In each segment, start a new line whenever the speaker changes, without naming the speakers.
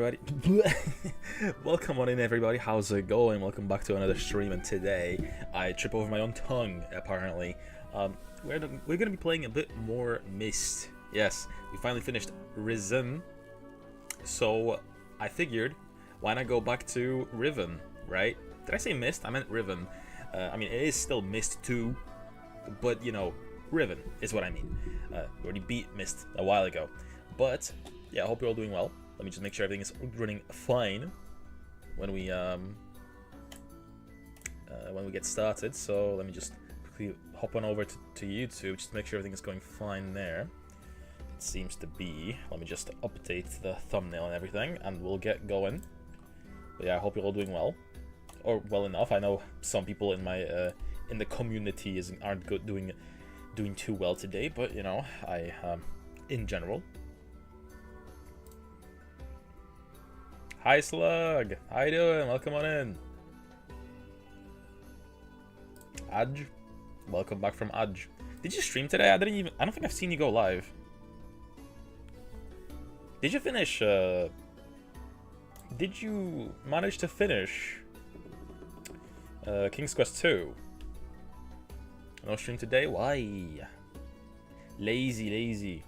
everybody. Welcome on in, everybody. How's it going? Welcome back to another stream, and today I trip over my own tongue, apparently. We're going to be playing a bit more Myst. Yes, we finally finished Riven, so I figured, why not go back to Riven, right? Did I say Myst? I meant Riven. I mean, it is still Myst 2, but, you know, Riven is what I mean. We already beat Myst a while ago. But, yeah, I hope you're all doing well. Let me just make sure everything is running fine when we get started. So let me just quickly hop on over to YouTube just to make sure everything is going fine there. It seems to be. Let me just update the thumbnail and everything, and we'll get going. But yeah, I hope you're all doing well, or well enough. I know some people in my in the community aren't doing too well today, but you know, I in general. Hi Slug, how you doing? Welcome on in. Aj, welcome back from Aj. Did you stream today? I don't think I've seen you go live. Did you finish? Did you manage to finish King's Quest 2? No stream today? Why? Lazy.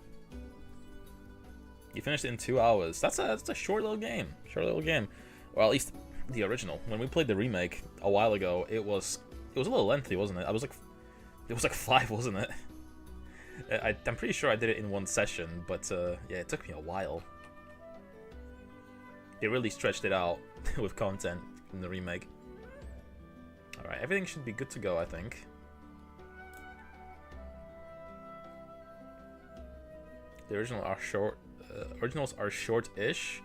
You finished it in 2 hours. That's a short little game. Or at least the original. When we played the remake a while ago, it was a little lengthy, wasn't it? It was like 5, wasn't it? I'm pretty sure I did it in one session, but yeah, it took me a while. They really stretched it out with content in the remake. All right, everything should be good to go, I think. The originals are short-ish.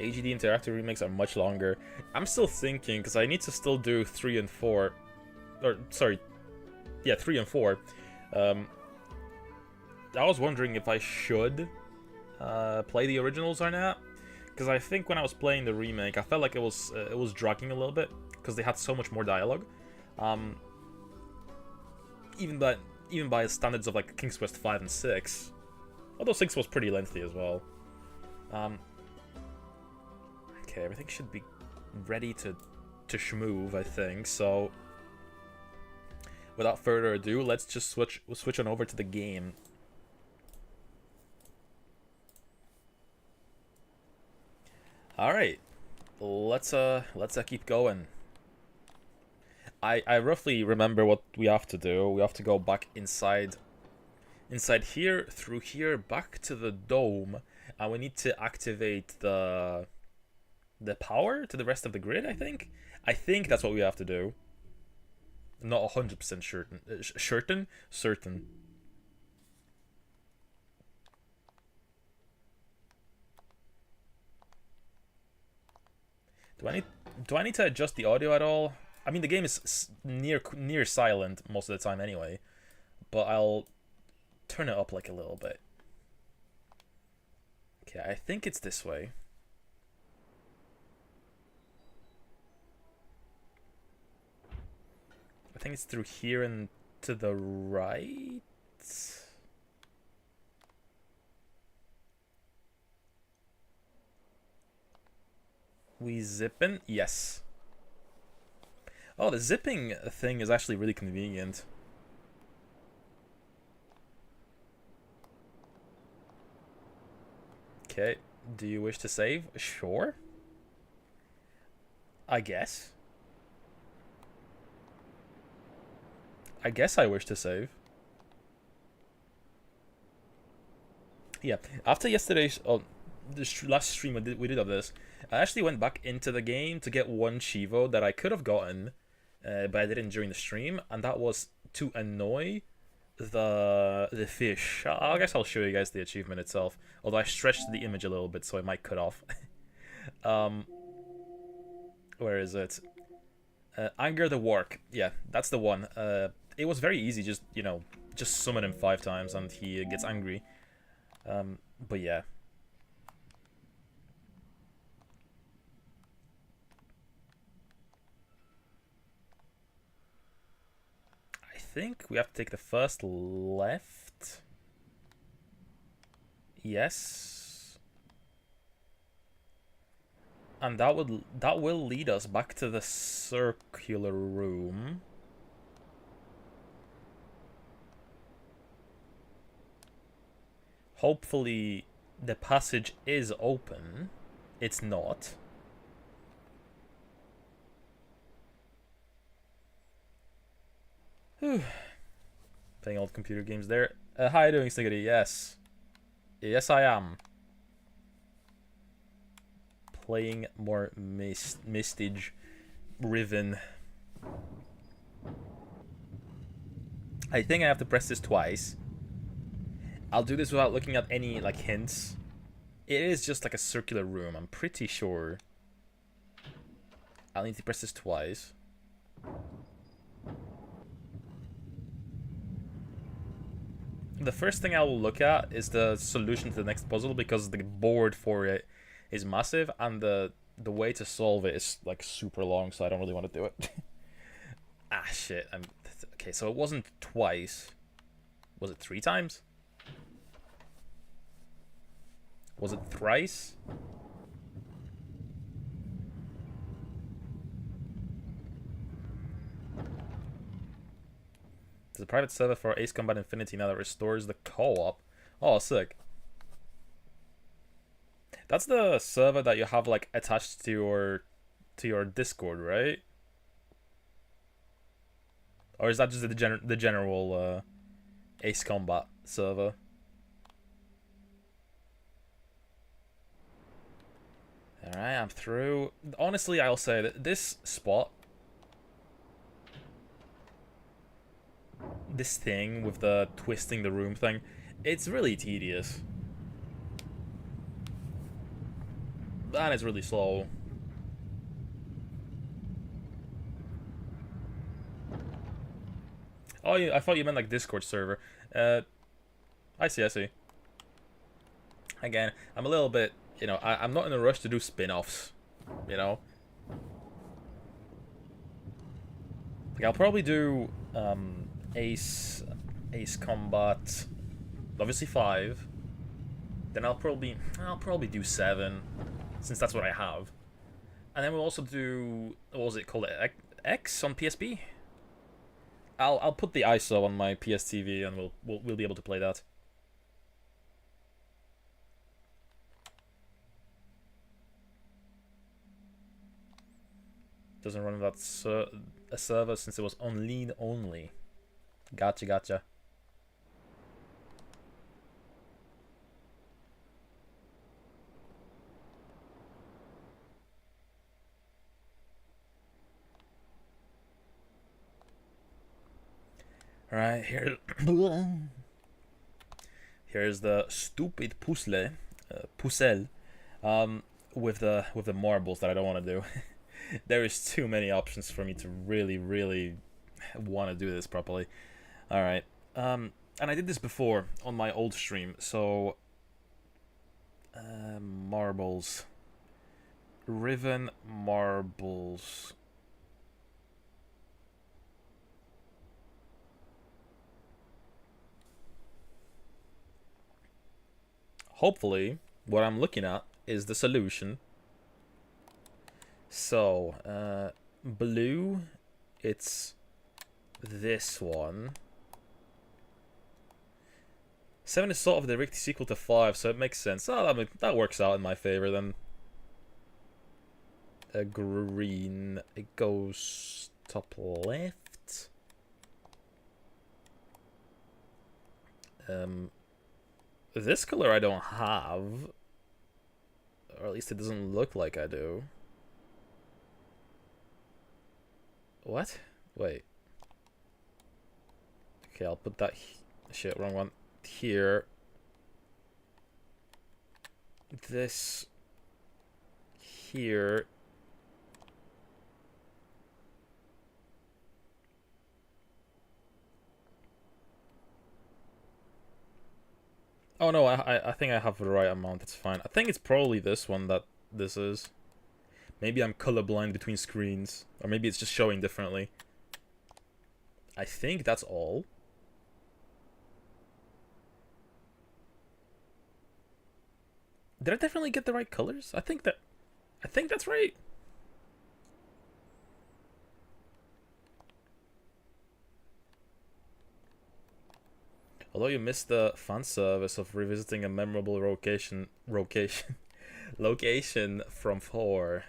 AGD interactive remakes are much longer. I'm still thinking, because I need to still do 3 and 4. Or, sorry. Yeah, 3 and 4. I was wondering if I should play the originals or not. Because I think when I was playing the remake, I felt like it was dragging a little bit. Because they had so much more dialogue. Even by standards of like King's Quest 5 and 6. Although 6 was pretty lengthy as well. Okay, everything should be ready to schmoove, I think. So, without further ado, let's just switch on over to the game. All right, let's keep going. I roughly remember what we have to do. We have to go back inside here, through here, back to the dome, and we need to activate the power to the rest of the grid, I think that's what we have to do. Not 100% certain. Do I need to adjust the audio at all? I mean, the game is near silent most of the time anyway, but I'll turn it up like a little bit. Okay, I think it's this way. I think it's through here and to the right. We zipping? Yes. Oh, the zipping thing is actually really convenient. Okay, do you wish to save? Sure. I guess I wish to save. Yeah, after yesterday's the last stream we did of this, I actually went back into the game to get one Chivo that I could have gotten, but I didn't during the stream, and that was to annoy the fish. I guess I'll show you guys the achievement itself, although I stretched the image a little bit so it might cut off. Where is it? Anger the Wark. Yeah, that's the one. It was very easy, just summon him 5 times and he gets angry. But yeah. I think we have to take the first left. Yes. And that will lead us back to the circular room. Hopefully the passage is open. It's not. Whew. Playing old computer games there. How are you doing, Sniggity? Yes. Yes, I am. Playing more Mystige. Riven. I think I have to press this twice. I'll do this without looking at any, like, hints. It is just like a circular room, I'm pretty sure. I'll need to press this twice. The first thing I will look at is the solution to the next puzzle, because the board for it is massive, and the way to solve it is like super long, so I don't really want to do it. Ah, shit. Okay, so it wasn't twice. Was it 3 times? Was it thrice? There's a private server for Ace Combat Infinity now that restores the co-op. Oh, sick. That's the server that you have like attached to your Discord, right? Or is that just the general Ace Combat server? Alright, I'm through. Honestly, I'll say that this spot, this thing with the twisting the room thing, it's really tedious. And it's really slow. Oh, I thought you meant like Discord server. I see. Again, I'm a little bit, you know, I'm not in a rush to do spin-offs, you know? Like, I'll probably do, Ace Combat, obviously 5. Then I'll probably do 7, since that's what I have. And then we'll also do, what was it called, X on PSP? I'll put the ISO on my PSTV, and we'll be able to play that. Doesn't run that a server since it was on lean only. Gotcha. Alright, here's the stupid puzzle, with the marbles that I don't want to do. There is too many options for me to really want to do this properly. Alright, and I did this before on my old stream, so marbles, Riven marbles. Hopefully, what I'm looking at is the solution. So, blue, it's this one. 7 is sort of the direct sequel to 5, so it makes sense. Oh, that works out in my favor then. Green, it goes top left. This color I don't have. Or at least it doesn't look like I do. What? Wait. Okay, I'll put that... Shit, wrong one. Here. This... Here. Oh no, I think I have the right amount, it's fine. I think it's probably this one that this is. Maybe I'm colorblind between screens. Or maybe it's just showing differently. I think that's all. Did I definitely get the right colors? I think I think that's right. Although you missed the fun service of revisiting a memorable location from 4.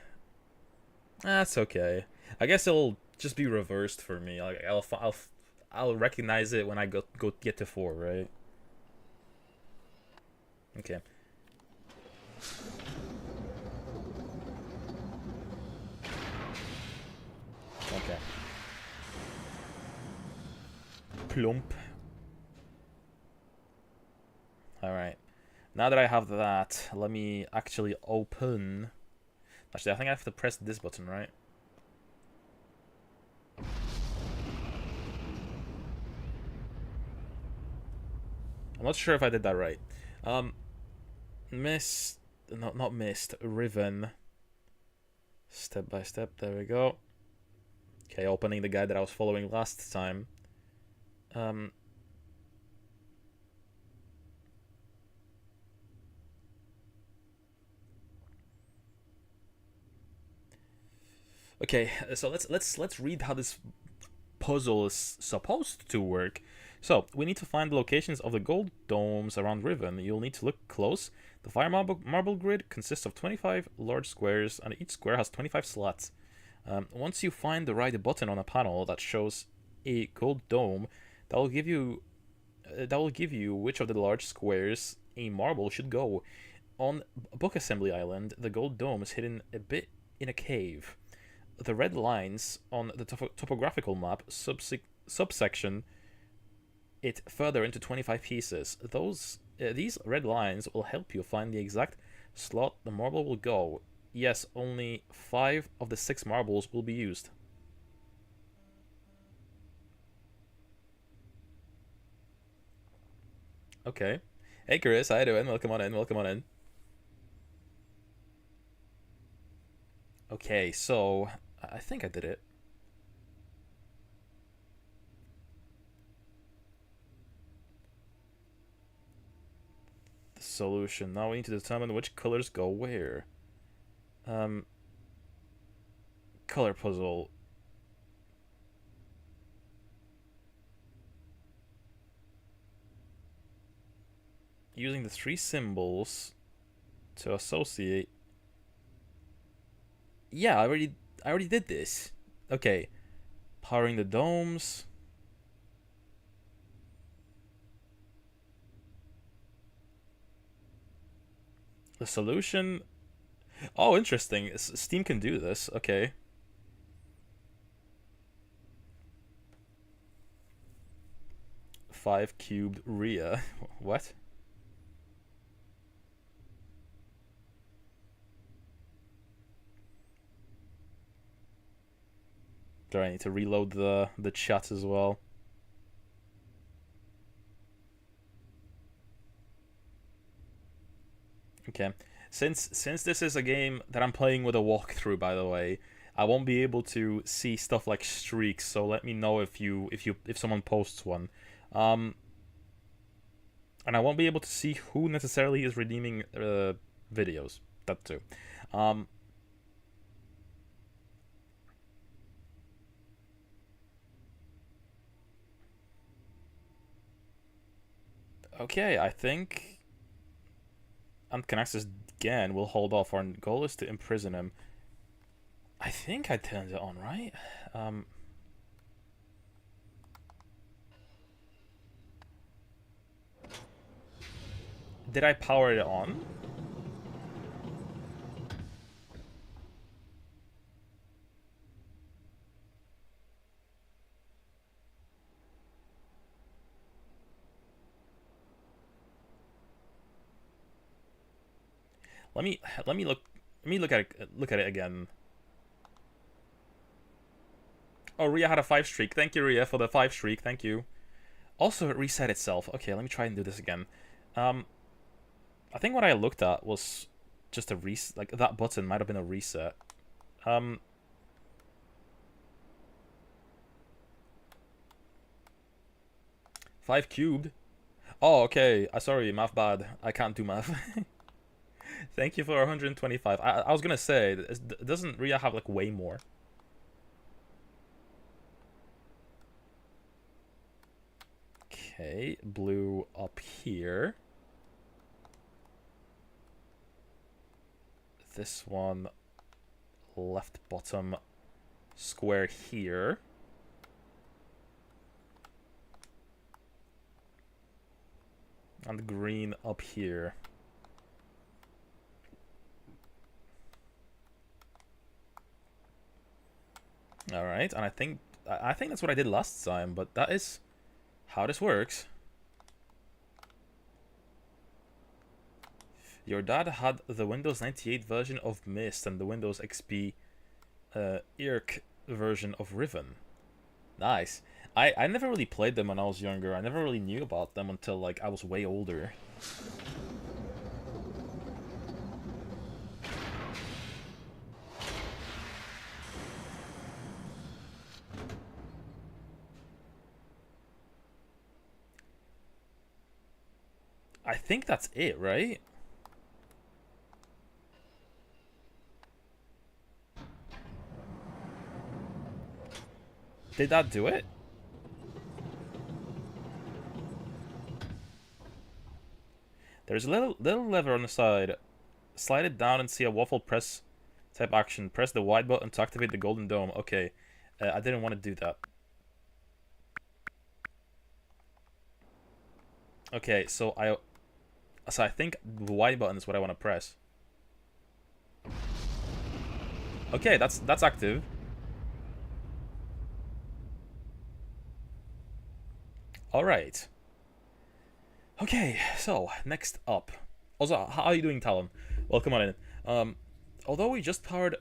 That's okay. I guess it'll just be reversed for me. Like I'll recognize it when I go get to 4, right? Okay. Okay. Plump. Alright. Now that I have that, let me actually open... Actually, I think I have to press this button, right? I'm not sure if I did that right. Myst... No, not Myst. Riven. Step by step, there we go. Okay, opening the guide that I was following last time. Okay, so let's read how this puzzle is supposed to work. So, we need to find the locations of the gold domes around Riven. You'll need to look close. The fire marble grid consists of 25 large squares, and each square has 25 slots. Once you find the right button on a panel that shows a gold dome, that will give you which of the large squares a marble should go. On Book Assembly Island, the gold dome is hidden a bit in a cave. The red lines on the topographical map subsection it further into 25 pieces. These red lines will help you find the exact slot the marble will go. Yes, only 5 of the 6 marbles will be used. Okay. Hey Chris, how you doing? Welcome on in, welcome on in. Okay, so I think I did it. The solution. Now we need to determine which colors go where. Color puzzle. Using the 3 symbols to associate. Yeah, I already did this. Okay. Powering the domes. The solution. Oh, interesting. Steam can do this. Okay. Five cubed Rhea. What? Do I need to reload the chat as well? Okay. Since this is a game that I'm playing with a walkthrough, by the way, I won't be able to see stuff like streaks. So let me know if someone posts one, and I won't be able to see who necessarily is redeeming videos. That too. Okay, I think and can access again. We'll hold off. Our goal is to imprison him. I think I turned it on, right? Did I power it on? Let me look at it again. Oh, Rhea had a 5 streak. Thank you, Rhea, for the 5 streak. Thank you. Also, it reset itself. Okay, let me try and do this again. I think what I looked at was just a reset. Like, that button might have been a reset. 5 cubed. Oh, okay. Sorry, math bad. I can't do math. Thank you for 125. I was gonna say, doesn't Ria have like way more? Okay, blue up here. This one, left bottom square here. And green up here. All right, and I think that's what I did last time, but that is how this works. Your dad had the Windows 98 version of Myst and the Windows XP IRC version of Riven. Nice. I never really played them when I was younger. I never really knew about them until like I was way older. I think that's it, right? Did that do it? There's a little lever on the side. Slide it down and see a waffle press type action. Press the white button to activate the golden dome. Okay, I didn't want to do that. Okay, so I think the Y button is what I want to press. Okay, that's active. All right. Okay, so next up. Also, how are you doing, Talon? Welcome on in. Although we just powered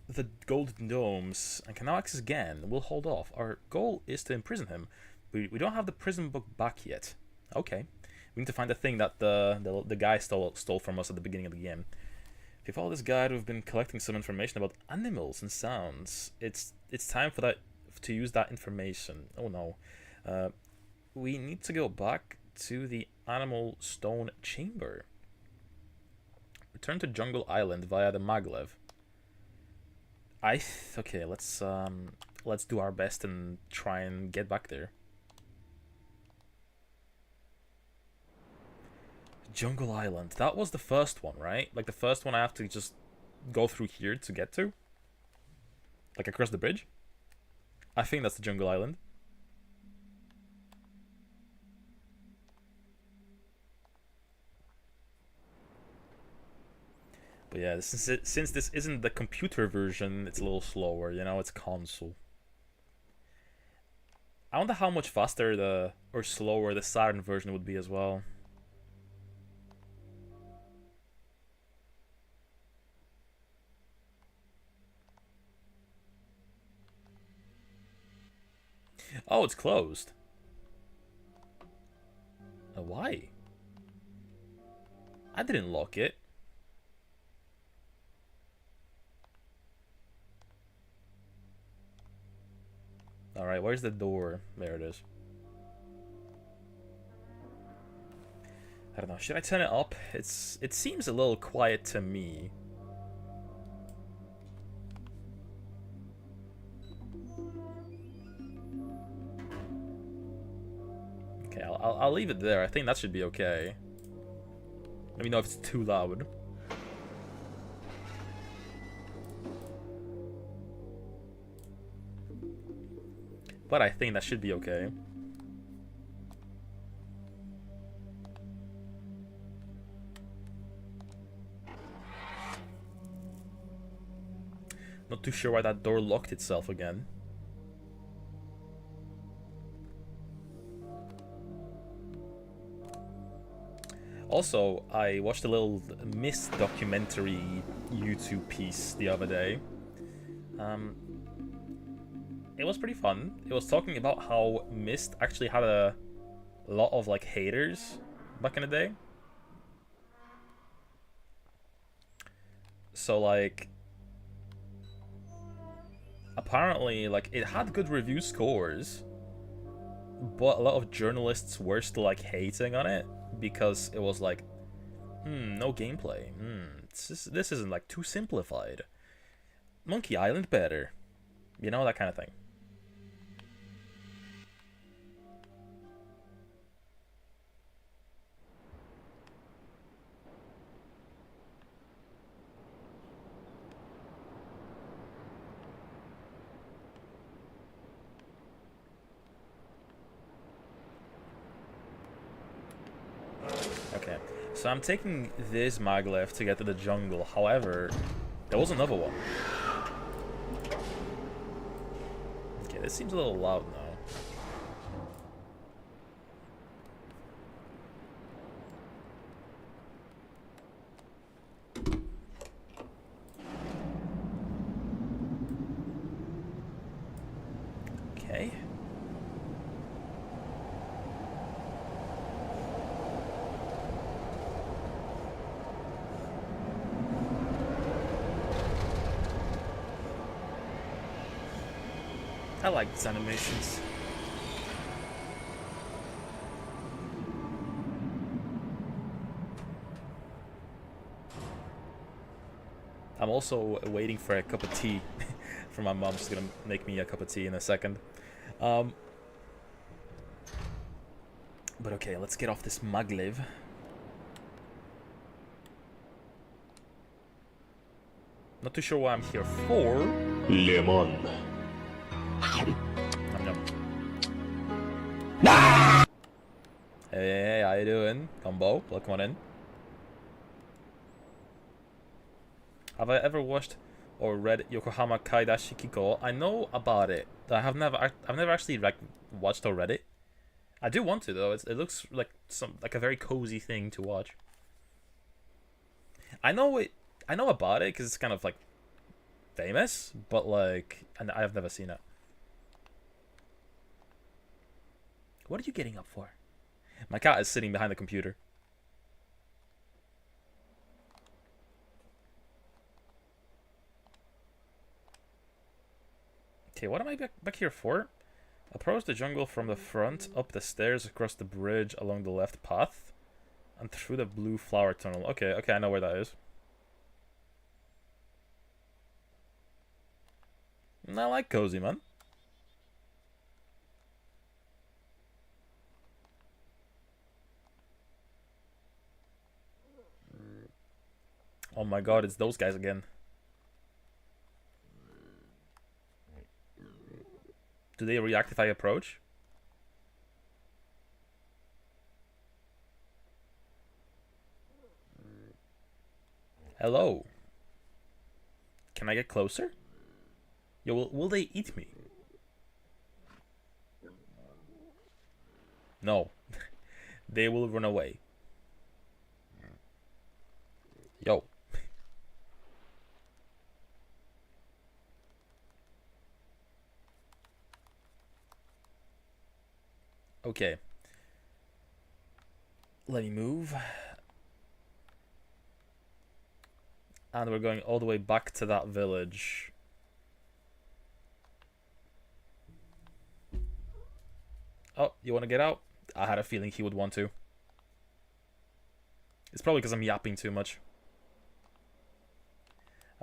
the golden domes and can now access again, we'll hold off. Our goal is to imprison him. We don't have the prison book back yet. Okay. We need to find the thing that the guy stole from us at the beginning of the game. If you follow this guide, we've been collecting some information about animals and sounds. It's time for that to use that information. Oh no. We need to go back to the animal stone chamber. Return to Jungle Island via the maglev. Okay, let's do our best and try and get back there. Jungle Island. That was the first one, right? Like the first one I have to just go through here to get to? Like across the bridge? I think that's the Jungle Island. But yeah, since this isn't the computer version, it's a little slower, you know, it's console. I wonder how much faster or slower the Saturn version would be as well. Oh, it's closed. Why? I didn't lock it. Alright, where's the door? There it is. I don't know, should I turn it up? It seems a little quiet to me. Okay, I'll leave it there. I think that should be okay. Let me know if it's too loud. But I think that should be okay. Not too sure why that door locked itself again. Also, I watched a little Myst documentary YouTube piece the other day. It was pretty fun. It was talking about how Myst actually had a lot of like haters back in the day. So like apparently like it had good review scores, but a lot of journalists were still like hating on it because it was like no gameplay. this isn't like too simplified. Monkey Island better. You know, that kind of thing. Okay, so I'm taking this maglev to get to the jungle. However, there was another one. Okay, this seems a little loud now. Okay. I like these animations. I'm also waiting for a cup of tea from my mom. She's gonna make me a cup of tea in a second. But okay, let's get off this maglev. Not too sure what I'm here for.
Lemon.
Hey, how you doing? Combo, welcome on in. Have I ever watched or read Yokohama Kaidashi Kiko? I know about it. I've never actually like watched or read it. I do want to though. It looks like a very cozy thing to watch. I know about it because it's kind of like famous, but like, and I have never seen it. What are you getting up for? My cat is sitting behind the computer. Okay, what am I back here for? Approach the jungle from the front, up the stairs, across the bridge, along the left path, and through the blue flower tunnel. Okay, I know where that is. I like cozy, man. Oh my god, it's those guys again. Do they react if I approach? Hello. Can I get closer? Yo, will they eat me? No. They will run away. Yo. Okay. Let me move. And we're going all the way back to that village. Oh, you want to get out? I had a feeling he would want to. It's probably because I'm yapping too much.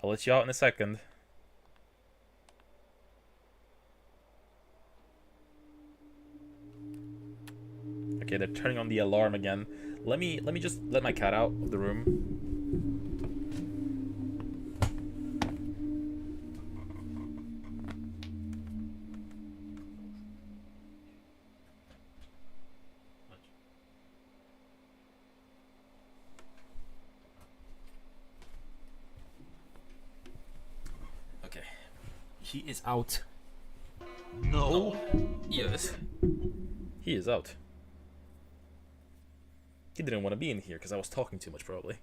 I'll let you out in a second. Okay, they're turning on the alarm again. Let me just let my cat out of the room. Okay. He is out. No. Yes. He is out. He didn't want to be in here because I was talking too much, probably.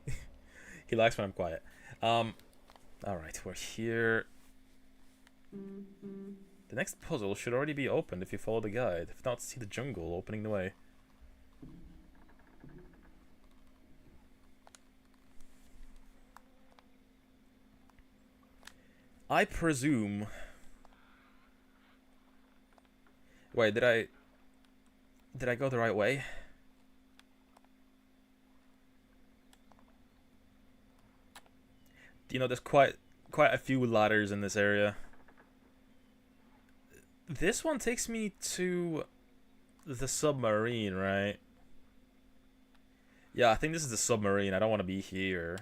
He likes when I'm quiet. Alright, we're here. The next puzzle should already be opened if you follow the guide. If not, see the jungle opening the way. I presume... Wait, did I go the right way? You know, there's quite a few ladders in this area. This one takes me to the submarine, right? Yeah, I think this is the submarine. I don't want to be here.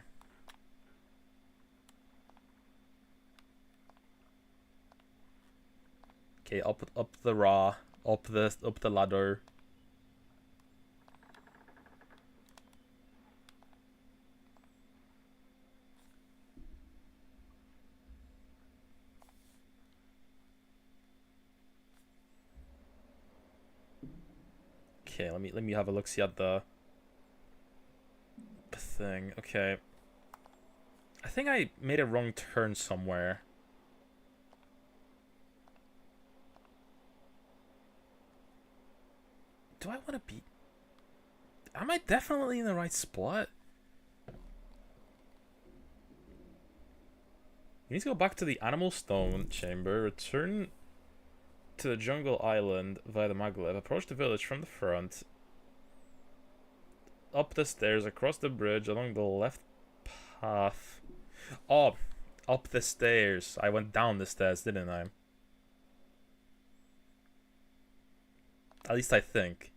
Okay, up the raw, up the ladder. Okay, let me have a look see at the thing. Okay. I think I made a wrong turn somewhere. Do I want to be... Am I definitely in the right spot? You need to go back to the Animal Stone Chamber, return to the Jungle Island via the maglev, approach the village from the front, up the stairs, across the bridge, along the left path. Oh, up the stairs. I went down the stairs, didn't I? At least I think.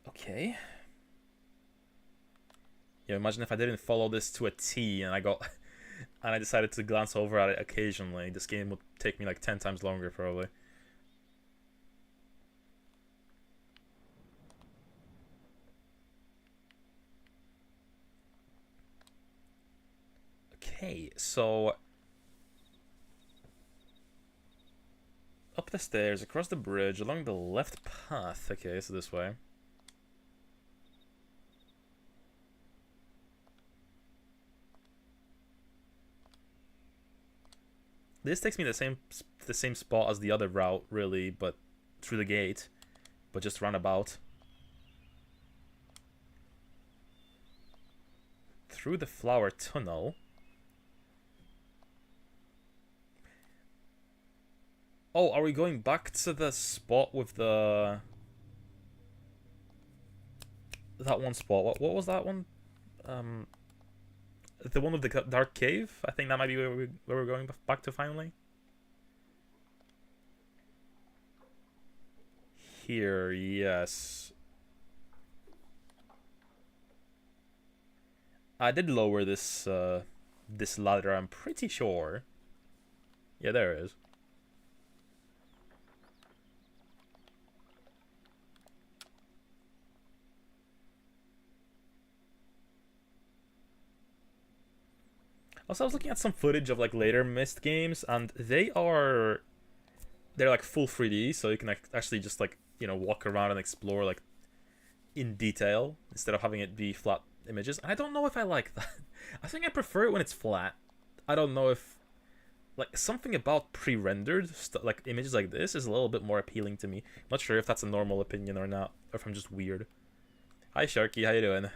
Okay. Yeah, imagine if I didn't follow this to a T and I got and I decided to glance over at it occasionally. This game would take me like 10 times longer probably. Okay, so up the stairs, across the bridge, along the left path. Okay, so this way. This takes me to the same spot as the other route, really, but through the gate, but just roundabout. Through the flower tunnel. Oh, are we going back to the spot with the... That one spot. What was that one? The one with the dark cave? I think that might be where we're going back to finally. Here, yes. I did lower this this ladder, I'm pretty sure. Yeah, there it is. Also, I was looking at some footage of like later Myst games, and they're like full 3D, so you can actually just like, you know, walk around and explore like in detail instead of having it be flat images. And I don't know if I like that. I think I prefer it when it's flat. I don't know if like something about pre-rendered like images like this is a little bit more appealing to me. I'm not sure if that's a normal opinion or not, or if I'm just weird. Hi Sharky, how you doing?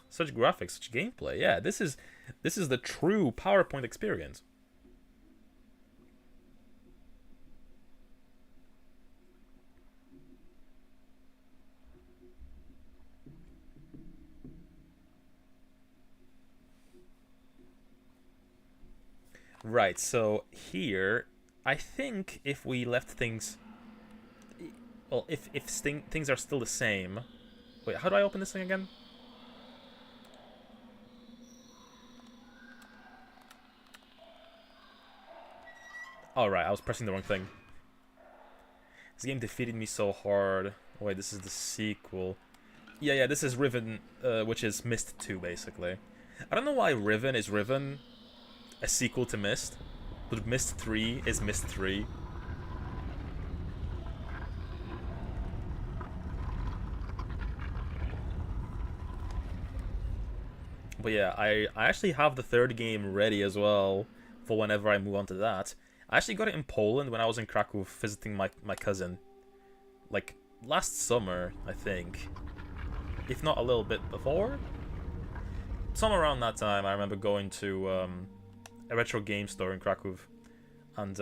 Such graphics, such gameplay. Yeah, this is the true PowerPoint experience. Right, so here, I think if we left things... Well, if things are still the same... Wait, how do I open this thing again? Oh, right, I was pressing the wrong thing. This game defeated me so hard. Wait, this is the sequel. Yeah, this is Riven, which is Myst 2, basically. I don't know why Riven is Riven, a sequel to Myst, but Myst 3 is Myst 3. But yeah, I actually have the third game ready as well for whenever I move on to that. I actually got it in Poland when I was in Krakow visiting my cousin. Like, last summer, I think. If not a little bit before. Somewhere around that time, I remember going to a retro game store in Krakow. And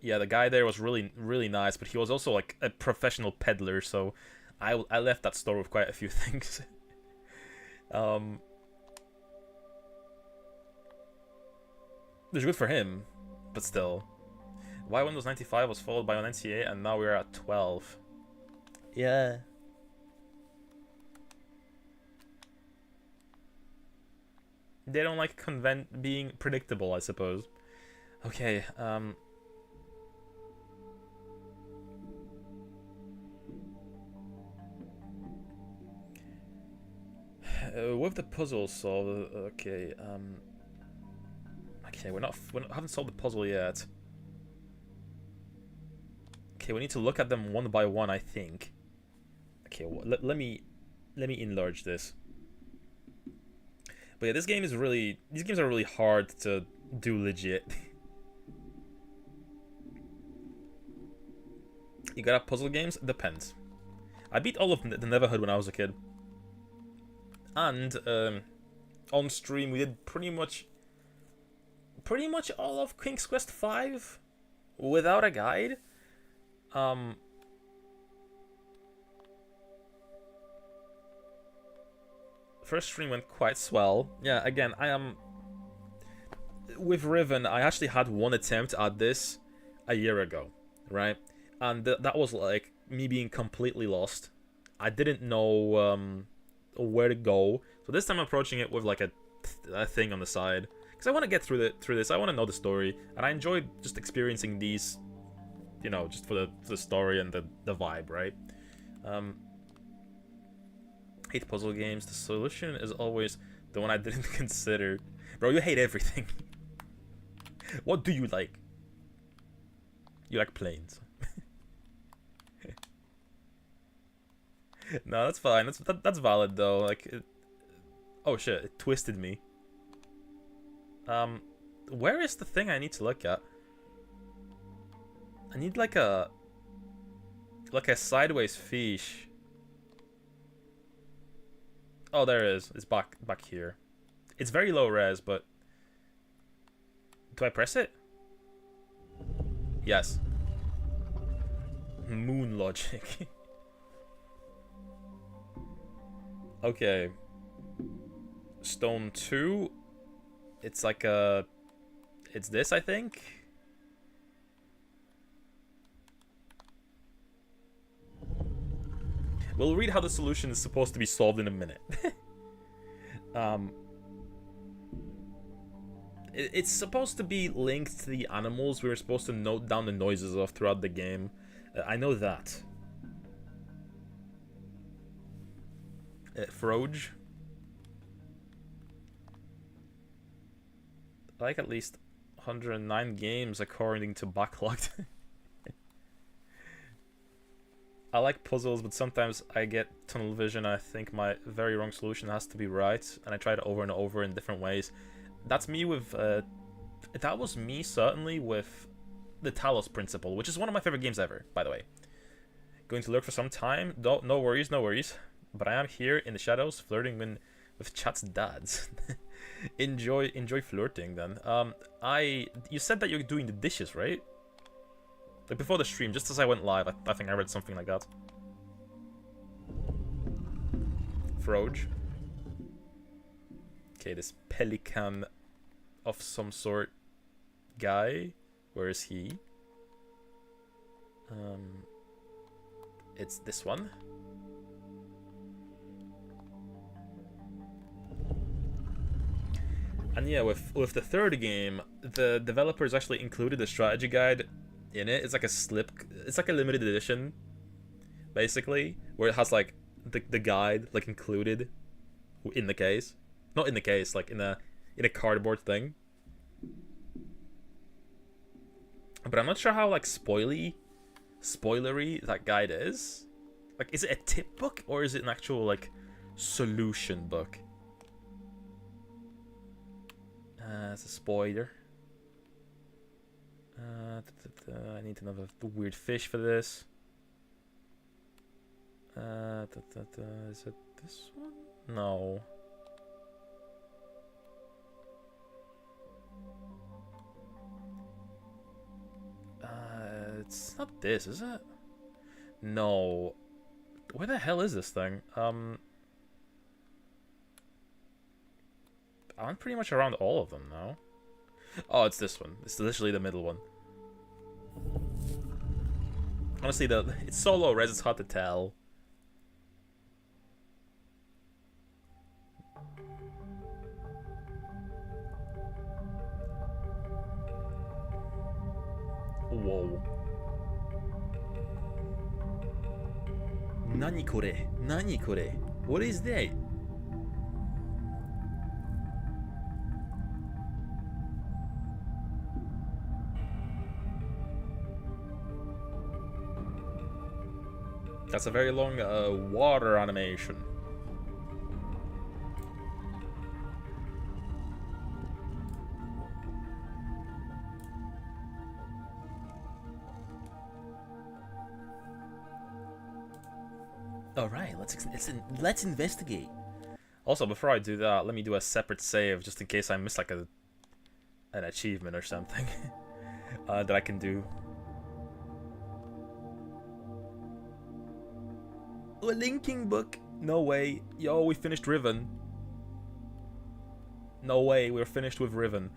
Yeah, the guy there was really nice, but he was also like a professional peddler, so I left that store with quite a few things. Which is good for him, but still. Why Windows 95 was followed by 98 and now we're at 12. Yeah. They don't like being predictable, I suppose. Okay, with the puzzle solved, okay, okay, we haven't solved the puzzle yet. Okay, we need to look at them one by one, I think. Okay, well, let me enlarge this. But yeah, these games are really hard to do legit. You got puzzle games? Depends. I beat all of the Neverhood when I was a kid. And on stream we did pretty much all of King's Quest V without a guide. First stream went quite swell. Yeah, again, I am with Riven. I actually had one attempt at this a year ago, right? And that was like me being completely lost. I didn't know where to go. So this time I'm approaching it with like a thing on the side because I want to get through this. I want to know the story, and I enjoy just experiencing these, you know, just for the story and the vibe, right? Hate puzzle games. The solution is always the one I didn't consider. Bro, you hate everything. What do you like? You like planes. No, that's fine. That's valid though. Like, oh shit, it twisted me. Where is the thing I need to look at? I need like a sideways fish. Oh, there it is. It's back here. It's very low res, but do I press it? Yes. Moon logic. Okay. Stone 2. It's like a... It's this, I think? We'll read how the solution is supposed to be solved in a minute. It's supposed to be linked to the animals we were supposed to note down the noises of throughout the game. I know that. Froge. I like at least 109 games according to Backlogged. I like puzzles, but sometimes I get tunnel vision and I think my very wrong solution has to be right, and I try it over and over in different ways. That's me with... that was me, certainly, with the Talos Principle, which is one of my favorite games ever, by the way. Going to lurk for some time? No worries, no worries. But I am here in the shadows, flirting with chat's dads. enjoy flirting, then. You said that you're doing the dishes, right? Like before the stream, just as I went live, I think I read something like that. Froge. Okay, this pelican of some sort guy. Where is he? It's this one. And yeah, with the third game, the developers actually included a strategy guide in it. It's like a limited edition, basically, where it has like the guide like included in the case, not in the case, like in a cardboard thing. But I'm not sure how like spoilery that guide is. Like, is it a tip book or is it an actual like solution book? It's a spoiler. I need another weird fish for this. Is it this one? No. It's not this, is it? No. Where the hell is this thing? I'm pretty much around all of them now. Oh, it's this one. It's literally the middle one. Honestly, it's so low res, it's hard to tell. Whoa. Nani kore? Nani kore? What is that? That's a very long water animation. Alright, let's investigate. Also, before I do that, let me do a separate save just in case I miss like an achievement or something that I can do. A linking book? No way. Yo, we finished Riven. No way, we're finished with Riven.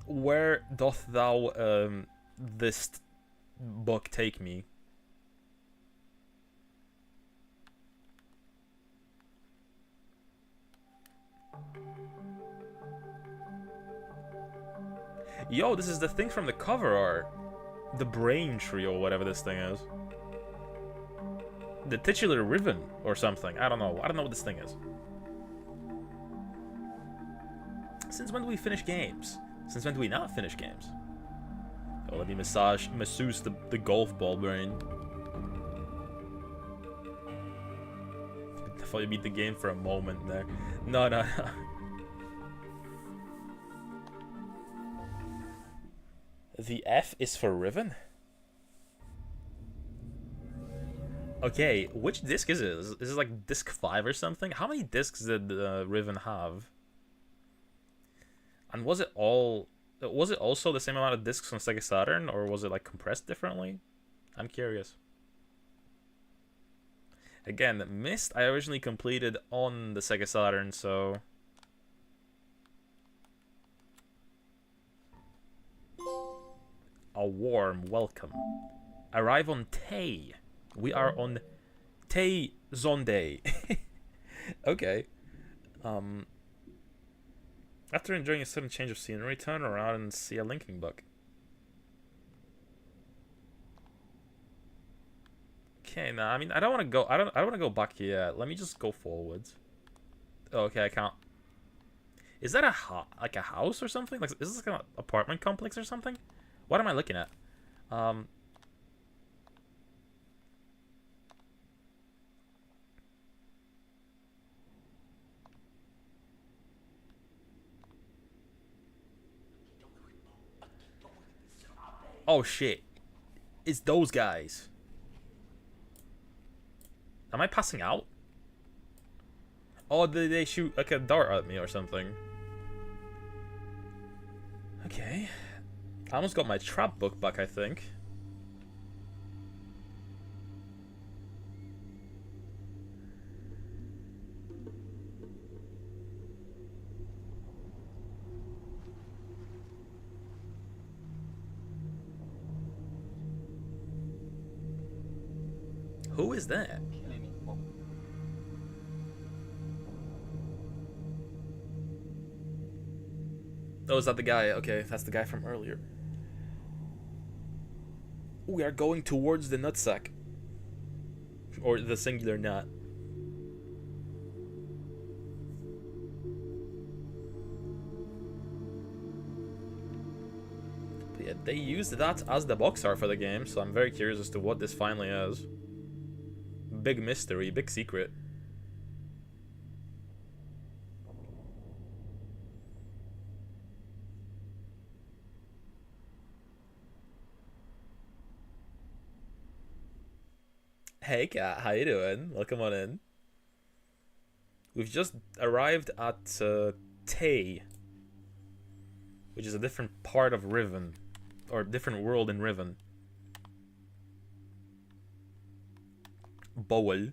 Where doth thou this book take me? Yo, this is the thing from the cover art. The brain tree or whatever this thing is. The titular Riven or something. I don't know. I don't know what this thing is. Since when do we finish games? Since when do we not finish games? Oh, let me masseuse the golf ball brain. I thought you beat the game for a moment there. No, no, no. The F is for Riven? Okay, which disc is it? Is it like disc 5 or something? How many discs did Riven have? And was it also the same amount of discs on Sega Saturn, or was it like compressed differently? I'm curious. Again, Myst I originally completed on the Sega Saturn, so... A warm welcome. Arrive on Tay. We are on Tay Zonde. Okay. After enjoying a sudden change of scenery, turn around and see a linking book. Okay, now I mean I don't want to go. I don't want to go back yet. Let me just go forwards. Oh, okay, I can't. Is that like a house or something? Like, is this like an apartment complex or something? What am I looking at? Oh shit. It's those guys. Am I passing out? Oh, did they shoot like a dart at me or something? Okay. I almost got my trap book back, I think. Who is that? Oh, is that the guy? Okay, that's the guy from earlier. We are going towards the nutsack. Or the singular nut. But yeah, they used that as the box art for the game, so I'm very curious as to what this finally is. Big mystery, big secret. Hey cat, how you doing? Welcome on in. We've just arrived at Tay, which is a different part of Riven. or different world in Riven. Bowl.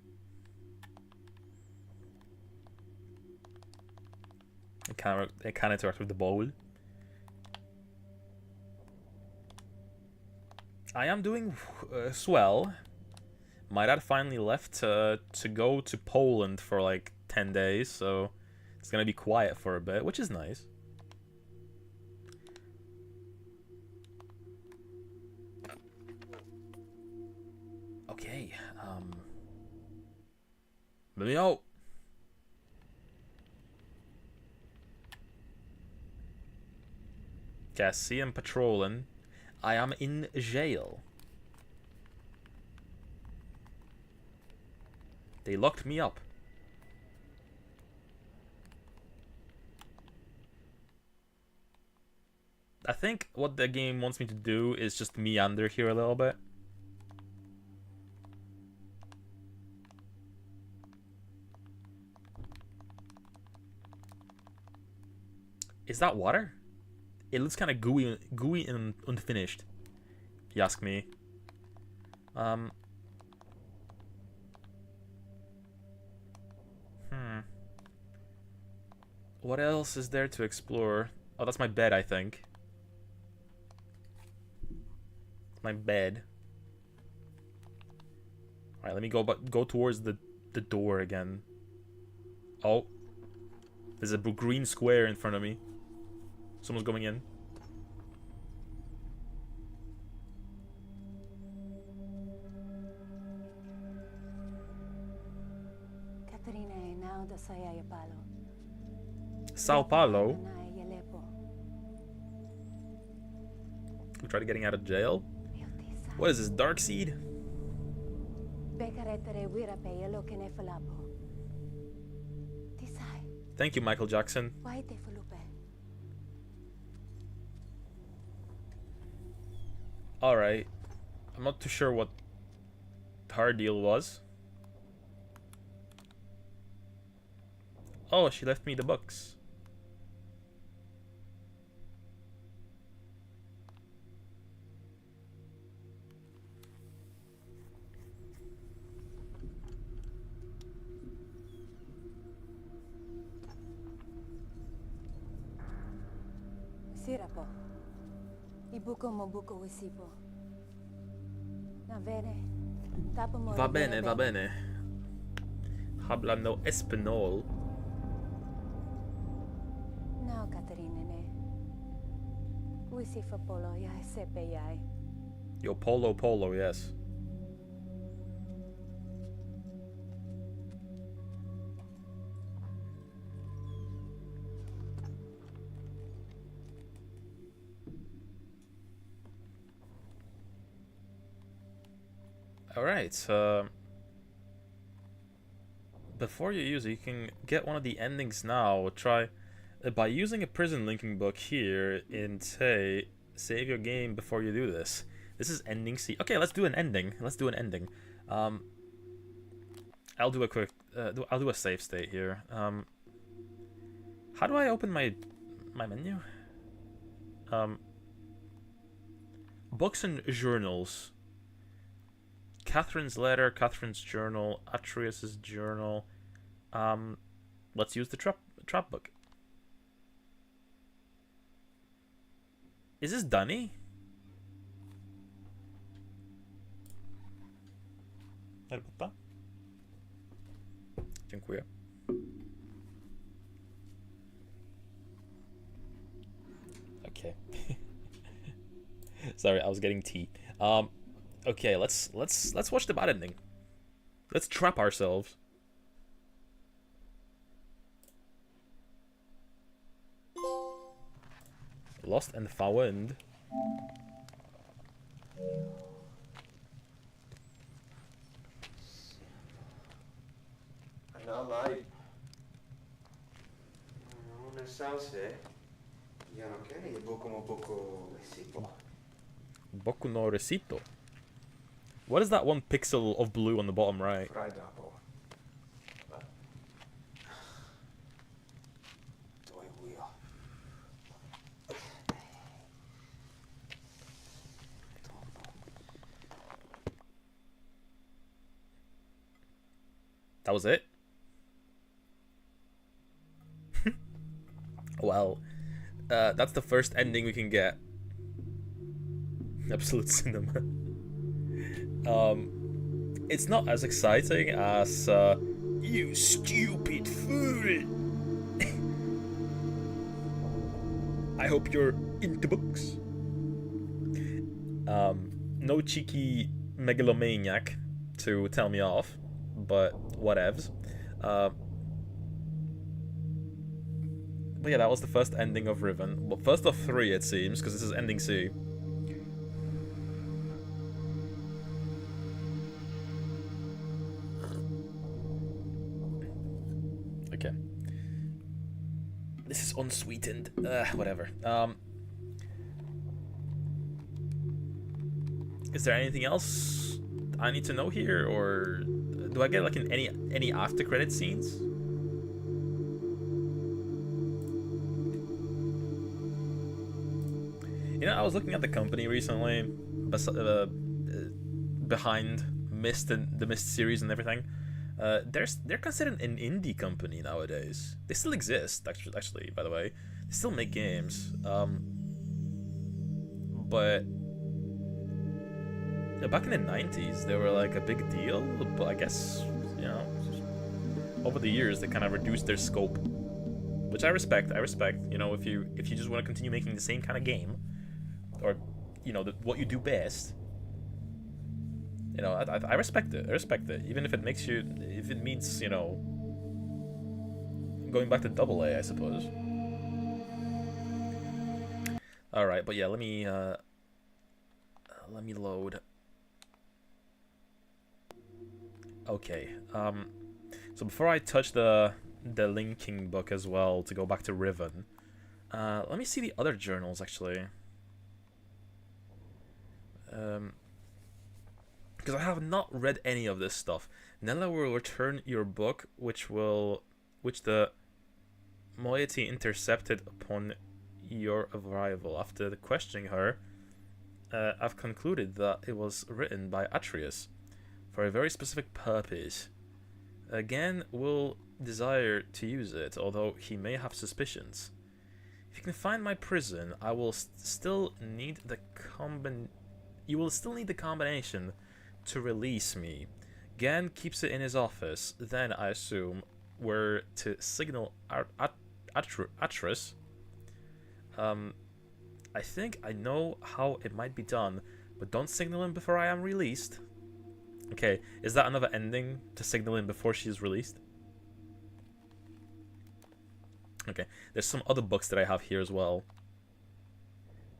It can't interact with the bowl. I am doing swell. My dad finally left to go to Poland for like 10 days, so it's gonna be quiet for a bit, which is nice. Okay, let me out. Okay, I see him patrolling. I am in jail. They locked me up. I think what the game wants me to do is just meander here a little bit. Is that water? It looks kind of gooey and unfinished, if you ask me. What else is there to explore? Oh, that's my bed, I think. My bed. Alright, let me go towards the door again. Oh. There's a green square in front of me. Someone's going in. Sao Paulo? We tried getting out of jail? What is this, Dark Seed? Thank you, Michael Jackson. Alright. I'm not too sure what her deal was. Oh, she left me the books.
Sirapo. Ibuko mo buko wisipo. Na bene. Tapo mo.
Va bene, va bene. Hablando español.
No, Caterine. Wisifa polo ya sepe yai.
Yo, polo, yes. Alright, before you use it, you can get one of the endings now. Try by using a prison linking book here in Tay. Save your game before you do this. This is ending C. Okay, let's do an ending. I'll do a quick. I'll do a save state here. How do I open my menu? Books and journals. Catherine's letter, Catherine's journal, Atreus's journal. Let's use the trap book. Is this Dunny? Herbata? Dziękuję. Okay. Sorry, I was getting tea. Okay, let's watch the bad ending. Let's trap ourselves. Lost and found.
Analai. Una salsa. Ya no quiere, y poco mo poco recito.
Boku no recito. What is that one pixel of blue on the bottom right?
Fried apple.
That was it? Well, that's the first ending we can get. Absolute cinema. It's not as exciting as you stupid fool. I hope you're into books. No cheeky megalomaniac to tell me off, but whatevs. But yeah, that was the first ending of Riven. Well, first of 3 it seems, because this is ending C. Okay. This is unsweetened. Whatever. Is there anything else I need to know here, or do I get like any after credit scenes? You know, I was looking at the company recently, behind Myst and the Myst series and everything. They're considered an indie company nowadays. They still exist, actually. By the way, they still make games. But back in the 90s, they were like a big deal. But I guess, you know, over the years they kind of reduced their scope, which I respect. You know, if you just want to continue making the same kind of game, or you know what you do best. You know, I respect it. I respect it, even if it makes you, if it means, you know, going back to AA, I suppose. All right, but yeah, let me load. Okay. So before I touch the linking book as well to go back to Riven, let me see the other journals actually. Because I have not read any of this stuff. Nella will return your book, which the moiety intercepted upon your arrival. After questioning her, I've concluded that it was written by Atreus for a very specific purpose. Again, will desire to use it, although he may have suspicions. If you can find my prison, I will still need the You will still need the combination to release me. Gan keeps it in his office. Then, I assume, we're to signal Atreus. I think I know how it might be done, but don't signal him before I am released. Okay, is that another ending, to signal him before she is released? Okay, there's some other books that I have here as well.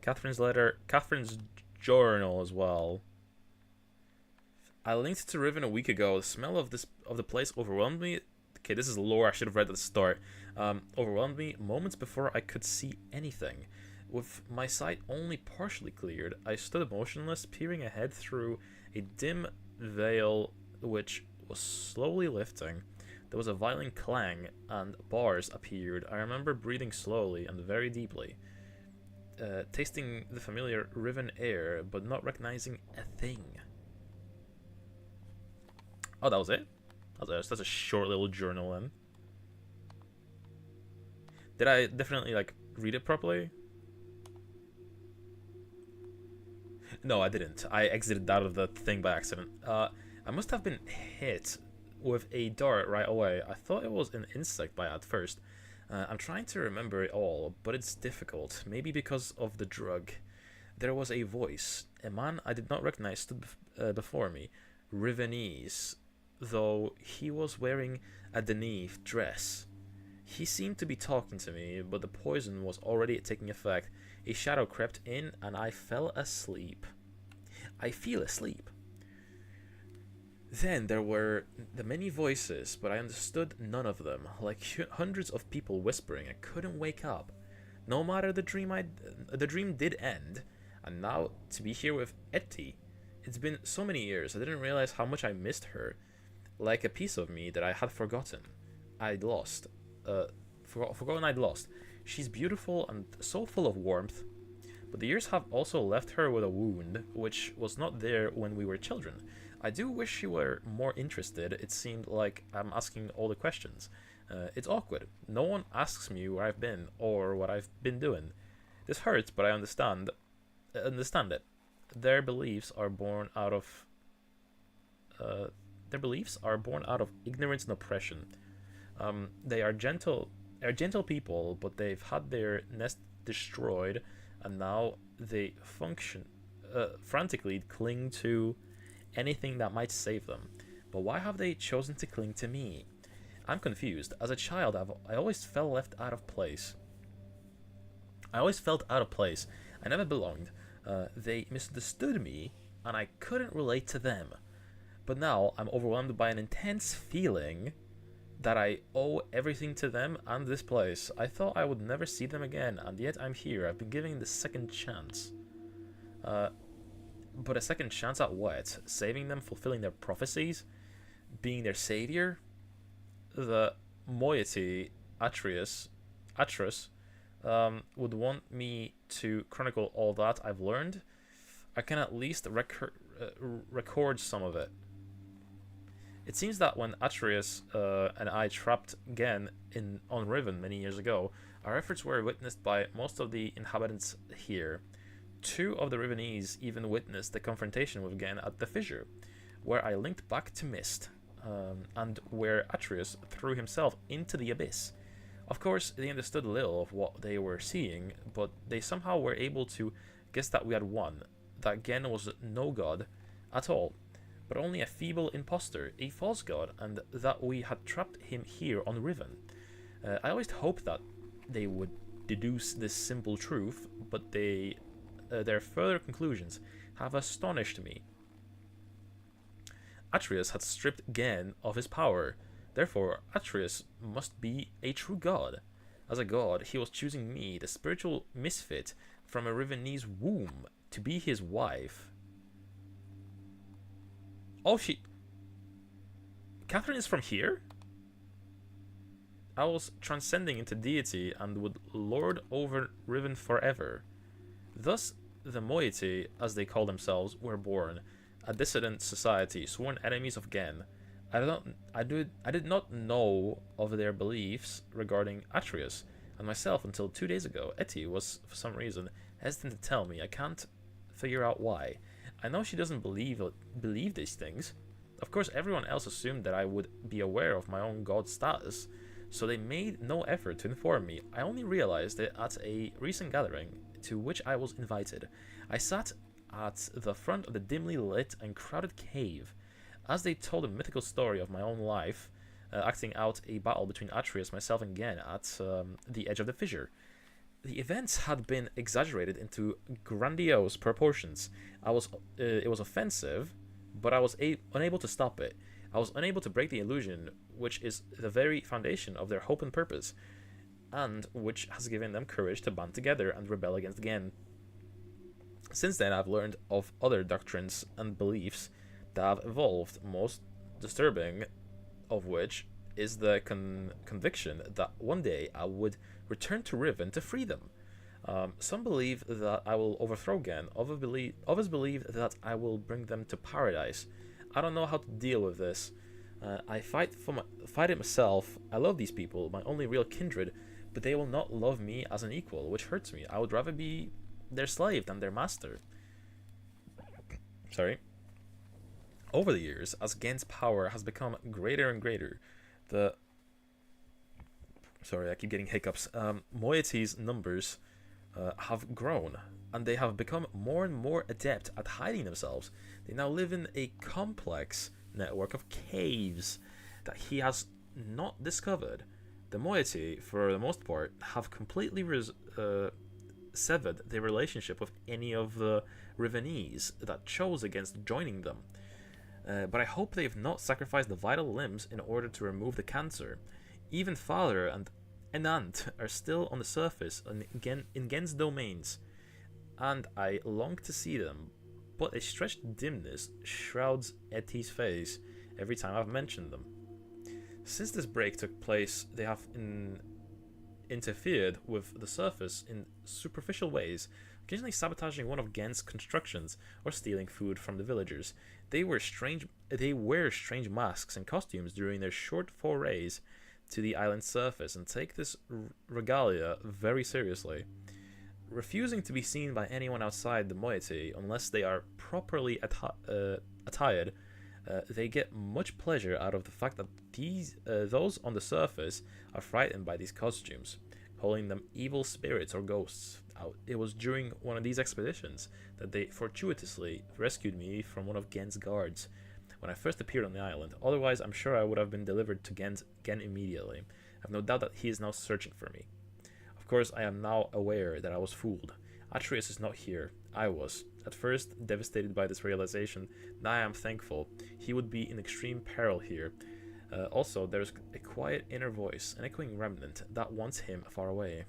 Catherine's letter, Catherine's journal as well. I linked to Riven a week ago. The smell of the place overwhelmed me. Okay, this is lore I should have read at the start. Overwhelmed me moments before I could see anything. With my sight only partially cleared, I stood motionless, peering ahead through a dim veil which was slowly lifting. There was a violent clang, and bars appeared. I remember breathing slowly and very deeply, tasting the familiar Riven air, but not recognizing a thing. Oh, that was it? That's a short little journal then. Did I definitely, like, read it properly? No, I didn't. I exited out of the thing by accident. I must have been hit with a dart right away. I thought it was an insect bite at first. I'm trying to remember it all, but it's difficult. Maybe because of the drug. There was a voice. A man I did not recognize stood before me. Rivenese, though he was wearing a Deneve dress. He seemed to be talking to me, but the poison was already taking effect. A shadow crept in, and I fell asleep. I feel asleep. Then there were the many voices, but I understood none of them. Like hundreds of people whispering, I couldn't wake up. No matter the dream did end, and now to be here with Etty. It's been so many years, I didn't realize how much I missed her. Like a piece of me that I had forgotten. I'd lost. Forgotten I'd lost. She's beautiful and so full of warmth. but the years have also left her with a wound, which was not there when we were children. I do wish she were more interested. It seemed like I'm asking all the questions. It's awkward. No one asks me where I've been or what I've been doing. This hurts, but I understand it. Their beliefs are born out of ignorance and oppression. They are gentle people, but they've had their nest destroyed, and now they frantically cling to anything that might save them. But why have they chosen to cling to me? I'm confused. As a child, I always felt out of place. I never belonged. They misunderstood me, and I couldn't relate to them. But now I'm overwhelmed by an intense feeling that I owe everything to them and this place. I thought I would never see them again, and yet I'm here. I've been given the second chance. But a second chance at what? Saving them, fulfilling their prophecies, being their savior? The moiety, Atreus, would want me to chronicle all that I've learned. I can at least record some of it. It seems that when Atreus and I trapped Gen on Riven many years ago, our efforts were witnessed by most of the inhabitants here. 2 of the Rivenese even witnessed the confrontation with Gen at the fissure, where I linked back to Myst, and where Atreus threw himself into the abyss. Of course, they understood little of what they were seeing, but they somehow were able to guess that we had won, that Gen was no god at all, but only a feeble impostor, a false god, and that we had trapped him here on Riven. I always hoped that they would deduce this simple truth, but their further conclusions have astonished me. Atreus had stripped Gen of his power. Therefore, Atreus must be a true god. As a god, he was choosing me, the spiritual misfit from a Rivenese womb, to be his wife. Oh, Catherine is from here? I was transcending into deity and would lord over Riven forever. Thus, the moiety, as they call themselves, were born, a dissident society, sworn enemies of Gen. I did not know of their beliefs regarding Atreus and myself until 2 days ago. Etty was, for some reason, hesitant to tell me. I can't figure out why. I know she doesn't believe these things. Of course, everyone else assumed that I would be aware of my own god status, so they made no effort to inform me. I only realized it at a recent gathering to which I was invited. I sat at the front of the dimly lit and crowded cave as they told a mythical story of my own life, acting out a battle between Atreus, myself, and Gen at the edge of the fissure. The events had been exaggerated into grandiose proportions. It was offensive, but I was unable to stop it. I was unable to break the illusion, which is the very foundation of their hope and purpose, and which has given them courage to band together and rebel against Gen. Since then, I've learned of other doctrines and beliefs that have evolved, most disturbing of which is the conviction that one day I would return to Riven to free them. Some believe that I will overthrow Gen, others believe that I will bring them to paradise. I don't know how to deal with this. I fight it myself. I love these people, my only real kindred, but they will not love me as an equal, which hurts me. I would rather be their slave than their master. Sorry. Over the years, as Gen's power has become greater and greater, sorry, I keep getting hiccups. Moiety's numbers have grown, and they have become more and more adept at hiding themselves. They now live in a complex network of caves that he has not discovered. The moiety, for the most part, have completely severed their relationship with any of the Rivenese that chose against joining them. But I hope they've not sacrificed the vital limbs in order to remove the cancer. Even father and aunt are still on the surface in Gen's domains, and I long to see them, but a stretched dimness shrouds Etty's face every time I've mentioned them. Since this break took place, they have interfered with the surface in superficial ways, occasionally sabotaging one of Gen's constructions or stealing food from the villagers. They wear strange masks and costumes during their short forays to the island's surface and take this regalia very seriously. Refusing to be seen by anyone outside the moiety unless they are properly attired, they get much pleasure out of the fact that those on the surface are frightened by these costumes, calling them evil spirits or ghosts. It was during one of these expeditions that they fortuitously rescued me from one of Gen's guards when I first appeared on the island. Otherwise, I'm sure I would have been delivered to Gen immediately. I have no doubt that he is now searching for me. Of course, I am now aware that I was fooled. Atreus is not here. I was. At first, devastated by this realization. Now I am thankful. He would be in extreme peril here. Also, there's a quiet inner voice, an echoing remnant, that wants him far away.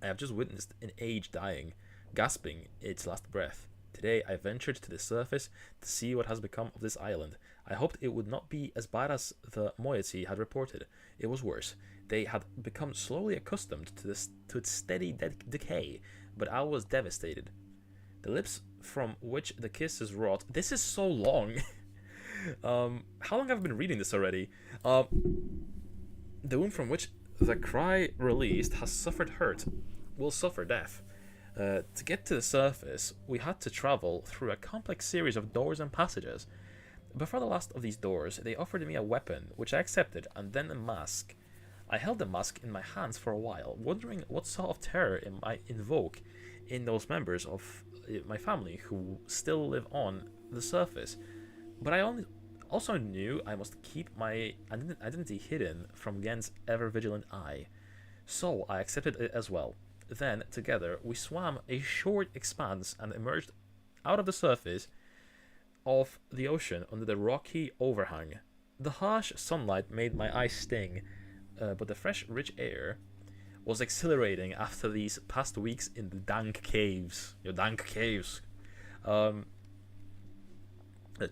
I have just witnessed an age dying, gasping its last breath. Today I ventured to the surface to see what has become of this island. I hoped it would not be as bad as the moiety had reported. It was worse. They had become slowly accustomed to its steady decay, but I was devastated. The lips from which the kisses wrought. This is so long. How long have I been reading this already? The womb from which the cry released has suffered hurt, will suffer death. To get to the surface, we had to travel through a complex series of doors and passages. Before the last of these doors, they offered me a weapon, which I accepted, and then a mask. I held the mask in my hands for a while, wondering what sort of terror it might invoke in those members of my family who still live on the surface. But I also knew I must keep my identity hidden from Gen's ever-vigilant eye. So I accepted it as well. Then, together, we swam a short expanse and emerged out of the surface of the ocean under the rocky overhang. The harsh sunlight made my eyes sting, but the fresh, rich air was exhilarating after these past weeks in the dank caves. Dank caves. The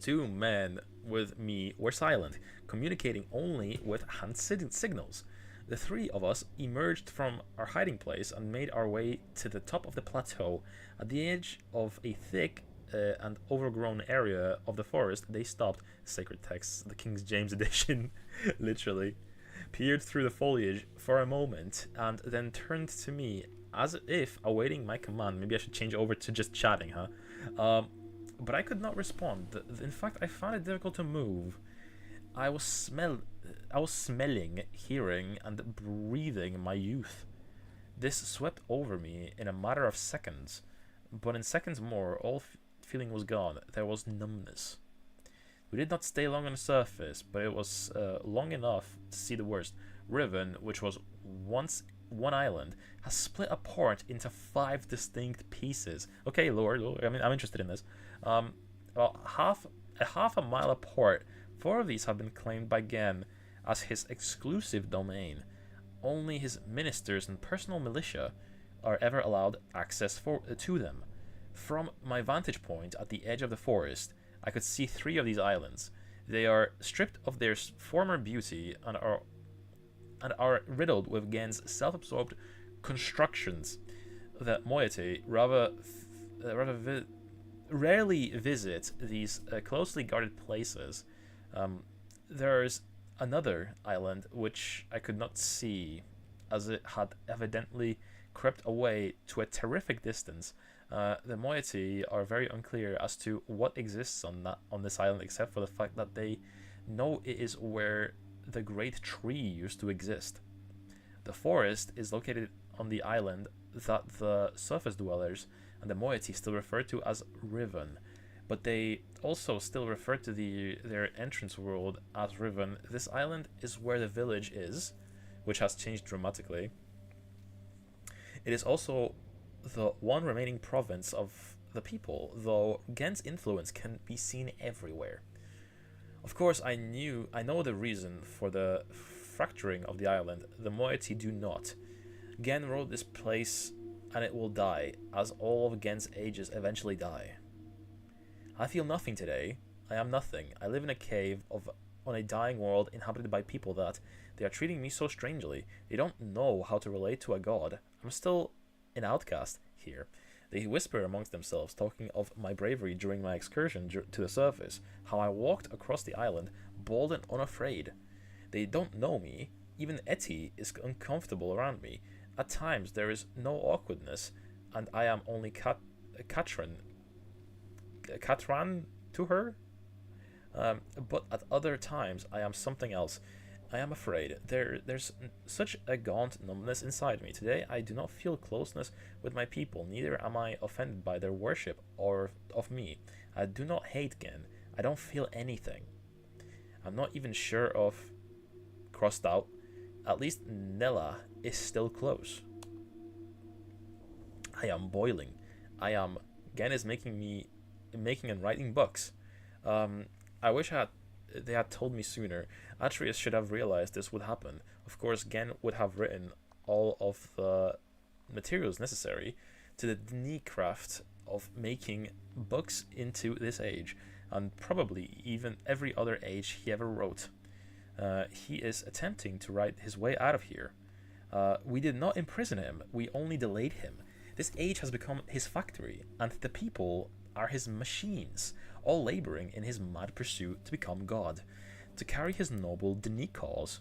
two men with me were silent, communicating only with hand signals. The three of us emerged from our hiding place and made our way to the top of the plateau. At the edge of a thick and overgrown area of the forest, they stopped. Sacred texts, the King James edition, literally. Peered through the foliage for a moment and then turned to me as if awaiting my command. Maybe I should change over to just chatting, huh? But I could not respond. In fact, I found it difficult to move. I was smelling, hearing, and breathing my youth. This swept over me in a matter of seconds, but in seconds more, all feeling was gone. There was numbness. We did not stay long on the surface, but it was long enough to see the worst. Riven, which was once one island, has split apart into 5 distinct pieces. Okay, Lord, I'm interested in this. About half a mile apart, 4 of these have been claimed by Gen as his exclusive domain. Only his ministers and personal militia are ever allowed access to them. From my vantage point at the edge of the forest, I could see 3 of these islands. They are stripped of their former beauty and are riddled with Gen's self-absorbed constructions. The moiety rarely visit these closely guarded places. There's another island which I could not see, as it had evidently crept away to a terrific distance. The moiety are very unclear as to what exists on this island, except for the fact that they know it is where the great tree used to exist. The forest is located on the island that the surface dwellers and the moiety still refer to as Riven, but they also still refer to their entrance world as Riven. This island is where the village is, which has changed dramatically. It is also the one remaining province of the people, though Gen's influence can be seen everywhere. Of course, I know the reason for the fracturing of the island. The moiety do not. Gen wrote this place, and it will die, as all of Gen's ages eventually die. I feel nothing today. I am nothing. I live in a cave on a dying world inhabited by people that they are treating me so strangely. They don't know how to relate to a god. I'm still an outcast, here. They whisper amongst themselves, talking of my bravery during my excursion to the surface, how I walked across the island, bold and unafraid. They don't know me. Even Etty is uncomfortable around me. At times there is no awkwardness, and I am only Katran to her. But at other times I am something else. I am afraid. There's such a gaunt numbness inside me. Today I do not feel closeness with my people, neither am I offended by their worship or of me. I do not hate Gen. I don't feel anything. I'm not even sure of... Crossed out. At least Nella is still close. I am boiling. Gen is making and writing books. I wish they had told me sooner. Atreus should have realized this would happen. Of course, Gen would have written all of the materials necessary to the craft of making books into this age, and probably even every other age he ever wrote. He is attempting to write his way out of here. We did not imprison him, we only delayed him. This age has become his factory, and the people are his machines, all laboring in his mad pursuit to become God, to carry his noble Denis cause.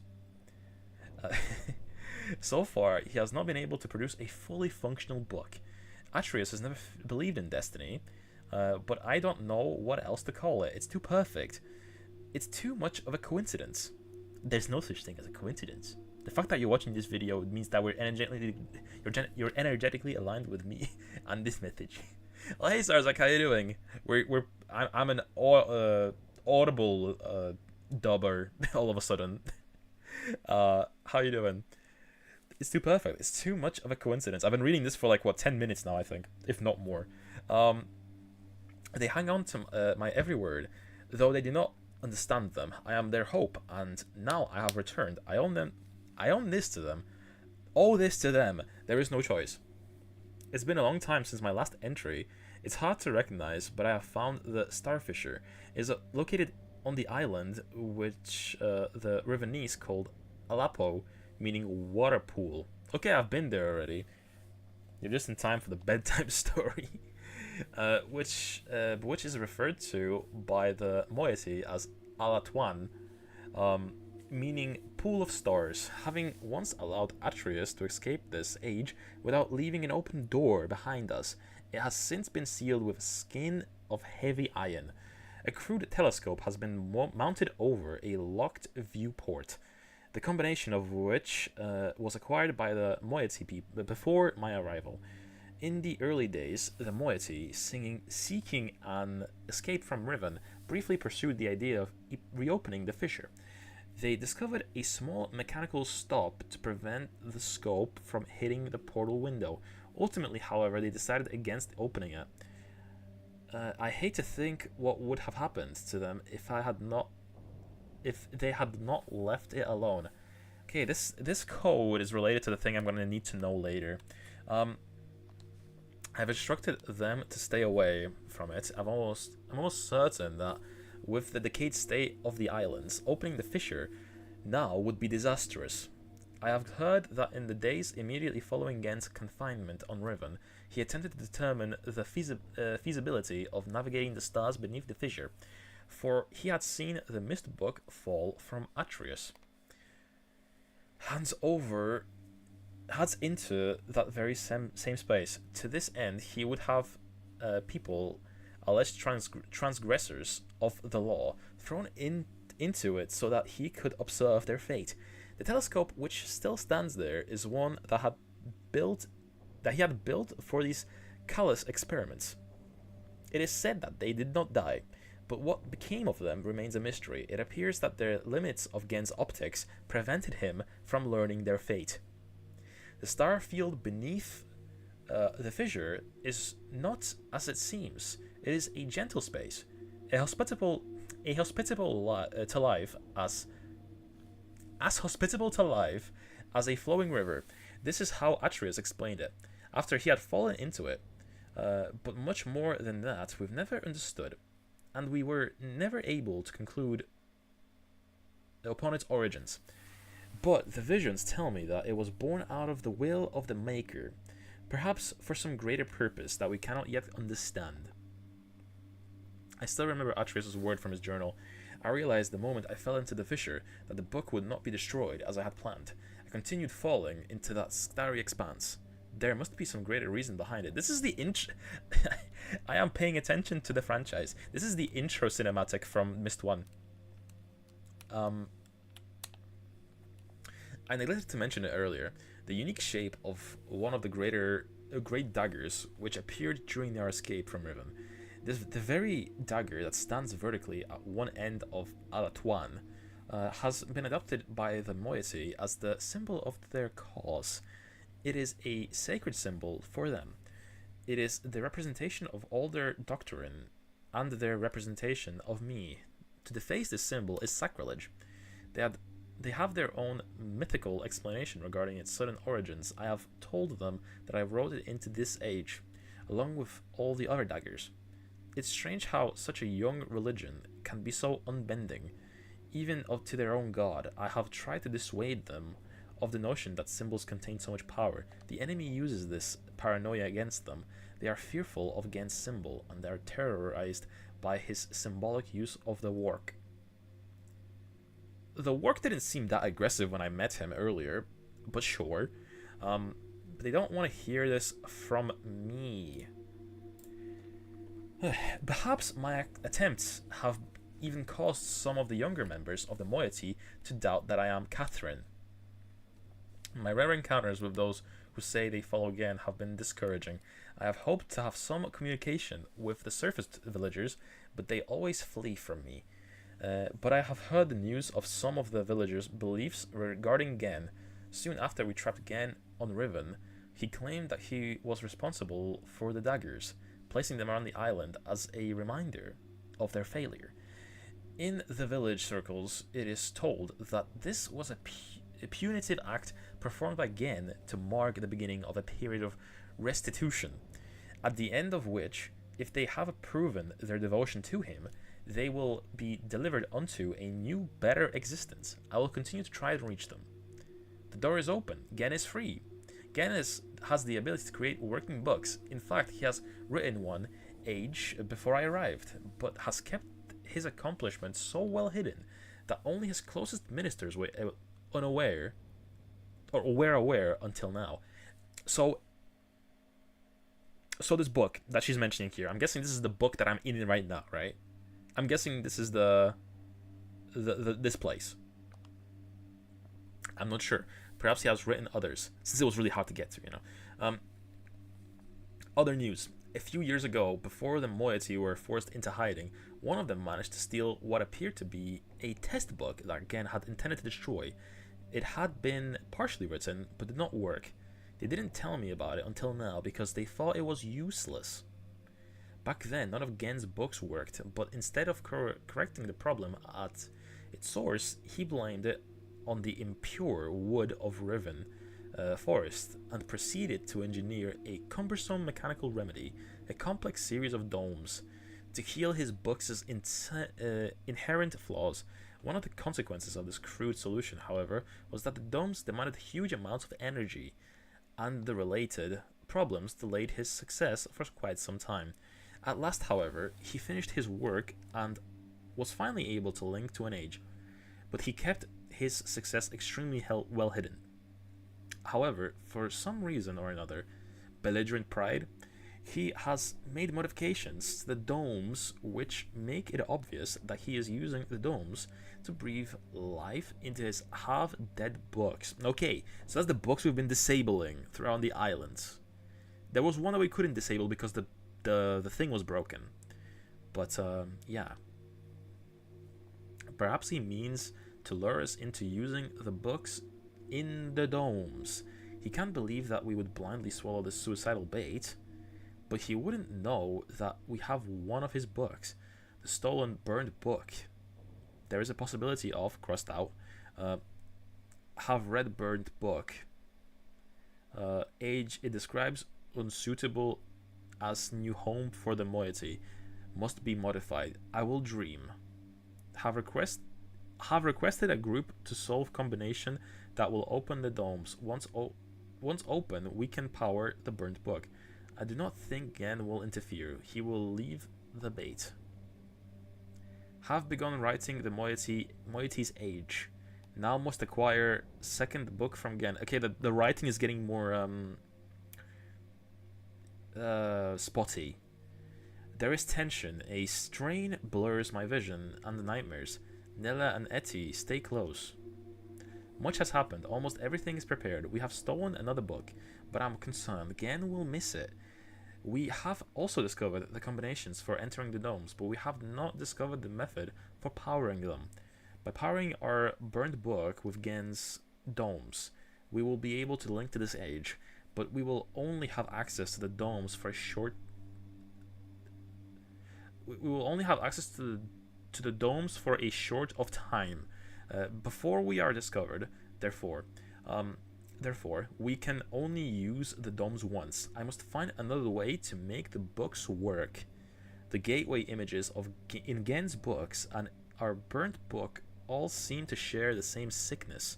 So far, he has not been able to produce a fully functional book. Atreus has never believed in destiny, but I don't know what else to call it. It's too perfect. It's too much of a coincidence. There's no such thing as a coincidence. The fact that you're watching this video means that you're energetically aligned with me and this message. Oh, hey Sarzak, how you doing? I'm an audible dubber all of a sudden. How you doing? It's too perfect. It's too much of a coincidence. I've been reading this for like 10 minutes now, I think, if not more. They hang on to my every word, though they do not understand them. I am their hope, and now I have returned. I own them. I own this to them. Owe this to them. There is no choice. It's been a long time since my last entry. It's hard to recognize, but I have found the Starfisher. It is located on the island, which the Rivenese called Alapo, meaning water pool. Okay, I've been there already. You're just in time for the bedtime story. Which is referred to by the moiety as Alatuan, meaning pool of stars, having once allowed Atreus to escape this age without leaving an open door behind us. It has since been sealed with skin of heavy iron. A crude telescope has been mounted over a locked viewport, the combination of which was acquired by the moiety people before my arrival. In the early days, the moiety, seeking an escape from Riven, briefly pursued the idea of reopening the fissure. They discovered a small mechanical stop to prevent the scope from hitting the portal window. Ultimately, however, they decided against opening it. I hate to think what would have happened to them if they had not left it alone. Okay, this code is related to the thing I'm going to need to know later. I've instructed them to stay away from it. I'm almost certain that with the decayed state of the islands, opening the fissure now would be disastrous. I have heard that in the days immediately following Gen's confinement on Riven, he attempted to determine the feasibility of navigating the stars beneath the fissure, for he had seen the Myst book fall from Atreus. Hands into that very same space. To this end, he would have people, alleged transgressors of the law, thrown into it so that he could observe their fate. The telescope, which still stands there, is one that he had built for these callous experiments. It is said that they did not die, but what became of them remains a mystery. It appears that the limits of Gen's optics prevented him from learning their fate. The star field beneath the fissure is not as it seems. It is a gentle space, hospitable to life as hospitable to life as a flowing river. This is how Atreus explained it, after he had fallen into it. But much more than that we've never understood, and we were never able to conclude upon its origins. But the visions tell me that it was born out of the will of the Maker, perhaps for some greater purpose that we cannot yet understand. I still remember Atreus' word from his journal. I realized the moment I fell into the fissure that the book would not be destroyed as I had planned. I continued falling into that starry expanse. There must be some greater reason behind it. This is the intro. I am paying attention to the franchise. This is the intro cinematic from Myst 1. I neglected to mention it earlier. The unique shape of one of the great daggers which appeared during our escape from Riven. The very dagger that stands vertically at one end of Alatuan has been adopted by the moiety as the symbol of their cause. It is a sacred symbol for them. It is the representation of all their doctrine and their representation of me. To deface this symbol is sacrilege. They have their own mythical explanation regarding its sudden origins. I have told them that I wrote it into this age, along with all the other daggers. It's strange how such a young religion can be so unbending, even up to their own god. I have tried to dissuade them of the notion that symbols contain so much power. The enemy uses this paranoia against them. They are fearful of Gen's symbol, and they are terrorized by his symbolic use of the work. The work didn't seem that aggressive when I met him earlier, but sure. But they don't want to hear this from me. Perhaps my attempts have even caused some of the younger members of the moiety to doubt that I am Catherine. My rare encounters with those who say they follow Gen have been discouraging. I have hoped to have some communication with the surface villagers, but they always flee from me. But I have heard the news of some of the villagers' beliefs regarding Gen. Soon after we trapped Gen on Riven, he claimed that he was responsible for the daggers, placing them around the island as a reminder of their failure. In the village circles, it is told that this was a punitive act performed by Gen to mark the beginning of a period of restitution, at the end of which, if they have proven their devotion to him, they will be delivered unto a new, better existence. I will continue to try to reach them. The door is open. Gen is free. Gen has the ability to create working books. In fact, he has written one age before I arrived, but has kept his accomplishments so well hidden that only his closest ministers were unaware, or were aware until now. So this book that she's mentioning here, I'm guessing this is the book that I'm in right now, right? I'm guessing this is this place. I'm not sure. Perhaps he has written others, since it was really hard to get to, you know. Other news. A few years ago, before the moiety were forced into hiding, one of them managed to steal what appeared to be a test book that Gen had intended to destroy. It had been partially written, but did not work. They didn't tell me about it until now because they thought it was useless. Back then, none of Gen's books worked, but instead of correcting the problem at its source, he blamed it on the impure wood of Riven forest and proceeded to engineer a cumbersome mechanical remedy, a complex series of domes, to heal his books' inherent flaws. One of the consequences of this crude solution, however, was that the domes demanded huge amounts of energy, and the related problems delayed his success for quite some time. At last, however, he finished his work and was finally able to link to an age, but he kept his success extremely well hidden. However, for some reason or another, belligerent pride, he has made modifications to the domes which make it obvious that he is using the domes to breathe life into his half-dead books. Okay, so that's the books we've been disabling throughout the islands. There was one that we couldn't disable because the thing was broken. But, yeah. Perhaps he means to lure us into using the books in the domes. He can't believe that we would blindly swallow this suicidal bait, but he wouldn't know that we have one of his books, the stolen burned book. There is a possibility of, crossed out, have read burned book. Age, it describes unsuitable as new home for the moiety, must be modified. I will dream. Have requested a group to solve combination that will open the domes. Once once open, we can power the burnt book. I do not think Gen will interfere. He will leave the bait. Have begun writing the moiety's age. Now must acquire second book from Gen. Okay, the writing is getting more spotty. There is tension. A strain blurs my vision and the nightmares. Nella and Etty, stay close. Much has happened. Almost everything is prepared. We have stolen another book, but I'm concerned Gen will miss it. We have also discovered the combinations for entering the domes, but we have not discovered the method for powering them. By powering our burnt book with Gen's domes, we will be able to link to this age, but we will only have access to the domes for a short... We will only have access to the domes for a short of time before we are discovered. Therefore, we can only use the domes once. I must find another way to make the books work. The gateway images in Gen's books and our burnt book all seem to share the same sickness.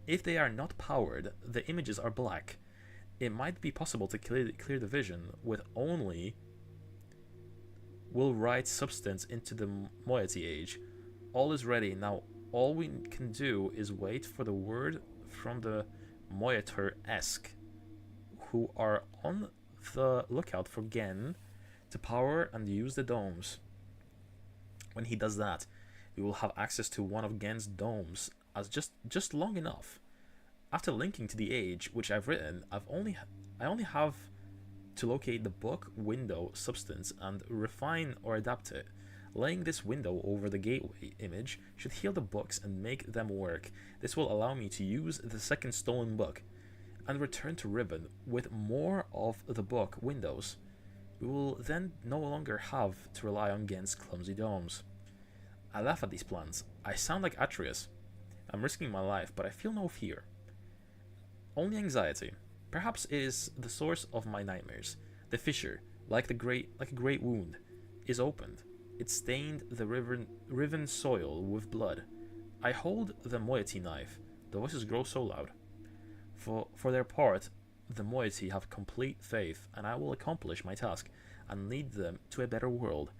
If they are not powered, the images are black. It might be possible to clear the vision with only will write substance into the moiety age. All is ready. Now all we can do is wait for the word from the Moieter-esque, who are on the lookout for Gen to power and use the domes. When he does that, we will have access to one of Gen's domes as just long enough. After linking to the age, which I've written, I only have to locate the book window substance and refine or adapt it. Laying this window over the gateway image should heal the books and make them work. This will allow me to use the second stolen book and return to Riven with more of the book windows. We will then no longer have to rely on Gen's clumsy domes. I laugh at these plans. I sound like Atreus. I'm risking my life, but I feel no fear. Only anxiety. Perhaps it is the source of my nightmares. The fissure, like a great wound, is opened. It stained the riven soil with blood. I hold the moiety knife. The voices grow so loud. For their part, the moiety have complete faith, and I will accomplish my task and lead them to a better world.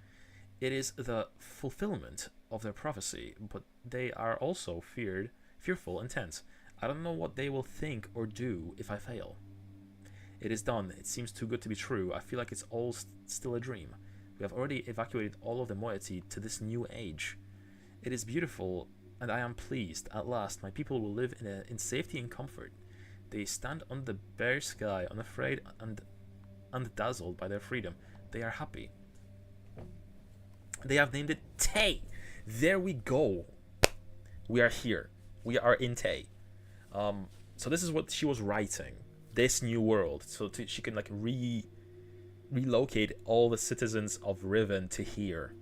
It is the fulfillment of their prophecy, but they are also fearful and tense. I don't know what they will think or do if I fail. It is done. It seems too good to be true. I feel like it's all still a dream. We have already evacuated all of the moiety to this new age. It is beautiful, and I am pleased. At last, my people will live in safety and comfort. They stand under the bare sky, unafraid and dazzled by their freedom. They are happy. They have named it Tay. There we go. We are here. We are in Tay. So this is what she was writing. This new world. So she can like relocate all the citizens of Riven to here.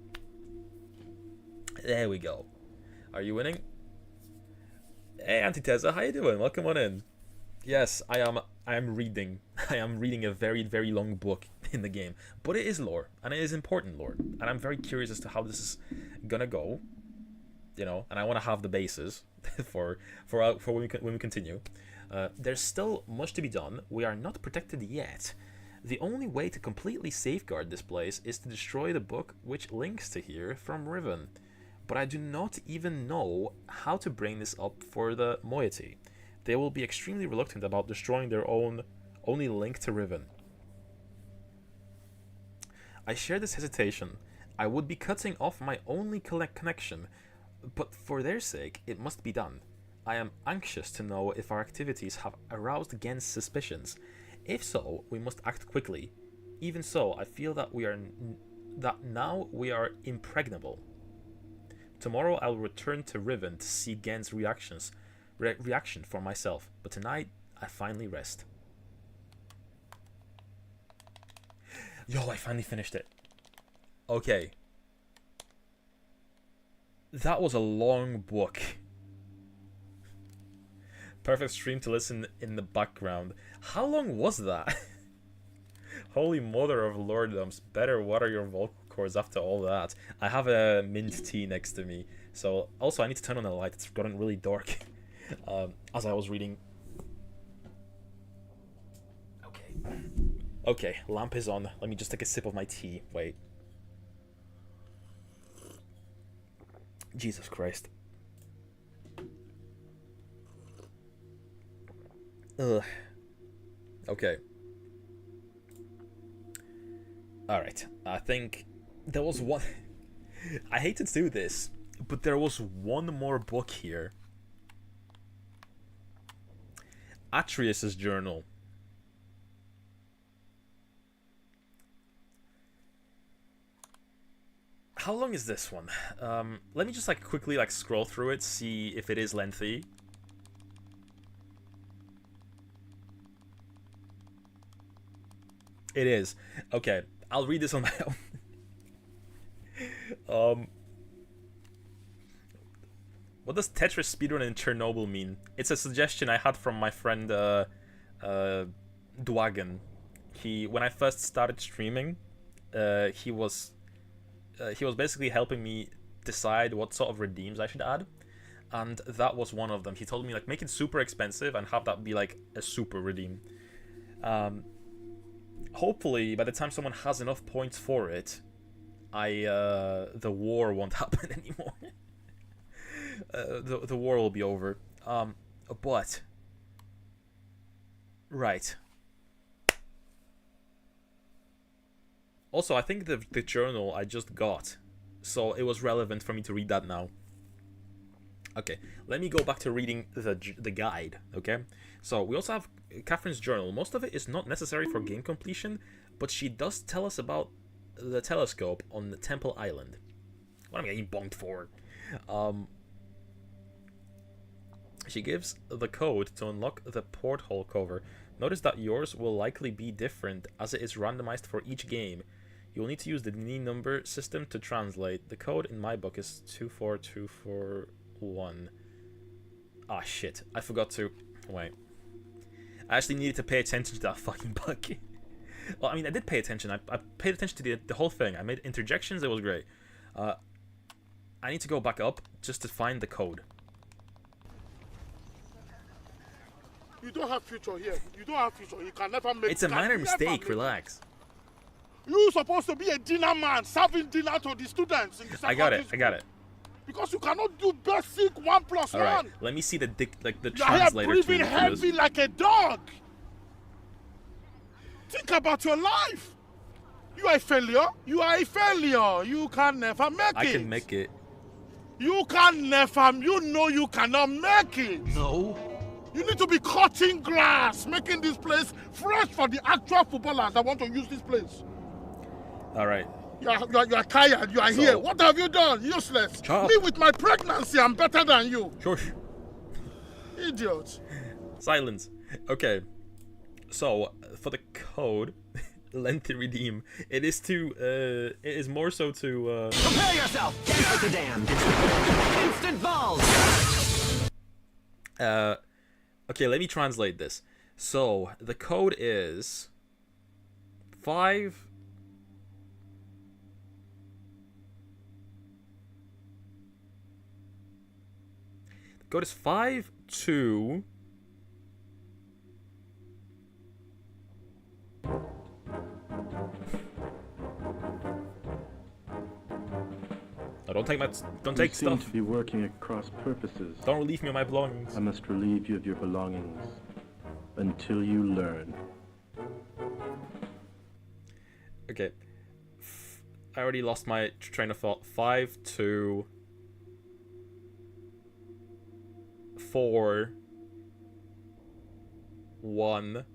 There we go. Are you winning? Hey Antitesa, how you doing? Welcome on in. Yes, I am reading. I am reading a very, very long book in the game. But it is lore, and it is important lore. And I'm very curious as to how this is gonna go. You know, and I want to have the basis for when we continue. There's still much to be done. We are not protected yet. The only way to completely safeguard this place is to destroy the book which links to here from Riven. But I do not even know how to bring this up for the moiety. They will be extremely reluctant about destroying their own only link to Riven. I share this hesitation. I would be cutting off my only connection, but for their sake, it must be done. I am anxious to know if our activities have aroused Gen's suspicions. If so, we must act quickly. Even so, I feel that now we are impregnable. Tomorrow I'll return to Riven to see Gen's reaction for myself, but tonight I finally rest. Yo, I finally finished it. Okay. That was a long book. Perfect stream to listen in the background. How long was that? Holy mother of lorddoms. Better water your vocal cords after all that. I have a mint tea next to me. So, also I need to turn on the light. It's gotten really dark as I was reading. Okay, lamp is on. Let me just take a sip of my tea. Wait. Jesus Christ. Ugh. Okay. Alright. I think there was one... I hate to do this, but there was one more book here. Atreus's journal. How long is this one? Let me just like quickly like scroll through it, see if it is lengthy. It is. Okay, I'll read this on my own. What does Tetris speedrun in Chernobyl mean? It's a suggestion I had from my friend Dwagon. When I first started streaming, he was basically helping me decide what sort of redeems I should add, and that was one of them. He told me like make it super expensive and have that be like a super redeem. Hopefully, by the time someone has enough points for it, the war won't happen anymore. The war will be over. But right. Also, I think the journal I just got, so it was relevant for me to read that now. Okay, let me go back to reading the guide, okay? So, we also have Catherine's journal. Most of it is not necessary for game completion, but she does tell us about the telescope on the Temple Island. What am I getting bonked for? She gives the code to unlock the porthole cover. Notice that yours will likely be different, as it is randomized for each game. You will need to use the knee number system to translate. The code in my book is 24241. Ah, shit. I forgot to... Wait. I actually needed to pay attention to that fucking book. Well, I mean, I did pay attention. I paid attention to the whole thing. I made interjections. It was great. I need to go back up just to find the code.
You don't have future here. You don't have future. You can never make.
It's a minor mistake. Relax.
You're supposed to be a dinner man, serving dinner to the students. In the
I got it. I got it.
Because you cannot do basic 1+1.
All right. Let me see the
You're
translator.
You're breathing heavy like a dog. Think about your life. You are a failure. You are a failure. You can never make it.
I can make it.
You can never. You know you cannot make it.
No.
You need to be cutting grass, making this place fresh for the actual footballers that want to use this place.
All right.
You are tired. You are here. What have you done? Useless. Me with my pregnancy, I'm better than you.
Shush.
Idiot.
Silence. Okay. So for the code, lengthy redeem, it is more so to.
Prepare yourself. Dance with the damned. Instant balls.
Okay, let me translate this. So, the code is 5... The code is 52... No, don't take stuff.
You seem to be working at cross purposes.
Don't relieve me of my belongings.
I must relieve you of your belongings until you learn.
Okay. I already lost my train of thought. 5, 2, 4, 1.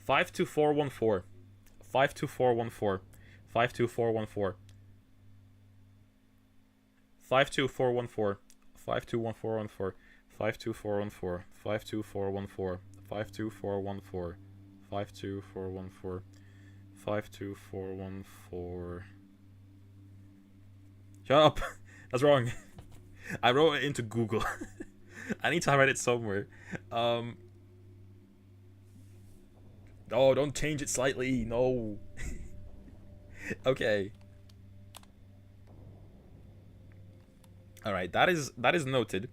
52414. 52414. 52414. 52414. 521414. 52414. 52414. 52414. 52414. 52414. Shut up. That's wrong. I wrote it into Google. I need to write it somewhere. Oh, don't change it slightly. No. Okay. All right, that is noted.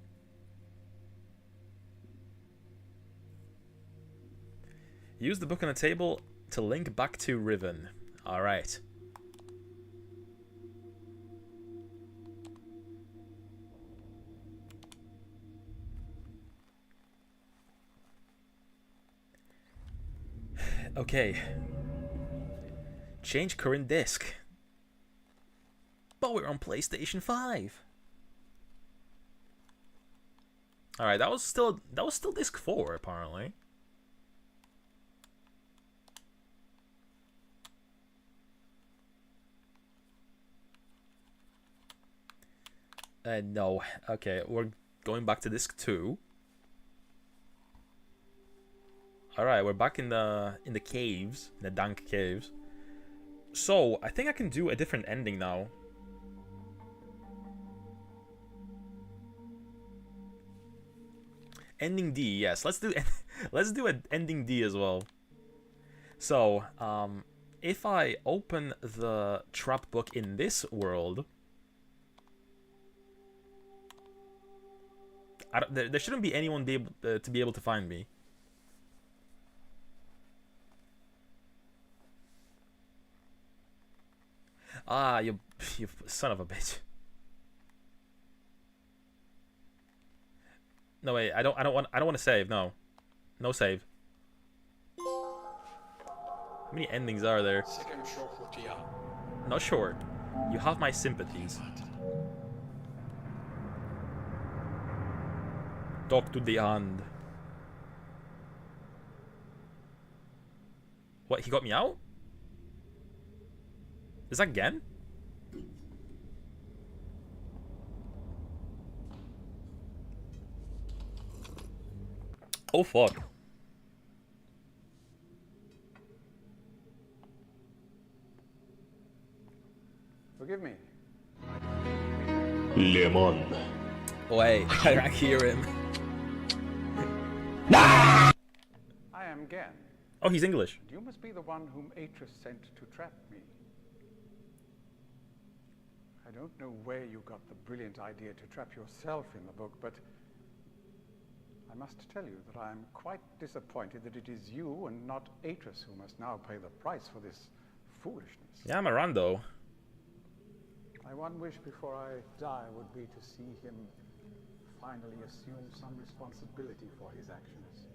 Use the book on the table to link back to Riven. Alright. Okay. Change current disc. But we're on PlayStation 5. Alright, that was still disc 4 apparently. No. Okay, we're going back to disc 2. Alright, we're back in the caves, in the dank caves. So, I think I can do a different ending now. Ending D, yes. Let's do an ending D as well. So, if I open the trap book in this world, there shouldn't be anyone to be able to find me. Ah, you son of a bitch. No wait, I don't want to save. No save. How many endings are there? Not sure. You have my sympathies. Talk to the hand. What? He got me out? Is that again? Oh fuck.
Forgive me.
Lemon.
Wait, I hear him.
I am Gan.
Oh, he's English.
You must be the one whom Atreus sent to trap me. I don't know where you got the brilliant idea to trap yourself in the book, but I must tell you that I am quite disappointed that it is you and not Atreus who must now pay the price for this foolishness.
Yeah, I'm a rando.
My one wish before I die would be to see him finally assume some responsibility for his actions.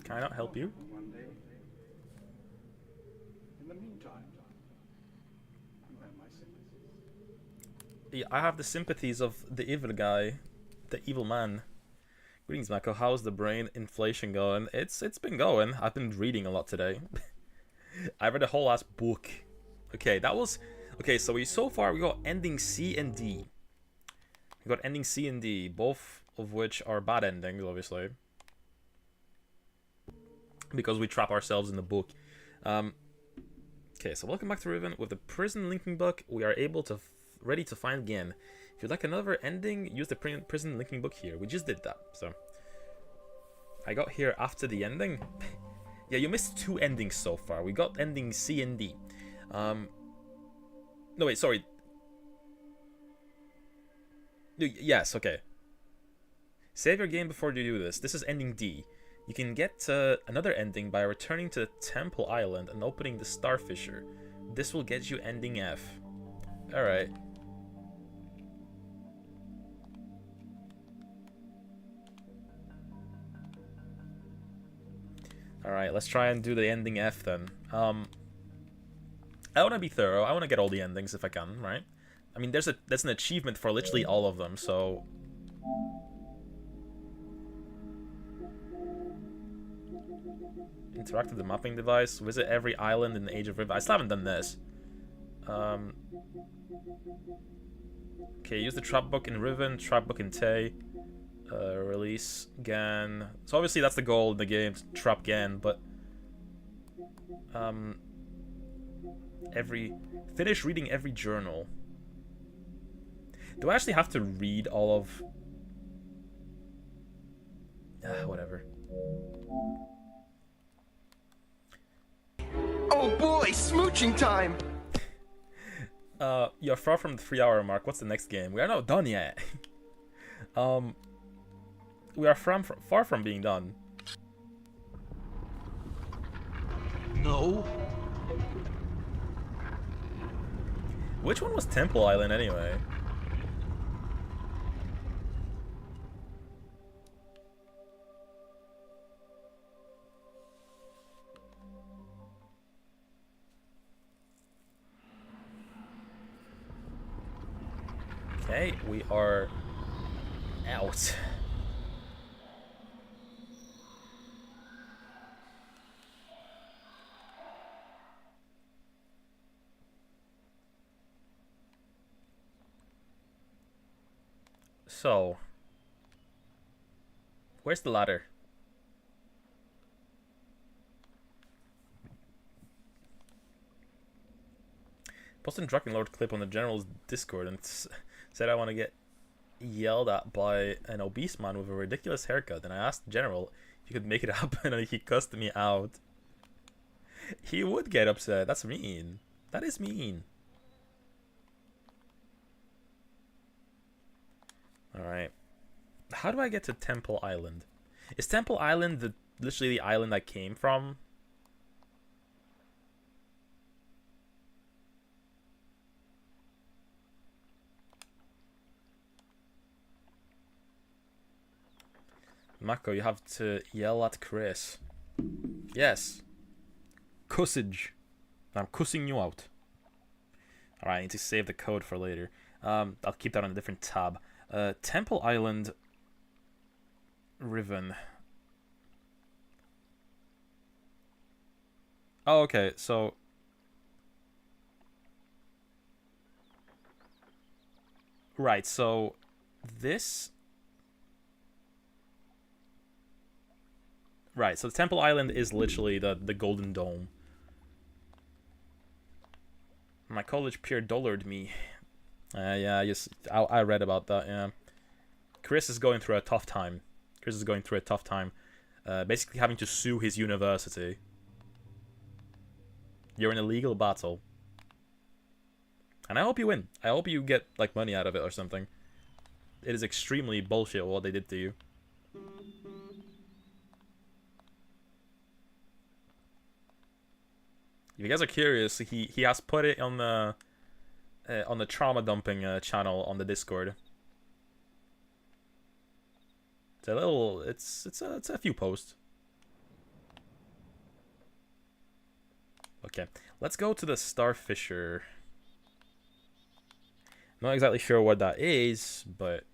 Can I not help you?
One day. In the meantime, you have my sympathies.
Yeah, I have the sympathies of the evil guy, the evil man. Greetings, Mako. How's the brain inflation going? It's been going. I've been reading a lot today. I read a whole ass book. Okay, that was okay. So so far we got ending C and D. We got ending C and D, both of which are bad endings, obviously, because we trap ourselves in the book. Okay, so welcome back to Riven. With the prison linking book, we are able to ready to find again. If you'd like another ending, use the prison linking book here. We just did that, so I got here after the ending. Yeah, you missed 2 endings so far. We got ending C and D. No wait, sorry. Yes, okay. Save your game before you do this. This is ending D. You can get another ending by returning to the Temple Island and opening the Star Fissure. This will get you ending F. Alright. Alright, let's try and do the ending F then. I want to be thorough. I want to get all the endings if I can, right? I mean, there's an achievement for literally all of them, so... Interact with the mapping device. Visit every island in the Age of Riven. I still haven't done this. Okay, use the trap book in Riven, trap book in Tay. Release Gan. So obviously that's the goal in the game, to trap Gan, but... Finish reading every journal. Do I actually have to read all of... whatever.
Oh boy, smooching time!
You're far from the 3-hour mark. What's the next game? We are not done yet. We are far from being done.
No.
Which one was Temple Island anyway? Okay, we are out. So, where's the ladder? Posted Dragon Lord clip on the General's Discord and said I want to get yelled at by an obese man with a ridiculous haircut. And I asked the General if he could make it happen, and he cussed me out. He would get upset. That's mean. That is mean. Alright. How do I get to Temple Island? Is Temple Island literally the island I came from? Mako, you have to yell at Chris. Yes. Cussage. I'm cussing you out. Alright, I need to save the code for later. I'll keep that on a different tab. Temple Island, Riven. Oh, okay, so... Right, so... This... Right, so Temple Island is literally the Golden Dome. My college peer dollared me. Yeah, I read about that, yeah. Chris is going through a tough time. Basically having to sue his university. You're in a legal battle. And I hope you win. I hope you get, like, money out of it or something. It is extremely bullshit what they did to you. If you guys are curious, he has put it on the trauma dumping channel on the Discord. It's a little, it's a few posts. Okay, let's go to the Starfisher. Not exactly sure what that is, but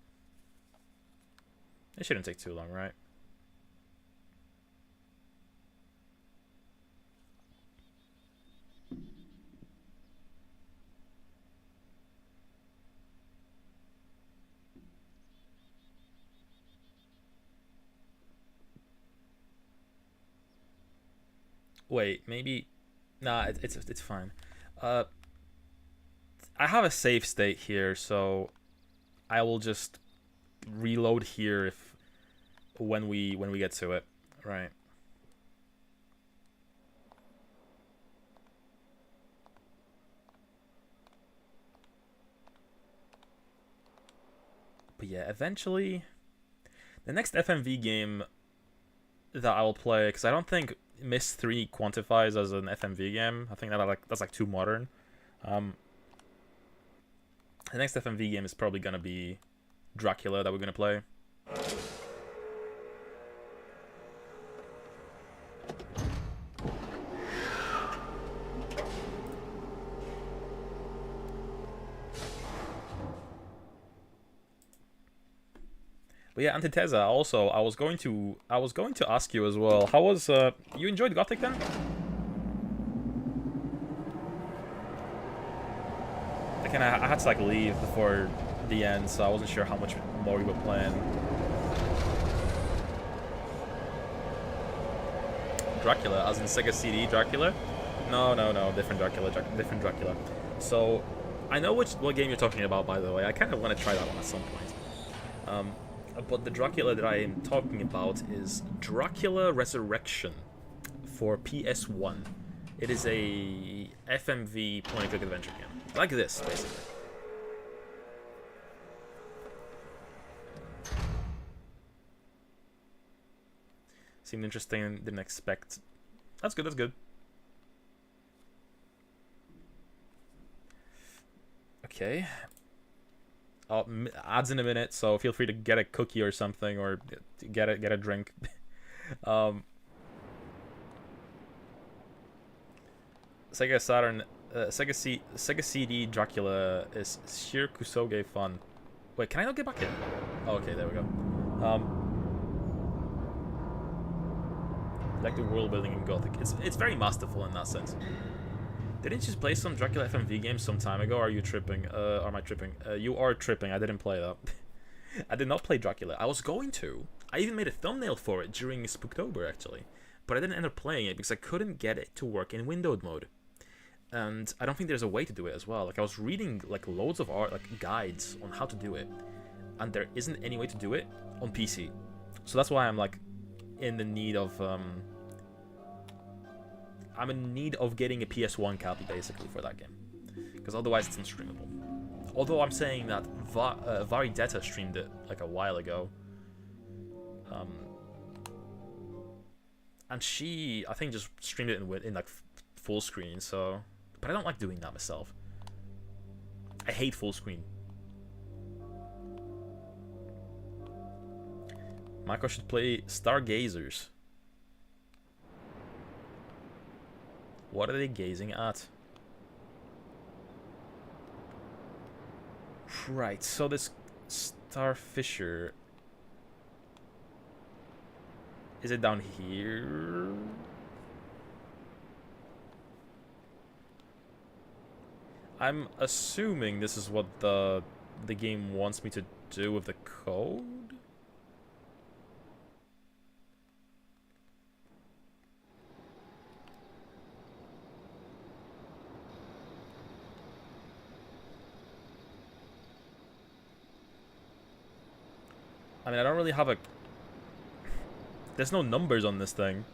it shouldn't take too long, right? Wait, maybe... Nah, it's fine. I have a save state here, so I will just reload here when we get to it. Right. But yeah, eventually... The next FMV game that I will play, because I don't think Myst 3 quantifies as an FMV game. I think that's like too modern. The next FMV game is probably gonna be Dracula that we're gonna play. But yeah, Antithesa, also, I was going to ask you as well. How was you enjoyed Gothic then? Again, I had to like leave before the end, so I wasn't sure how much more we were playing. Dracula, as in Sega CD Dracula? No, different Dracula. So, I know what game you're talking about, by the way. I kind of want to try that one at some point. But the Dracula that I am talking about is Dracula Resurrection for PS1. It is a FMV point-and-click adventure game. Like this, basically. Seemed interesting, didn't expect... That's good, that's good. Okay. Ads in a minute, so feel free to get a cookie or something, or get a drink. Sega Saturn, Sega CD Dracula is sheer Kusoge fun. Wait, can I not get back in? Oh, okay, there we go. Like the world building in Gothic, it's very masterful in that sense. Didn't you just play some Dracula FMV games some time ago? Are you tripping? Or am I tripping? You are tripping. I didn't play that. I did not play Dracula. I was going to. I even made a thumbnail for it during Spooktober, actually. But I didn't end up playing it because I couldn't get it to work in windowed mode. And I don't think there's a way to do it as well. Like, I was reading, like, loads of guides on how to do it. And there isn't any way to do it on PC. So that's why I'm, like, in the need of, I'm in need of getting a PS1 copy, basically, for that game. Because otherwise it's unstreamable. Although I'm saying that Varidetta streamed it, like, a while ago. And she, I think, just streamed it in like, full screen, so... But I don't like doing that myself. I hate full screen. Micro should play Stargazers. What are they gazing at? Right, so this Starfisher... Is it down here? I'm assuming this is what the game wants me to do with the code? I mean, I don't really have a... There's no numbers on this thing.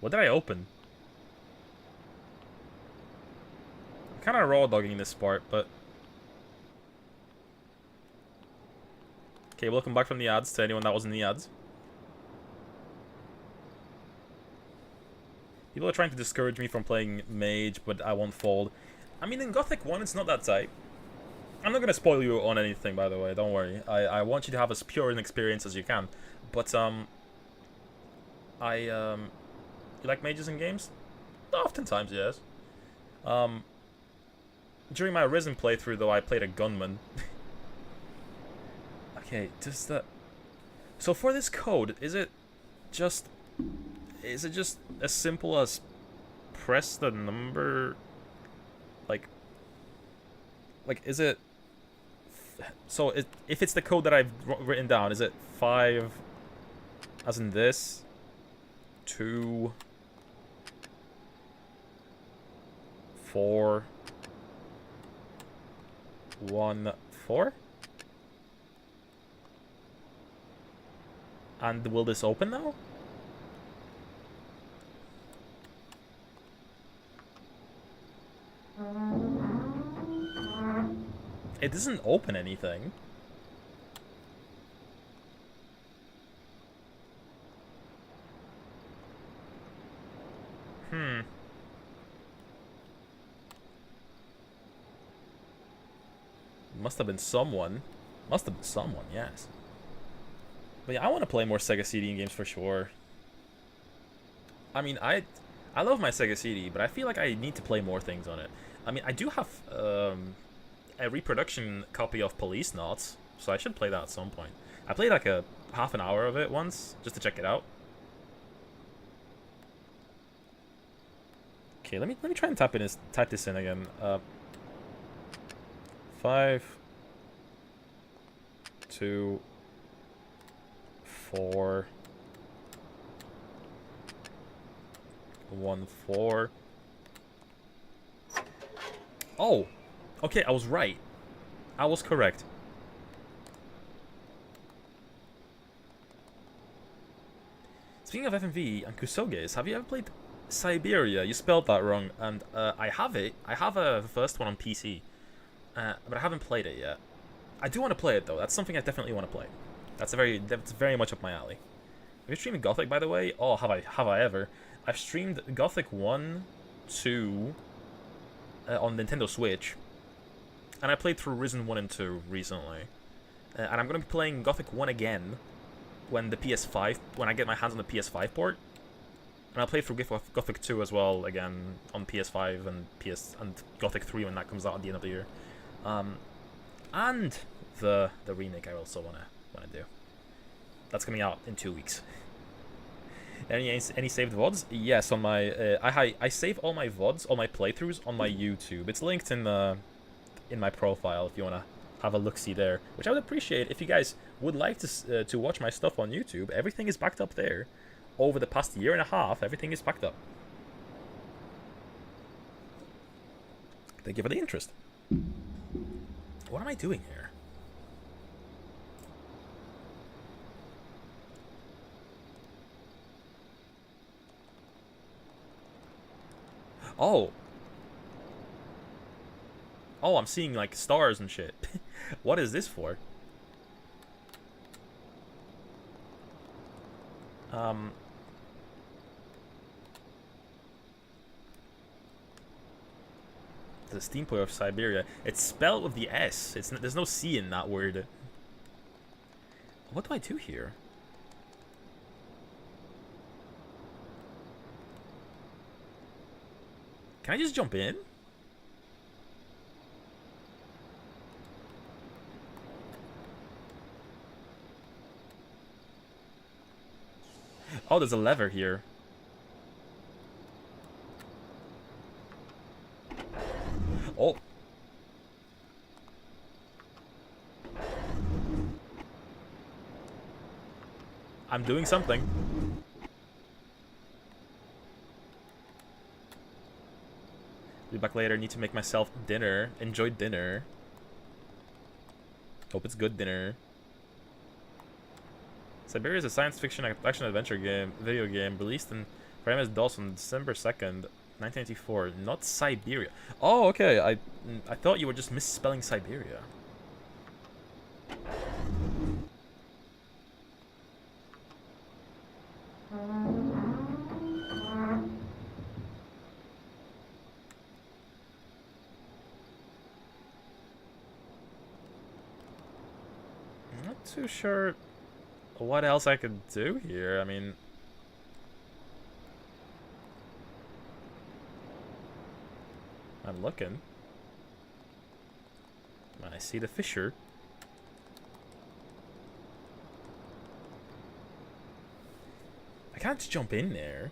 What did I open? I'm kind of raw dogging this part, but... Okay, welcome back from the ads to anyone that was in the ads. People are trying to discourage me from playing Mage, but I won't fold. I mean, in Gothic 1, it's not that tight. I'm not going to spoil you on anything, by the way, don't worry. I want you to have as pure an experience as you can. But, you like mages in games? Oftentimes, yes. During my Risen playthrough, though, I played a gunman. Okay, does the... So for this code, is it just as simple as press the number? Like is it... So if it's the code that I've written down, is it 5 as in this? 2... 4... 1... 4? And will this open now? It doesn't open anything. Must have been someone. Must have been someone, yes. But yeah, I want to play more Sega CD games for sure. I mean, I love my Sega CD, but I feel like I need to play more things on it. I mean, I do have a reproduction copy of Police Knots, so I should play that at some point. I played like a half an hour of it once, just to check it out. Okay, let me try and type this in again. 5, 2, 4, 1, 4. Oh, okay, I was right. I was correct. Speaking of FMV and Kusoges, have you ever played Siberia? You spelled that wrong, and I have it. I have a first one on PC, but I haven't played it yet. I do want to play it though. That's something I definitely want to play. That's very much up my alley. Have you streamed Gothic, by the way? Oh, have I ever? I've streamed Gothic 1, 2 on Nintendo Switch, and I played through Risen 1 and 2 recently. And I'm gonna be playing Gothic 1 again when I get my hands on the PS5 port. And I'll play through Gothic 2 as well again on PS5 and Gothic 3 when that comes out at the end of the year. And the remake I also wanna do. That's coming out in 2 weeks. Any saved VODs? Yes, on my I save all my VODs, all my playthroughs on my YouTube. It's linked in my profile if you wanna have a look-see there, which I would appreciate if you guys would like to watch my stuff on YouTube. Everything is backed up there. Over the past year and a half, everything is backed up. Thank you for the interest. What am I doing here? Oh. Oh, I'm seeing like stars and shit. What is this for? The steam player of Siberia. It's spelled with the S. There's no C in that word. What do I do here? Can I just jump in? Oh, there's a lever here. Oh. I'm doing something. Be back later. Need to make myself dinner. Enjoy dinner. Hope it's good dinner. Siberia is a science fiction action adventure video game released in for MS-DOS on December 2nd, 1984. Not Siberia. Oh, okay. I thought you were just misspelling Siberia. Not too sure what else I could do here. I mean, I'm looking. I see the fissure. I can't just jump in there.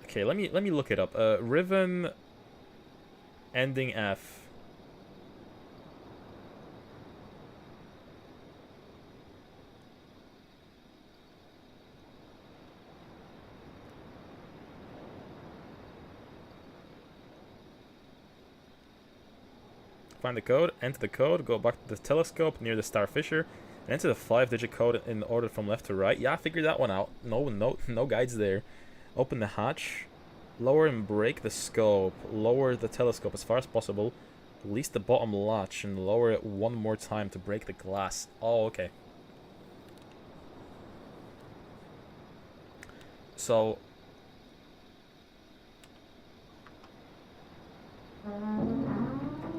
Okay, let me look it up. Riven ending F. Find the code, enter the code, go back to the telescope near the star fissure, and enter the 5-digit code in order from left to right. Yeah, I figured that one out. No guides there. Open the hatch, lower and break the scope, lower the telescope as far as possible, release the bottom latch, and lower it one more time to break the glass. Oh, okay. So...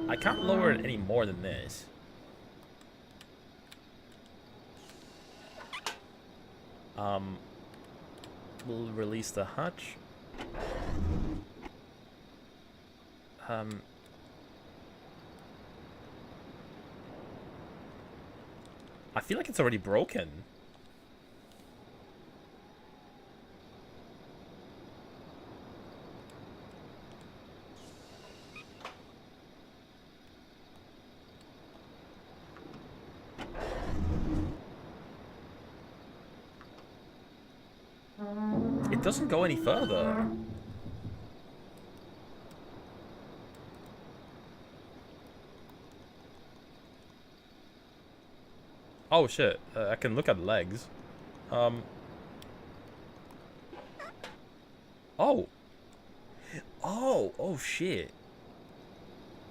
I can't lower it any more than this. We'll release the hatch. I feel like it's already broken. It doesn't go any further. Oh shit, I can look at legs. Oh. Oh, shit.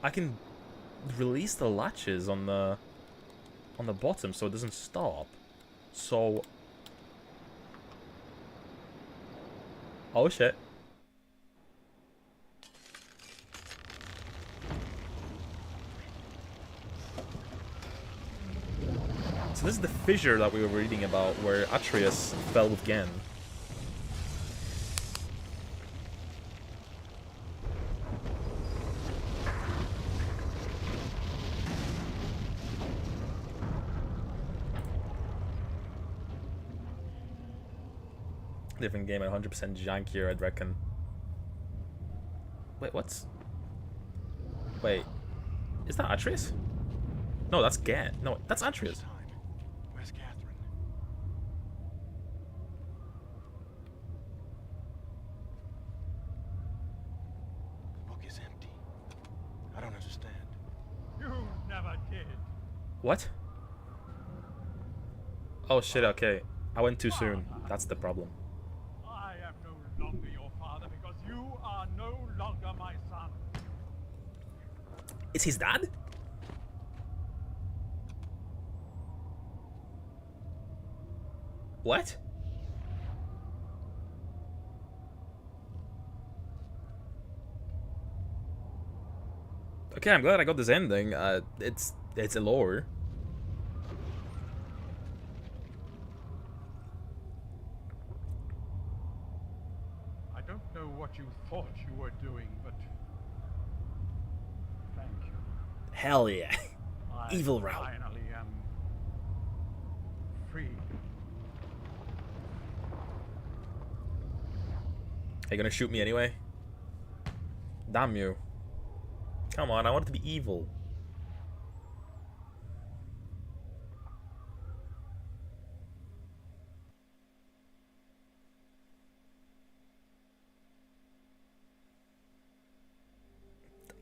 I can release the latches on the bottom so it doesn't stop. So, oh shit. So this is the fissure that we were reading about where Atreus fell with Gen. Different game at 100% jankier, I'd reckon. Wait, what's... Wait. Is that Atreus? No, that's Gen. No, that's Atreus.
Where's Catherine? The book is empty. I don't understand.
You never did.
What? Oh shit, okay. I went too soon. That's the problem.
I am no longer your father because you are no longer my son.
Is his dad? What? Okay, I'm glad I got this ending. It's a lore.
I don't know what you thought you were doing, but thank you.
Hell yeah.
I
Evil route.
finally am free.
Are you gonna shoot me anyway? Damn you. Come on, I want it to be evil.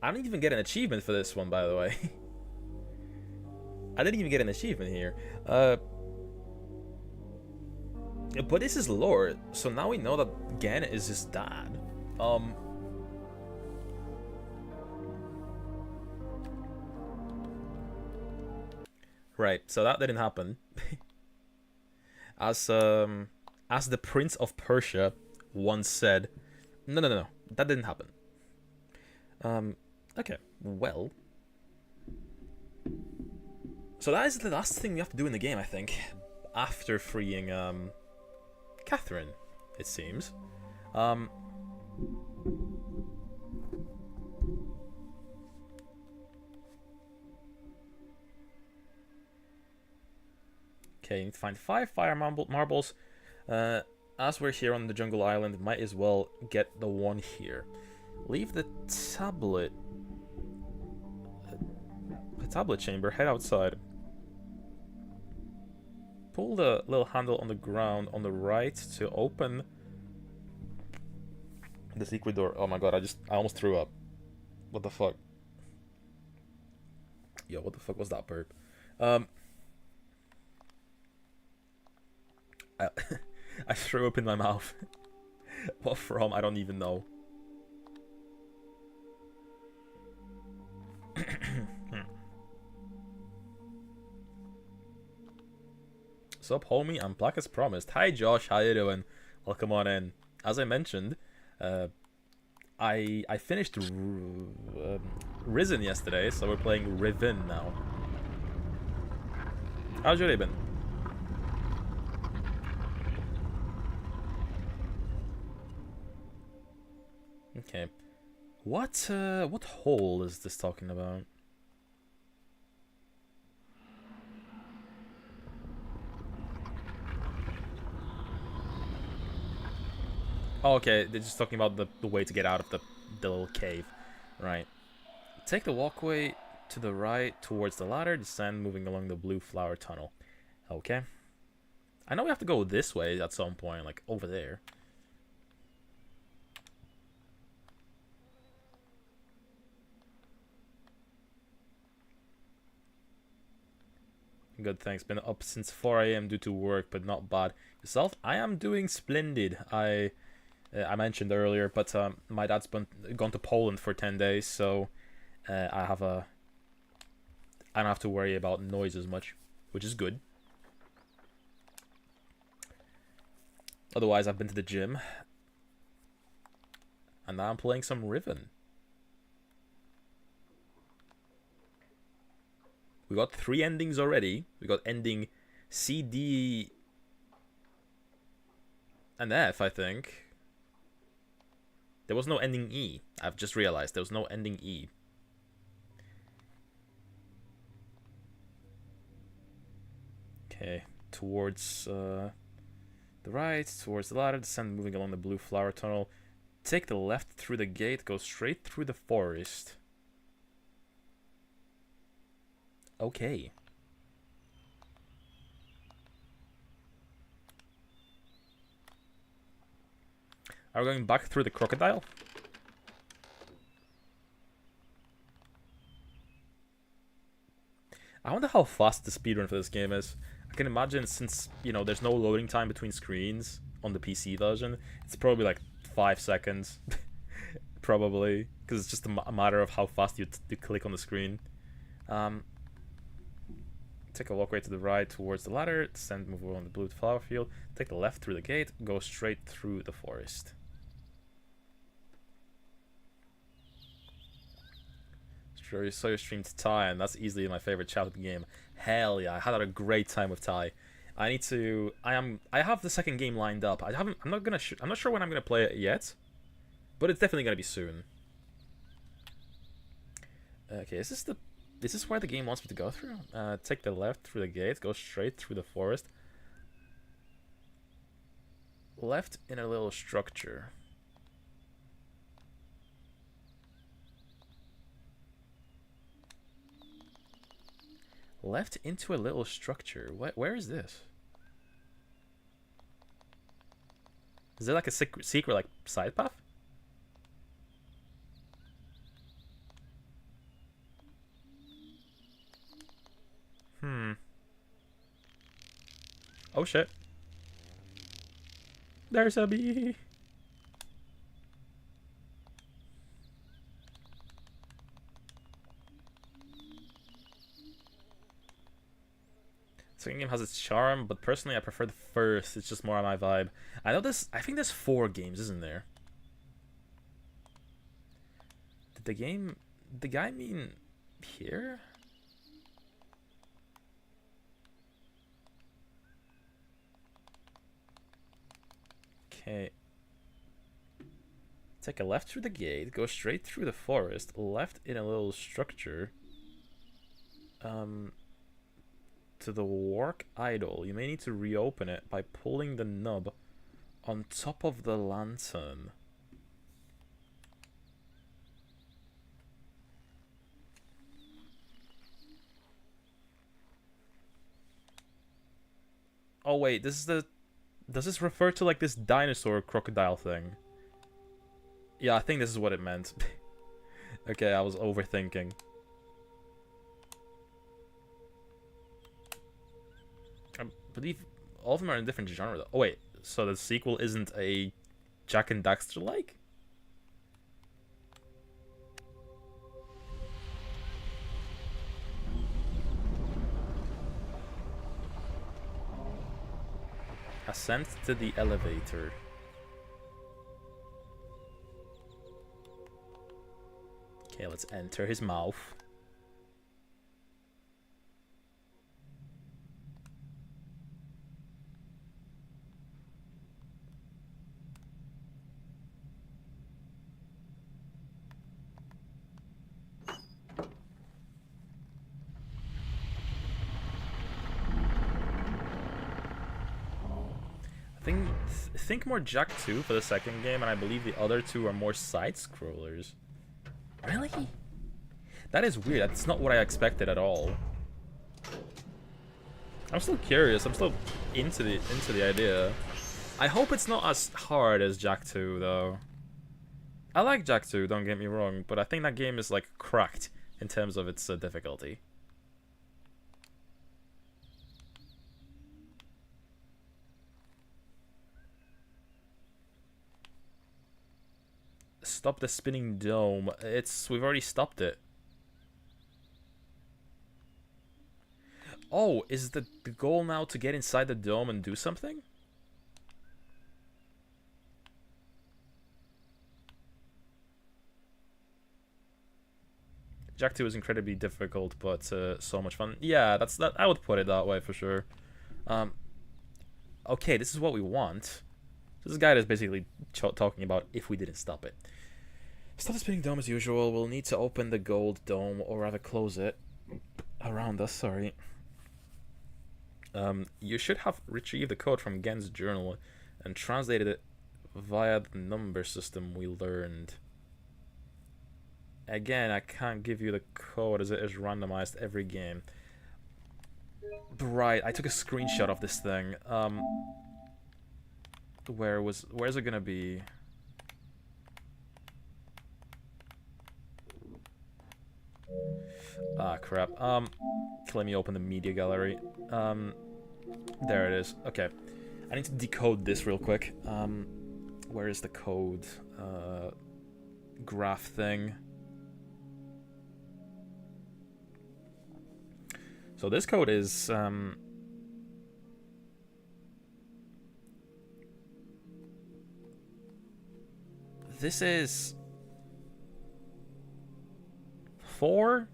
I didn't even get an achievement for this one, by the way. I didn't even get an achievement here. But this is lore, so now we know that Gen is his dad. Right, so that didn't happen. As the Prince of Persia once said, no, that didn't happen. Okay, well. So that is the last thing we have to do in the game, I think. After freeing, Catherine, it seems. Okay, you need to find 5 fire marbles. As we're here on the jungle island, might as well get the one here. Leave the tablet chamber, head outside. Pull the little handle on the ground on the right to open the secret door. Oh my god, I almost threw up. What the fuck? Yo, what the fuck was that burp? I threw up in my mouth. What from? I don't even know. Sup, homie? I'm black as promised. Hi, Josh. How you doing? Welcome on in. As I mentioned, I finished Risen yesterday, so we're playing Riven now. How's your day been? Okay. What hole is this talking about? Oh, okay, they're just talking about the way to get out of the little cave. Right. Take the walkway to the right towards the ladder, descend moving along the blue flower tunnel. Okay. I know we have to go this way at some point, like over there. Good, thanks. Been up since 4 AM due to work, but not bad. Yourself? I am doing splendid. I mentioned earlier, but my dad's gone to Poland for 10 days, so I don't have to worry about noise as much, which is good. Otherwise, I've been to the gym, and now I'm playing some Riven. We got 3 endings already. We got ending C, D, and F, I think. There was no ending E. I've just realized there was no ending E. Okay, towards the right, towards the ladder, descend moving along the blue flower tunnel. Take the left through the gate, go straight through the forest. Okay. Are we going back through the crocodile? I wonder how fast the speedrun for this game is. I can imagine, since, you know, there's no loading time between screens on the PC version, it's probably like 5 seconds. Probably. Because it's just a matter of how fast you click on the screen. Take a walkway to the right towards the ladder, descend, move along the blue flower field, take the left through the gate, go straight through the forest. Sure, you saw your stream to Thai, and that's easily my favorite chat of the game. Hell yeah, I had a great time with Thai. I have the second game lined up. I'm not sure when I'm gonna play it yet, but it's definitely gonna be soon. Okay, is this where the game wants me to go through? Take the left through the gate, go straight through the forest. Left in a little structure. Left into a little structure. Where is this? Is there like a secret like side path? Oh shit. There's a bee. Second game has its charm, but personally I prefer the first. It's just more on my vibe. I think there's 4 games, isn't there? Did the guy mean here? Okay. Take a left through the gate, go straight through the forest, left in a little structure. To the work idol. You may need to reopen it by pulling the nub on top of the lantern. Oh wait, does this refer to like this dinosaur crocodile thing? Yeah, I think this is what it meant. Okay, I was overthinking. I believe all of them are in different genre though. Oh wait, so the sequel isn't a Jak and Daxter like? Ascent to the elevator. Okay, let's enter his mouth. Think more Jak 2 for the second game, and I believe the other 2 are more side-scrollers. Really? That is weird. That's not what I expected at all. I'm still curious. I'm still into the idea. I hope it's not as hard as Jak 2 though. I like Jak 2, don't get me wrong, but I think that game is like cracked in terms of its difficulty. Stop the spinning dome. We've already stopped it. Oh, is the goal now to get inside the dome and do something? Jak 2 is incredibly difficult, but so much fun. Yeah, that. I would put it that way for sure. Okay, this is what we want. This guide is basically talking about if we didn't stop it. Stop the spinning dome as usual. We'll need to open the gold dome, or rather close it around us. Sorry. You should have retrieved the code from Gen's journal and translated it via the number system we learned. Again, I can't give you the code as it is randomized every game. Right, I took a screenshot of this thing. Where's it gonna be? Ah, crap. Let me open the media gallery. There it is. Okay. I need to decode this real quick. Where is the code? Graph thing. So this code is, this is 4?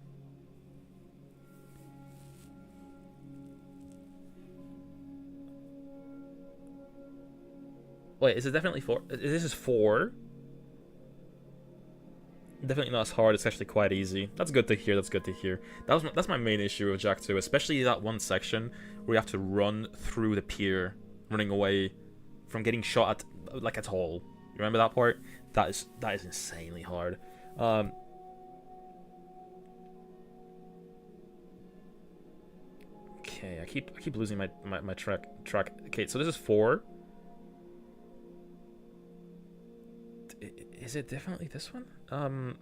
Wait, is it definitely 4? This is 4. Definitely not as hard, it's actually quite easy. That's good to hear, that's good to hear. That's my main issue with Jak 2, especially that one section where you have to run through the pier, running away from getting shot at, like, at all. You remember that part? That is insanely hard. Okay, I keep losing my track. Okay, so this is 4. Is it definitely this one? I'm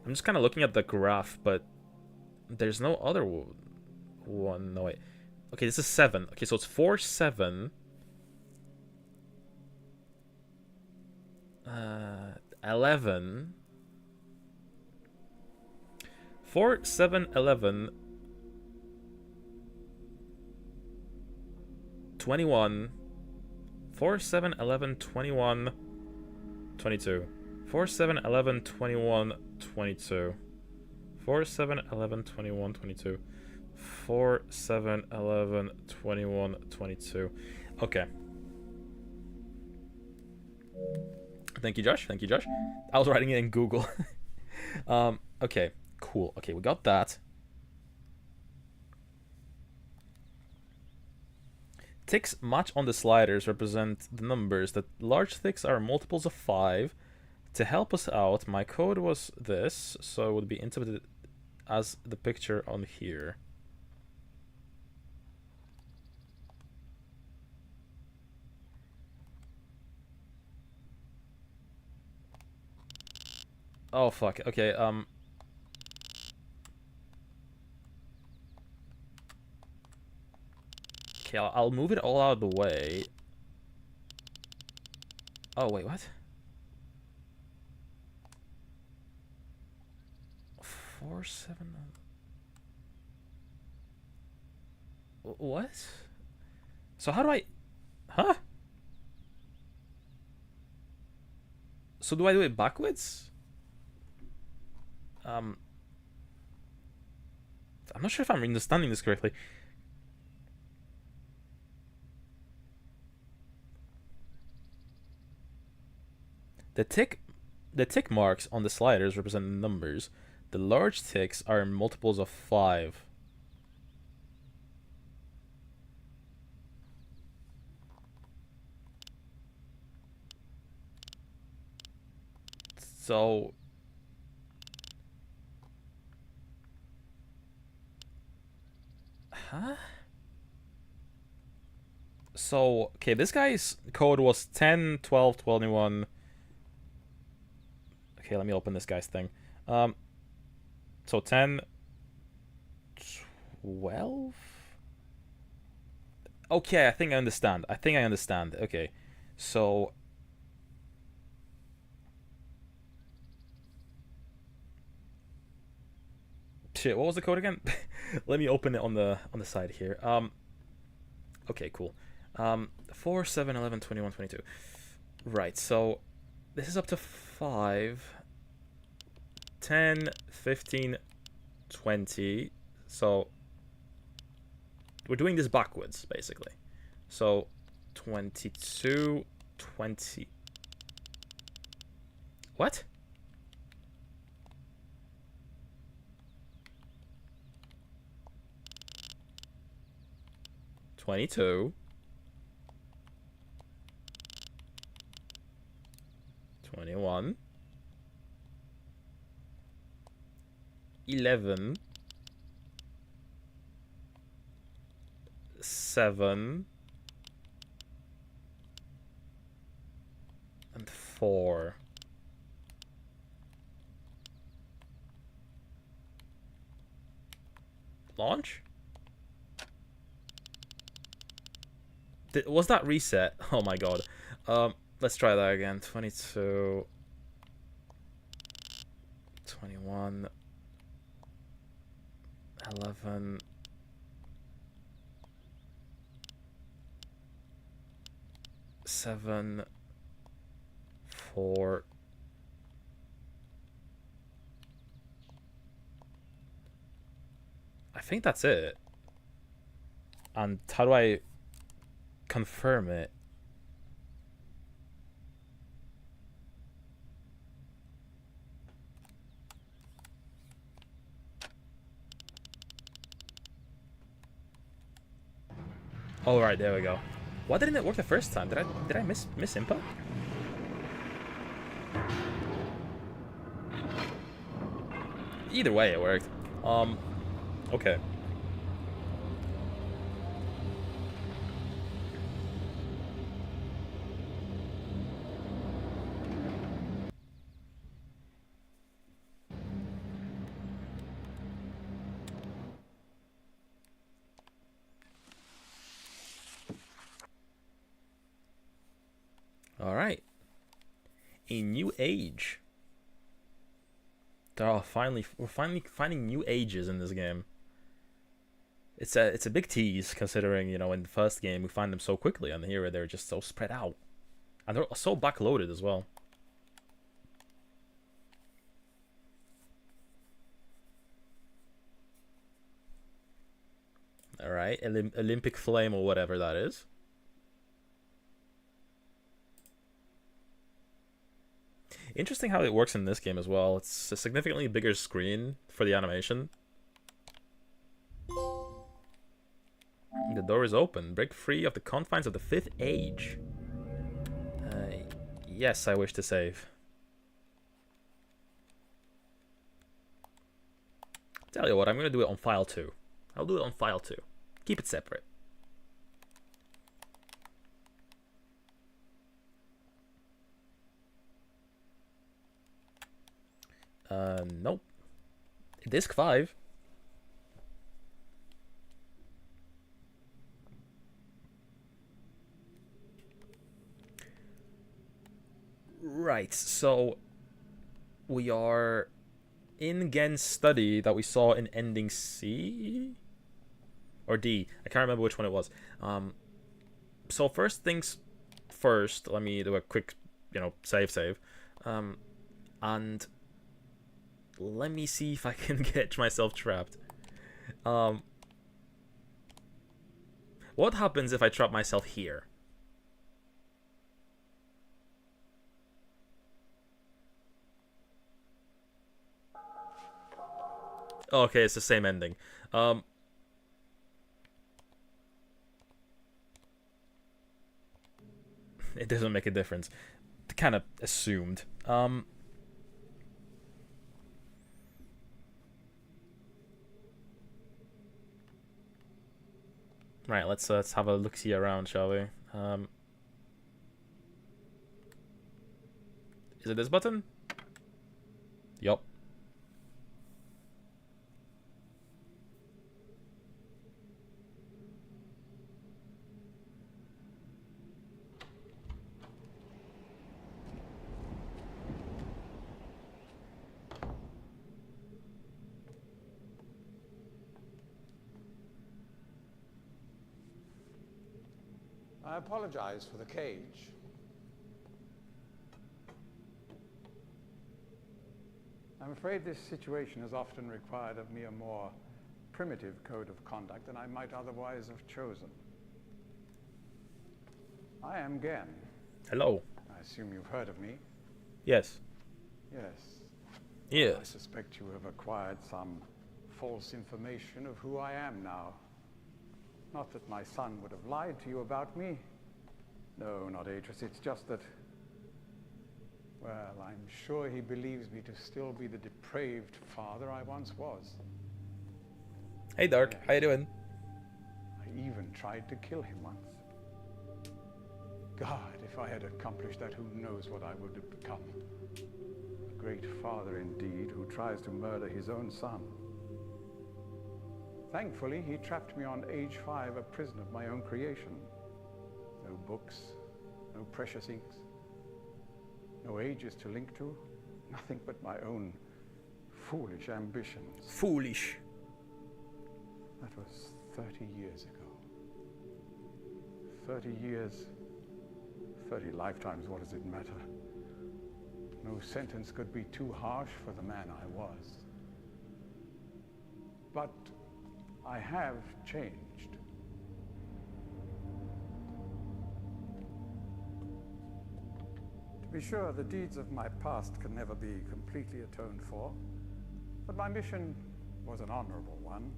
just kind of looking at the graph, but there's no other one. No, wait. Okay, this is 7. Okay, so it's 4, 7. 11. 4, 7, 11. 21. 4, 7, 11, 21. 22. 4, 7, 11, 21, 22. 4, 7, 11, 21, 22. 4, 7, 11, 21, 22. Okay. Thank you, Josh. Thank you, Josh. I was writing it in Google. Okay, cool. Okay, we got that. Ticks match on the sliders represent the numbers. The large ticks are multiples of 5. To help us out, my code was this, so it would be interpreted as the picture on here. Oh fuck. Okay, okay, I'll move it all out of the way. Oh wait, what? 4, 7. What? So how do I? Huh? So do I do it backwards? I'm not sure if I'm understanding this correctly. The tick marks on the sliders represent numbers. The large ticks are multiples of 5. So huh? So, okay, this guy's code was 10, 12, 21. Okay, let me open this guy's thing. So 10, 12? Okay, I think I understand. Okay, so shit, what was the code again? Let me open it on the side here. Okay, cool. 4, 7, 11, 21, 22. Right, so this is up to 5, 10, 15, 20. So we're doing this backwards, basically. So 22, 20. What? $22, 21, 11, 7, and 4. Launch? Was that reset? Oh my god. Let's try that again. 22, 21, 11, 7, 4. I think that's it. And how do I confirm it? All right, there we go. Why didn't it work the first time? Did I miss input? Either way, it worked. Okay. All right. A new age. We're finally finding new ages in this game. It's a big tease, considering, you know, in the first game we find them so quickly, and here they're just so spread out, and they're so backloaded as well. All right, Olympic flame or whatever that is. Interesting how it works in this game as well. It's a significantly bigger screen for the animation. The door is open. Break free of the confines of the 5th age. Yes, I wish to save. Tell you what, I'm going to do it on file 2. I'll do it on file 2. Keep it separate. Nope. Disc 5. Right, so we are in Gen's study that we saw in ending C or D. I can't remember which one it was. So first things first, let me do a quick, save. And let me see if I can get myself trapped. What happens if I trap myself here? Okay, it's the same ending. It doesn't make a difference. Kind of assumed. Right, let's have a look-see around, shall we? Is it this button? Yup.
I apologize for the cage. I'm afraid this situation has often required of me a more primitive code of conduct than I might otherwise have chosen. I am Gen.
Hello.
I assume you've heard of me.
Yes.
Yes. I
Yes.
suspect you have acquired some false information of who I am now. Not that my son would have lied to you about me. No, not Atreus. It's just that, well, I'm sure he believes me to still be the depraved father I once was.
Hey, Dark. How you doing?
I even tried to kill him once. God, if I had accomplished that, who knows what I would have become. A great father indeed, who tries to murder his own son. Thankfully, he trapped me on age 5, a prison of my own creation. No books, no precious inks, no ages to link to, nothing but my own foolish ambitions.
Foolish.
That was 30 years ago. 30 years, 30 lifetimes, what does it matter? No sentence could be too harsh for the man I was. But I have changed. To be sure, the deeds of my past can never be completely atoned for, but my mission was an honorable one.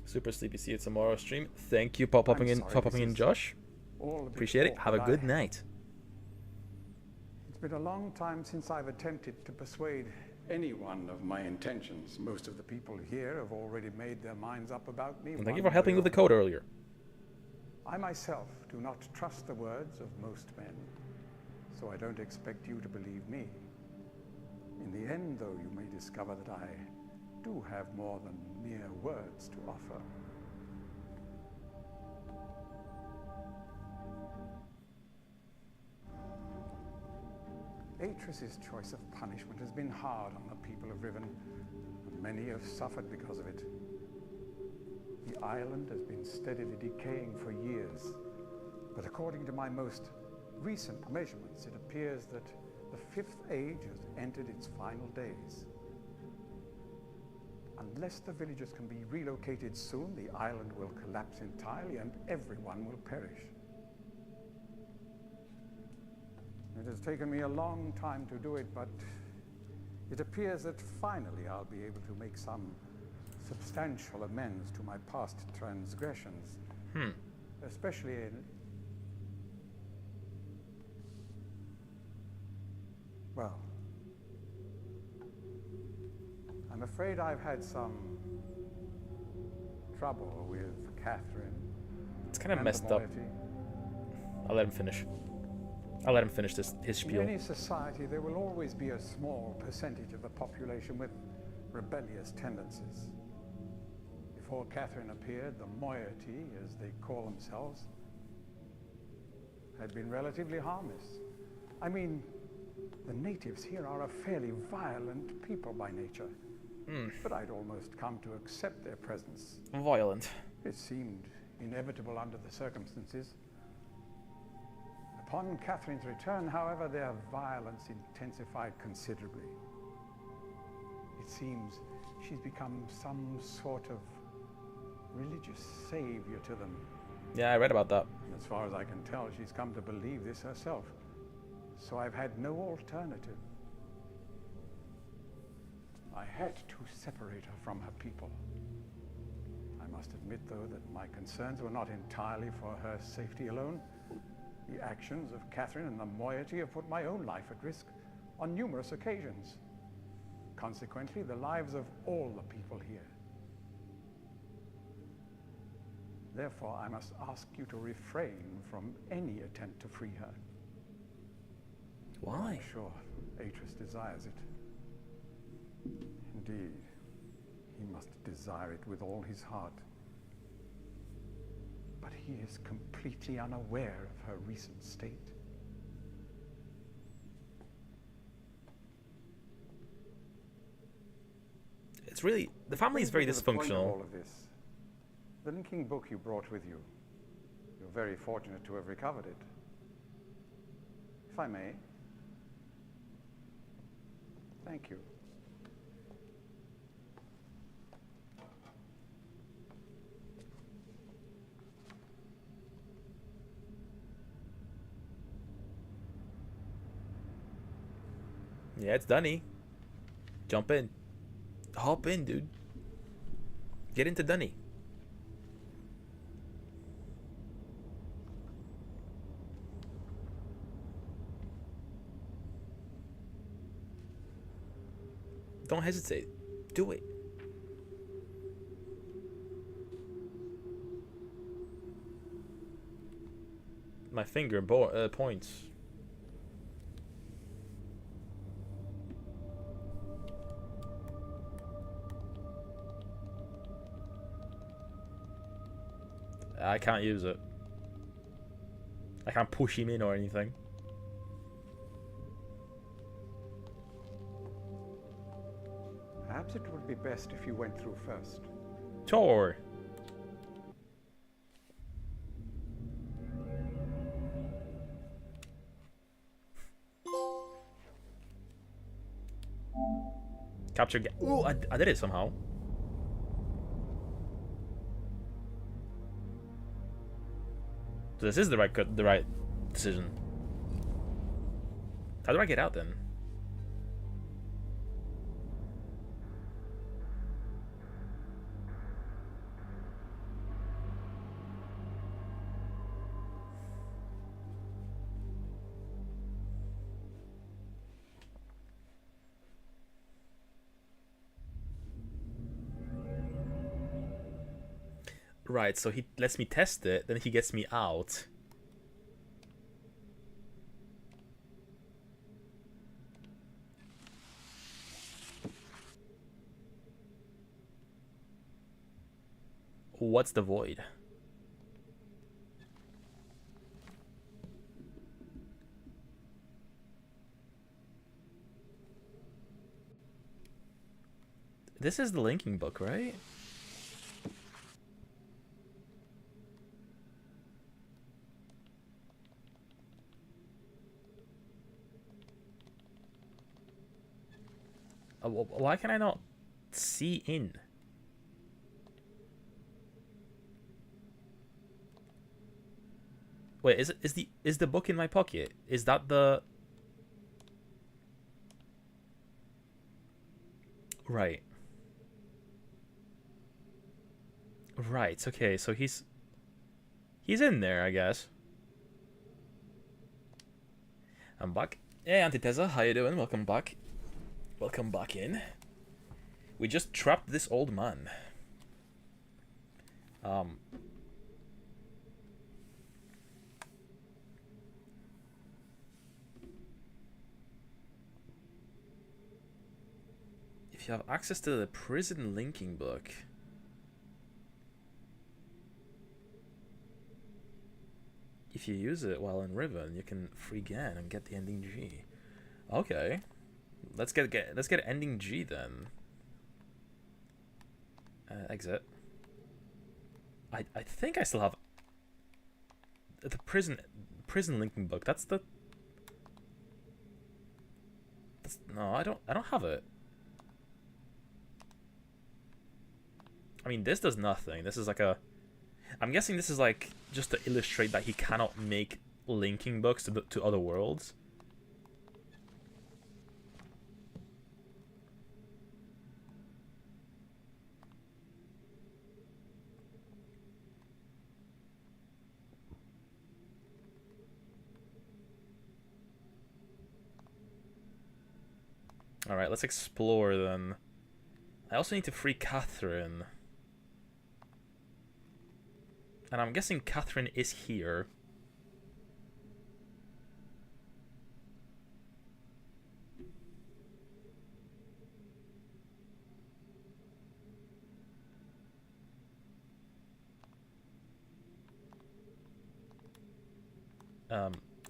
Super sleepy. See you tomorrow stream. Thank you for popping in, Josh. Appreciate it. Have a good night.
It's been a long time since I've attempted to persuade anyone of my intentions. Most of the people here have already made their minds up about me.
And thank you for helping with the code earlier.
I myself do not trust the words of most men, so I don't expect you to believe me. In the end, though, you may discover that I do have more than mere words to offer. Atreus' choice of punishment has been hard on the people of Riven, and many have suffered because of it. The island has been steadily decaying for years, but according to my most recent measurements, it appears that the Fifth Age has entered its final days. Unless the villagers can be relocated soon, the island will collapse entirely and everyone will perish. It has taken me a long time to do it, but it appears that finally I'll be able to make some substantial amends to my past transgressions. Especially in... well, I'm afraid I've had some trouble with Catherine.
It's kind of messed up. I'll let him finish. I'll let him finish his spiel.
In any society, there will always be a small percentage of the population with rebellious tendencies. Before Catherine appeared, the moiety, as they call themselves, had been relatively harmless. I mean, the natives here are a fairly violent people by nature. But I'd almost come to accept their presence.
Violent.
It seemed inevitable under the circumstances. Upon Catherine's return, however, their violence intensified considerably. It seems she's become some sort of religious savior to them.
Yeah, I read about that.
As far as I can tell, she's come to believe this herself. So I've had no alternative. I had to separate her from her people. I must admit, though, that my concerns were not entirely for her safety alone. The actions of Catherine and the moiety have put my own life at risk on numerous occasions. Consequently, the lives of all the people here. Therefore, I must ask you to refrain from any attempt to free her.
Why?
I'm sure Atreus desires it. Indeed, he must desire it with all his heart. But he is completely unaware of her recent state.
It's really, the family is very
To the point of
dysfunctional.
all of this, The linking book you brought with you. You're very fortunate to have recovered it. If I may. Thank you.
Yeah, it's Dunny. Jump in. Hop in, dude. Get into Dunny. Don't hesitate. Do it. My finger points. I can't use it. I can't push him in or anything.
Perhaps it would be best if you went through first.
Sure. Capture. Ooh, I did it somehow. So this is the right decision. How do I get out then? Right, so he lets me test it, then he gets me out. What's the void? This is the linking book, right? Why can I not see in? Wait, is the book in my pocket? Is that the right? Right. Okay. So he's in there, I guess. I'm back. Hey, Antithesa, how you doing? Welcome back. Welcome back in. We just trapped this old man. If you have access to the prison linking book, if you use it while in Riven, you can free Gan and get the ending G. Okay. Let's get ending G then. Exit. I think I still have the prison linking book. No, I don't have it. I mean, this does nothing. This is like a. I'm guessing this is like just to illustrate that he cannot make linking books to other worlds. Alright, let's explore then. I also need to free Catherine. And I'm guessing Catherine is here.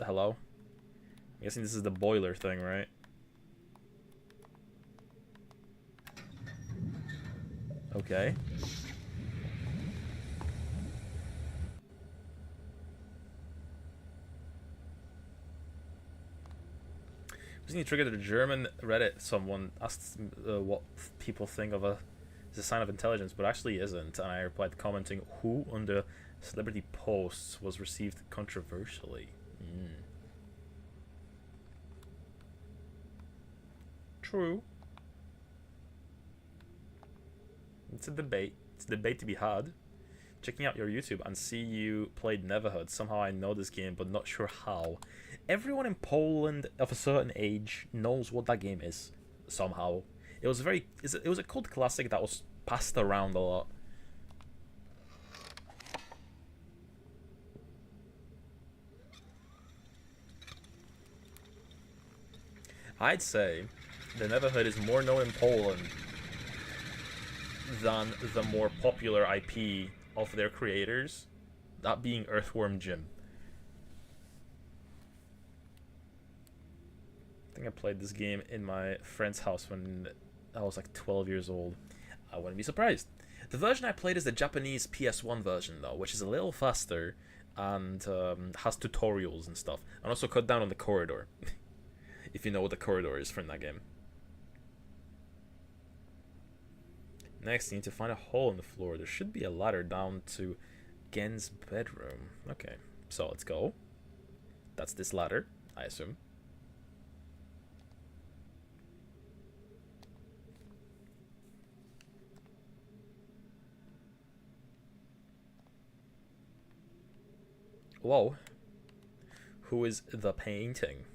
Hello? I'm guessing this is the boiler thing, right? Okay. Recently triggered a German Reddit. Someone asked what people think of a is a sign of intelligence, but actually isn't. And I replied commenting, "Who under celebrity posts was received controversially?" True. It's a debate. It's a debate to be had. Checking out your YouTube and see you played Neverhood. Somehow I know this game, but not sure how. Everyone in Poland of a certain age knows what that game is. Somehow, it was a cult classic that was passed around a lot. I'd say the Neverhood is more known in Poland than the more popular IP of their creators, that being Earthworm Jim. I think I played this game in my friend's house when I was like 12 years old. I wouldn't be surprised. The version I played is the Japanese PS1 version though, which is a little faster and has tutorials and stuff. And also cut down on the corridor, if you know what the corridor is from that game. Next, you need to find a hole in the floor. There should be a ladder down to Gen's bedroom. Okay, so let's go. That's this ladder, I assume. Whoa. Who is the painting?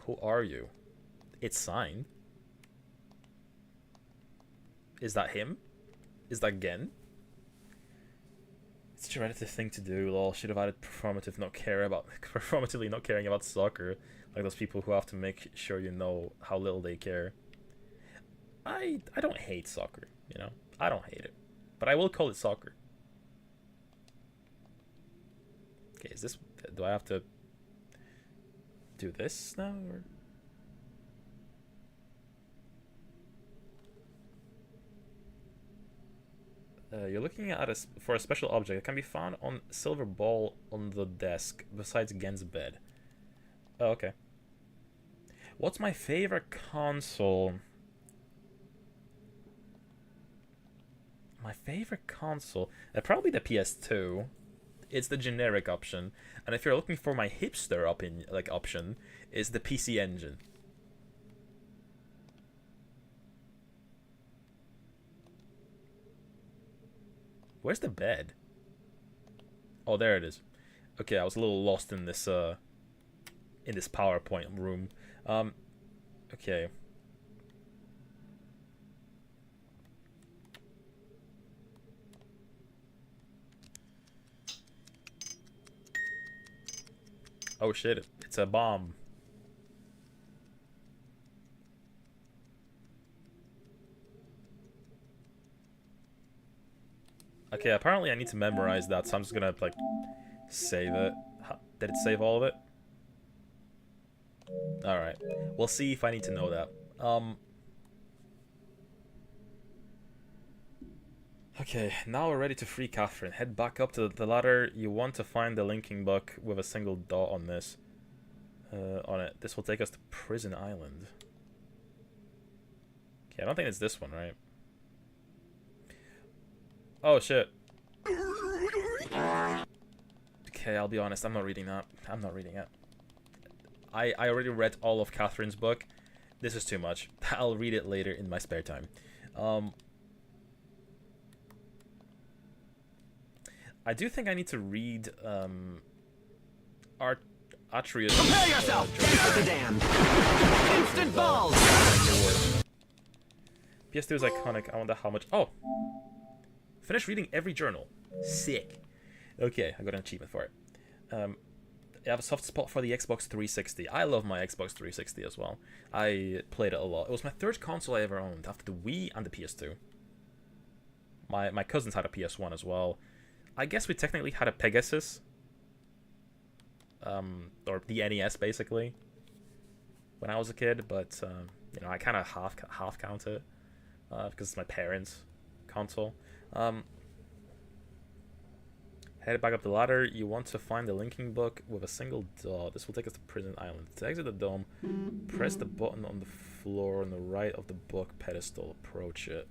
Who are you? It's signed. Is that him? Is that Gen? It's such a relative thing to do. Lol, should have added performatively not caring about soccer, like those people who have to make sure you know how little they care. I don't hate soccer, you know. I don't hate it, but I will call it soccer. Okay, is this? Do I have to do this now? Or? You're looking at for a special object that can be found on a silver ball on the desk besides Gen's bed. Oh, okay. What's my favorite console? My favorite console? Probably the PS2. It's the generic option. And if you're looking for my hipster option, is the PC Engine. Where's the bed? Oh, there it is. Okay, I was a little lost in this PowerPoint room. Okay. Oh shit, it's a bomb. Okay, apparently I need to memorize that, so I'm just gonna, like, save it. Did it save all of it? Alright. We'll see if I need to know that. Okay, now we're ready to free Catherine. Head back up to the ladder. You want to find the linking book with a single dot on this. On it. This will take us to Prison Island. Okay, I don't think it's this one, right? Oh, shit. Okay, I'll be honest. I'm not reading that. I'm not reading it. I already read all of Catherine's book. This is too much. I'll read it later in my spare time. I do think I need to read Atreus.
Prepare yourself! Dance with the damned! Instant balls!
PS2 is iconic. I wonder how much. Oh! Finish reading every journal. Sick. Okay, I got an achievement for it. I have a soft spot for the Xbox 360. I love my Xbox 360 as well. I played it a lot. It was my third console I ever owned, after the Wii and the PS2. My cousins had a PS1 as well. I guess we technically had a Pegasus. Or the NES, basically. When I was a kid, but, you know, I kind of half count it. Because it's my parents' console. Head back up the ladder. You want to find the linking book with a single dot. This will take us to Prison Island. To exit the dome, press the button on the floor on the right of the book pedestal. Approach it.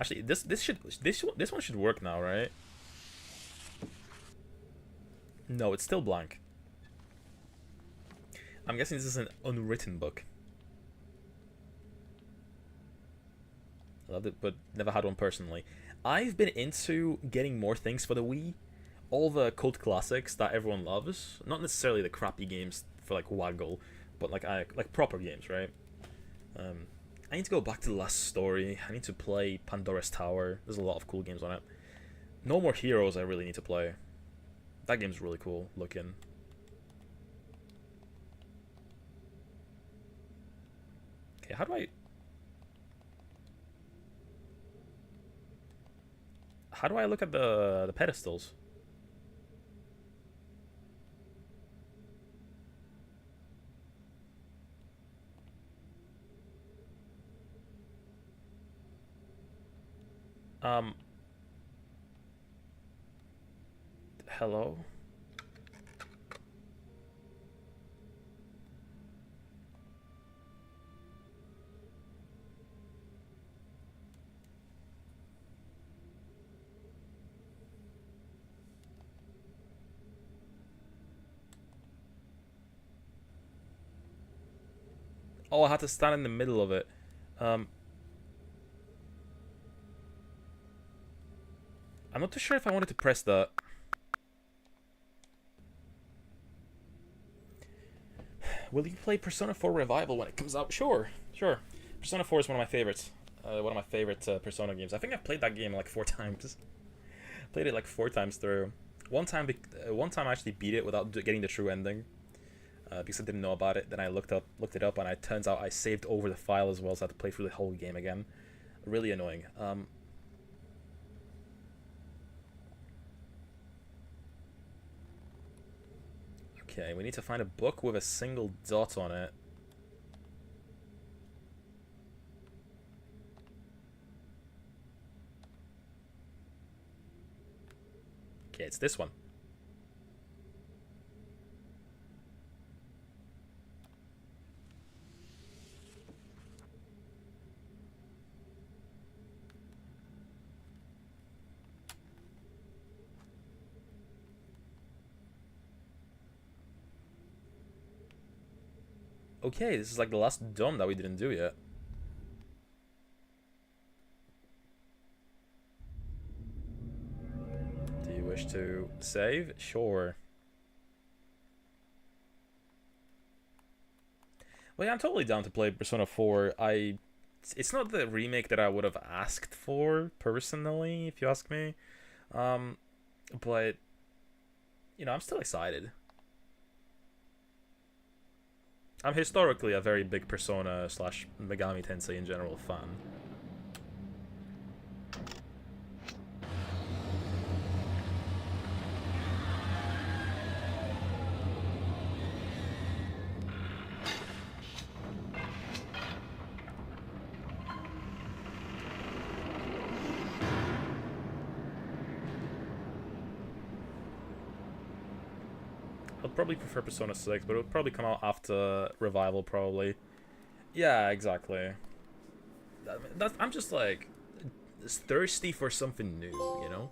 Actually, this one should work now, right? No, it's still blank. I'm guessing this is an unwritten book. Loved it, but never had one personally. I've been into getting more things for the Wii. All the cult classics that everyone loves. Not necessarily the crappy games for like Waggle, but like proper games, right? I need to go back to the last story. I need to play Pandora's Tower. There's a lot of cool games on it. No More Heroes I really need to play. That game's really cool looking. Okay, how do I look at the pedestals? Hello? Oh, I had to stand in the middle of it. I'm not too sure if I wanted to press that. Will you play Persona 4 Revival when it comes out? Sure. Persona 4 is one of my favorites. One of my favorite Persona games. I think I've played that game like 4 times. Played it like 4 times through. One time I actually beat it without getting the true ending. Because I didn't know about it. Then I looked it up, and it turns out I saved over the file as well, so I had to play through the whole game again. Really annoying. Okay, we need to find a book with a single dot on it. Okay, it's this one. Okay, this is like the last dome that we didn't do yet. Do you wish to save? Sure. Well, yeah, I'm totally down to play Persona 4. It's not the remake that I would have asked for, personally, if you ask me. But, you know, I'm still excited. I'm historically a very big Persona / Megami Tensei in general fan. I'd probably prefer Persona 6, but it would probably come out after Revival, probably. Yeah, exactly. I'm just like thirsty for something new, you know?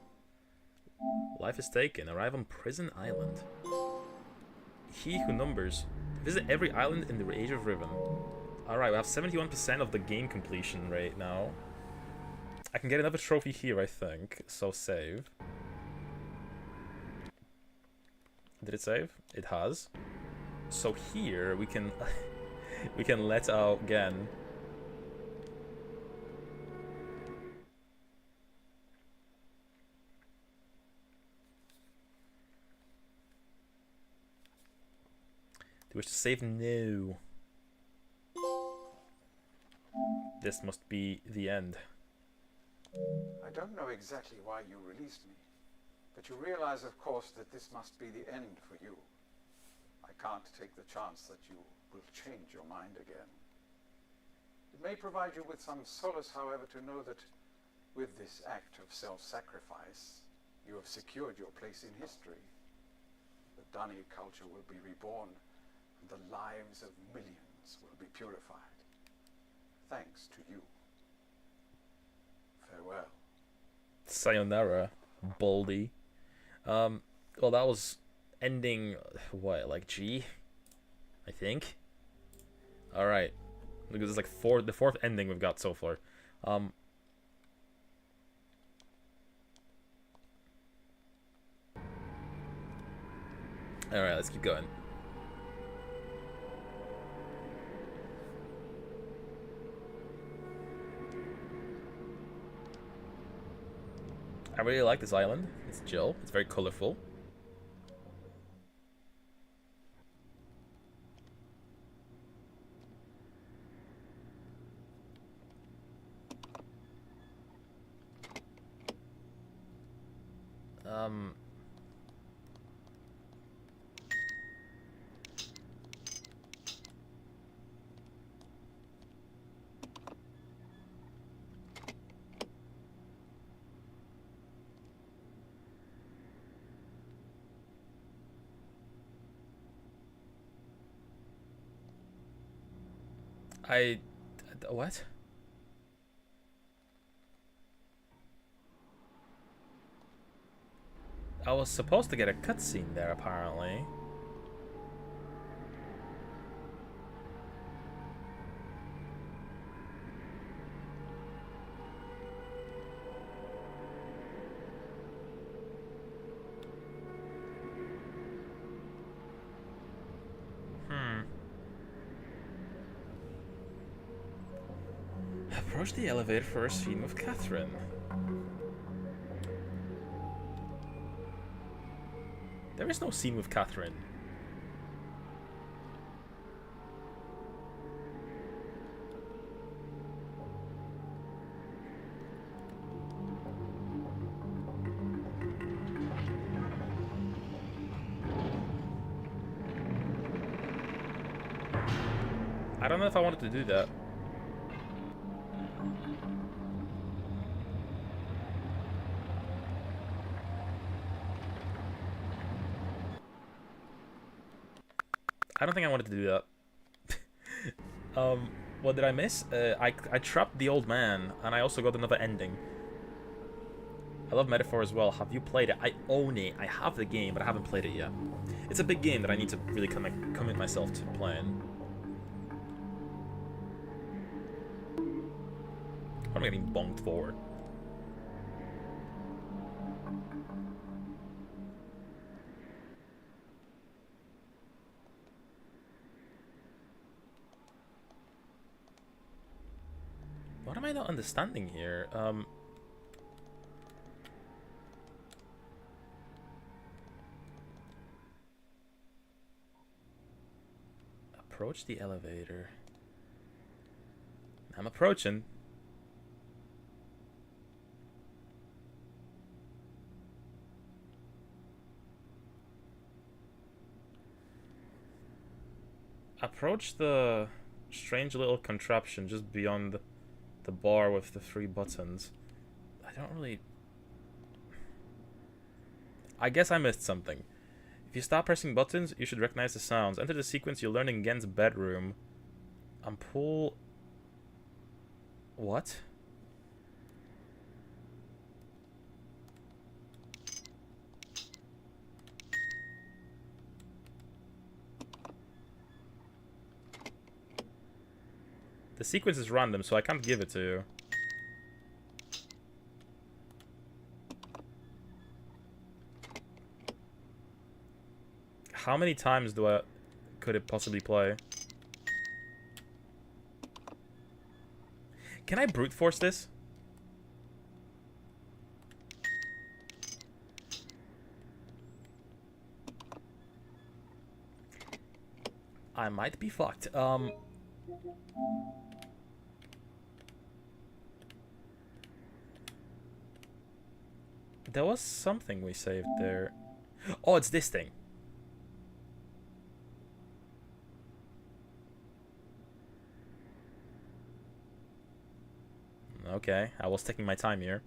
Life is taken. Arrive on Prison Island. He who numbers. Visit every island in the Age of Riven. Alright, we have 71% of the game completion rate now. I can get another trophy here, I think. So save. Did it save? It has. So here we can we can let out Gen. Do you wish to save? No. This must be the end.
I don't know exactly why you released me, but you realize, of course, that this must be the end for you. I can't take the chance that you will change your mind again. It may provide you with some solace, however, to know that with this act of self-sacrifice, you have secured your place in history. The Dunny culture will be reborn, and the lives of millions will be purified. Thanks to you. Farewell.
Sayonara, Baldy. Well, that was ending, what, like G? I think. Alright. Look, this is like the fourth ending we've got so far. Alright, let's keep going. I really like this island. It's chill. It's very colorful. What? I was supposed to get a cutscene there, apparently. Approach the elevator for a scene with Catherine. There is no scene with Catherine. I don't know if I wanted to do that. I don't think I wanted to do that. What did I miss? I trapped the old man, and I also got another ending. I love Metaphor as well. Have you played it? I own it. I have the game, but I haven't played it yet. It's a big game that I need to really commit myself to playing. What am I getting bonked for? What am I not understanding here? Approach the elevator. I'm approaching. Approach the strange little contraption just beyond the bar with the 3 buttons. I don't really... I guess I missed something. If you stop pressing buttons, you should recognize the sounds. Enter the sequence you learn in Gen's bedroom. And pull... What? The sequence is random, so I can't give it to you. How many times could it possibly play? Can I brute force this? I might be fucked. There was something we saved there. Oh, it's this thing. Okay, I was taking my time here.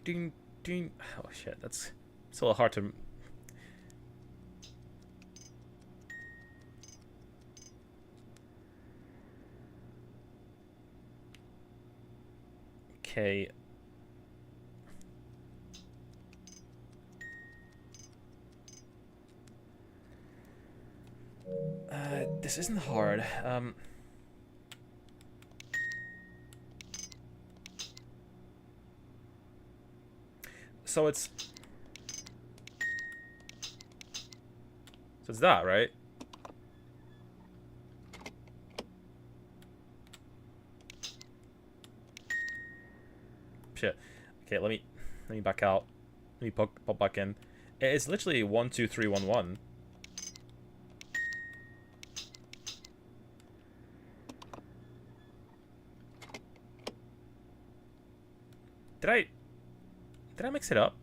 Ding, ding. Oh shit, that's it's a little hard to. Okay. This isn't hard. So it's that, right? Shit. Okay, let me back out. Let me pop back in. It's literally 1 2 3 1 1. Did I mix it up?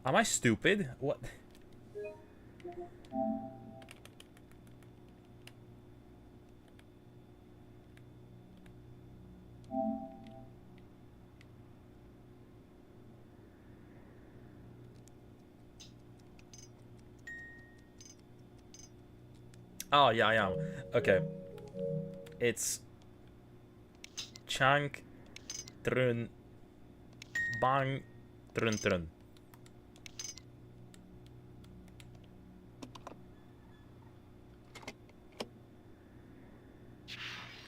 Am I stupid? What? Oh, yeah, I am. Okay. It's Chang Trun Bang Trun Trun.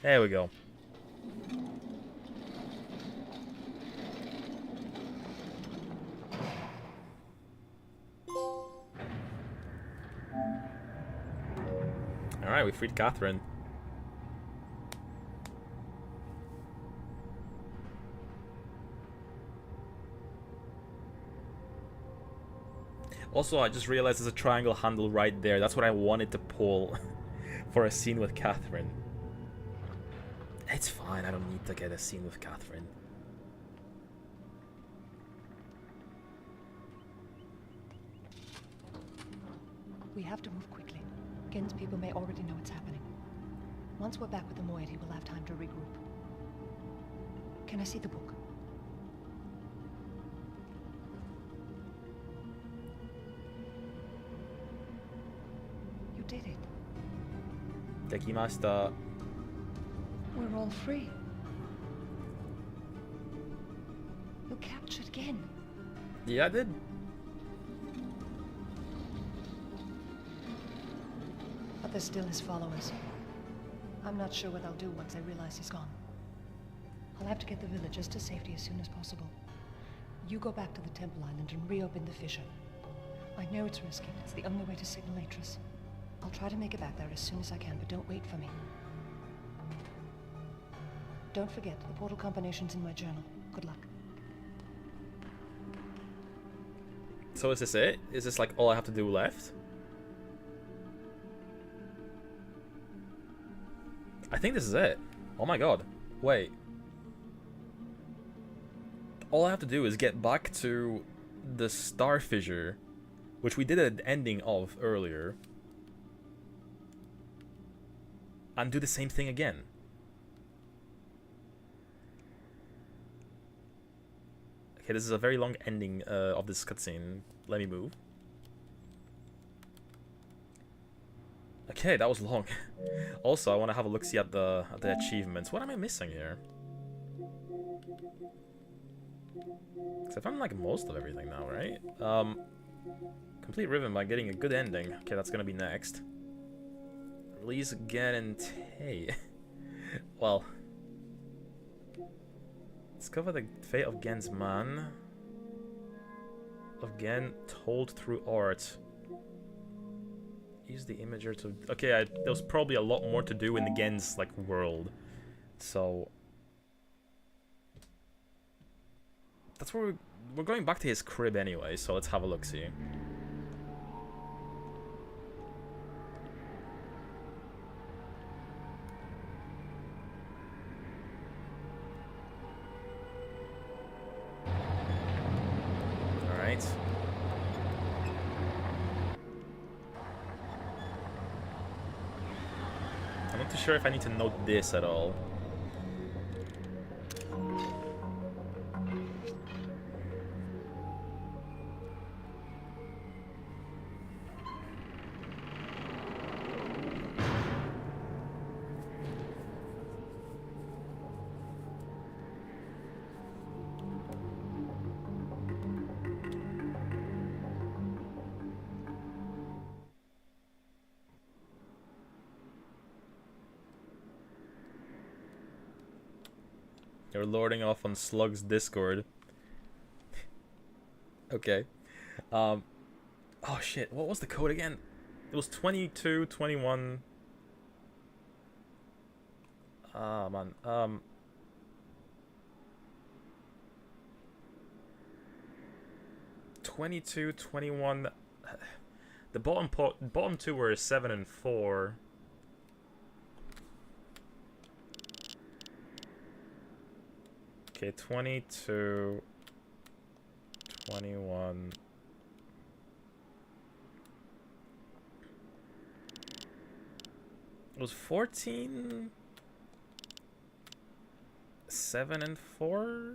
There we go. Alright, we freed Catherine. Also, I just realized there's a triangle handle right there. That's what I wanted to pull for a scene with Catherine. It's fine, I don't need to get a scene with Catherine.
We have to move quickly. Gen's people may already know what's happening. Once we're back with the moiety, we'll have time to regroup. Can I see the book? You did it.
Dekimashita.
We're all free. You captured Gen.
Yeah, I did.
But there's still his followers. I'm not sure what I'll do once I realize he's gone. I'll have to get the villagers to safety as soon as possible. You go back to the Temple Island and reopen the fissure. I know it's risky, but it's the only way to signal Atris. I'll try to make it back there as soon as I can, but don't wait for me. Don't forget, the portal combination's in my journal. Good luck.
So is this it? Is this like all I have to do left? I think this is it. Oh my god. Wait. All I have to do is get back to the star fissure, which we did an ending of earlier, and do the same thing again. Okay, this is a very long ending of this cutscene. Let me move. Okay, that was long. Also, I want to have a look-see at the achievements. What am I missing here? Because I've done like most of everything now, right? Complete Riven by getting a good ending. Okay, that's gonna be next. Release Gen and Tay. Well, discover the fate of Gen's man. Of Gen told through art. Use the imager to... Okay, there's probably a lot more to do in the Gen's, like, world. So... That's where we're going back to his crib anyway, so let's have a look-see. sure if I need to note this at all. You're lording off on Slug's Discord. Okay. Oh shit, what was the code again? It was 2221. Ah man. 2221. The bottom two were 7 and 4. Okay, 22, 21. It was 14, 7 and 4.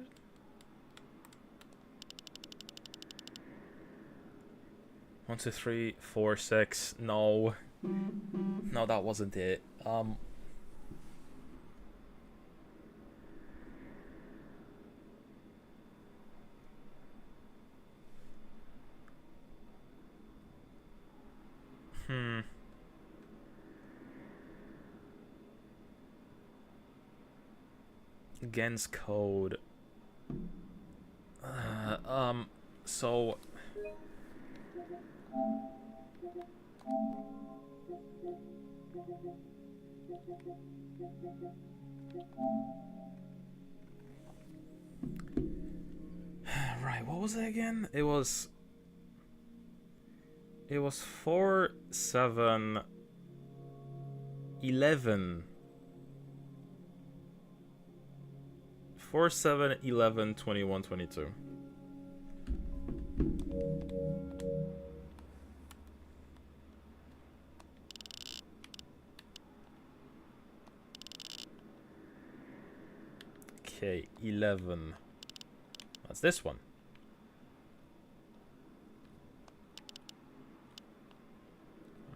One, two, three, four, 6. No, no, that wasn't it. Against code. So. Right, what was it again? It was 4, 7, 11. 4, 7, 11, 21, 22. Okay, 11. That's this one.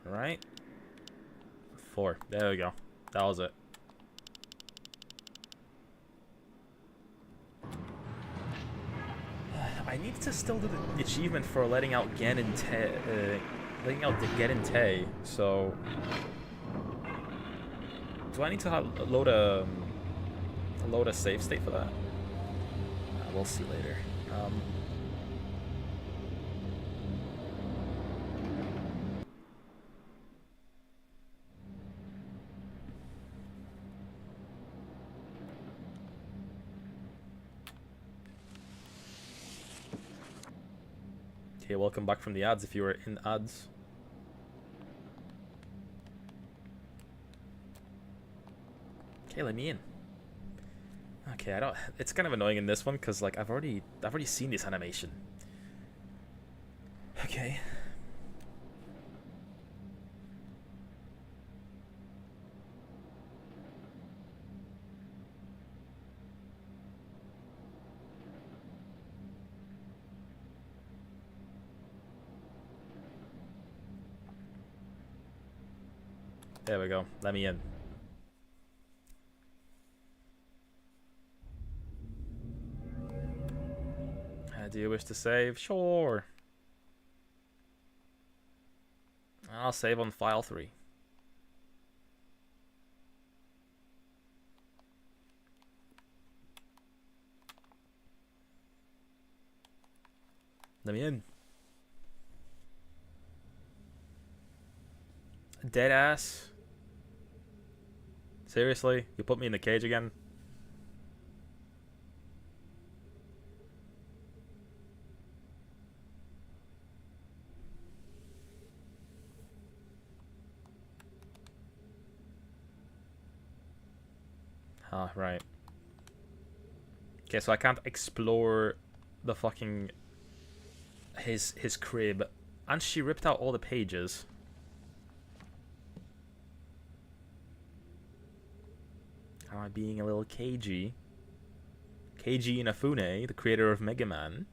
All right. 4. There we go. That was it. I need to still do the achievement for letting out Gen and letting out the Gen and Tay. So, do I need to load a save state for that? We'll see later. Okay, welcome back from the ads if you were in ads. Okay, let me in. Okay, I don't. It's kind of annoying in this one because like I've already seen this animation. Okay. There we go. Let me in. Do you wish to save? Sure. I'll save on file 3. Let me in. Dead ass. Seriously? You put me in the cage again? Ah, right. Okay, so I can't explore the fucking his crib. And she ripped out all the pages. Am I being a little cagey? Keiji Inafune, the creator of Mega Man.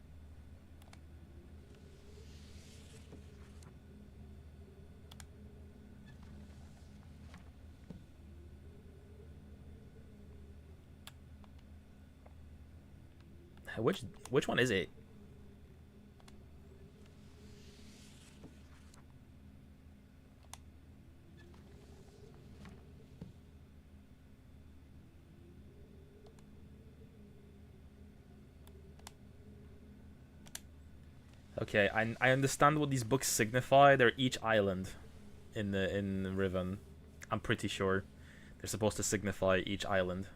Which one is it? Okay, I understand what these books signify. They're each island in Riven. I'm pretty sure they're supposed to signify each island.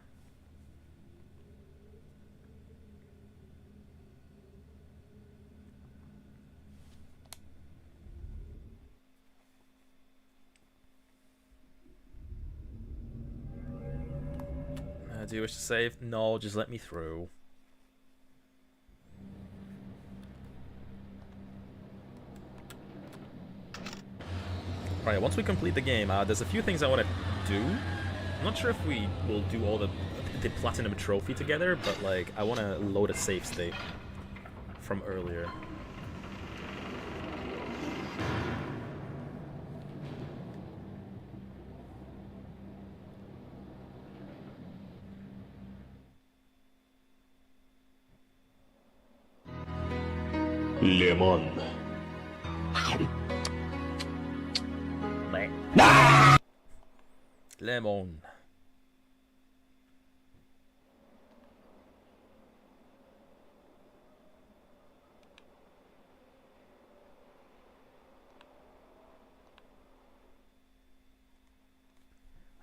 Do you wish to save? No, just let me through. Right, once we complete the game, there's a few things I want to do. I'm not sure if we will do all the platinum trophy together, but like I want to load a save state from earlier.
Lemon.
Lemon.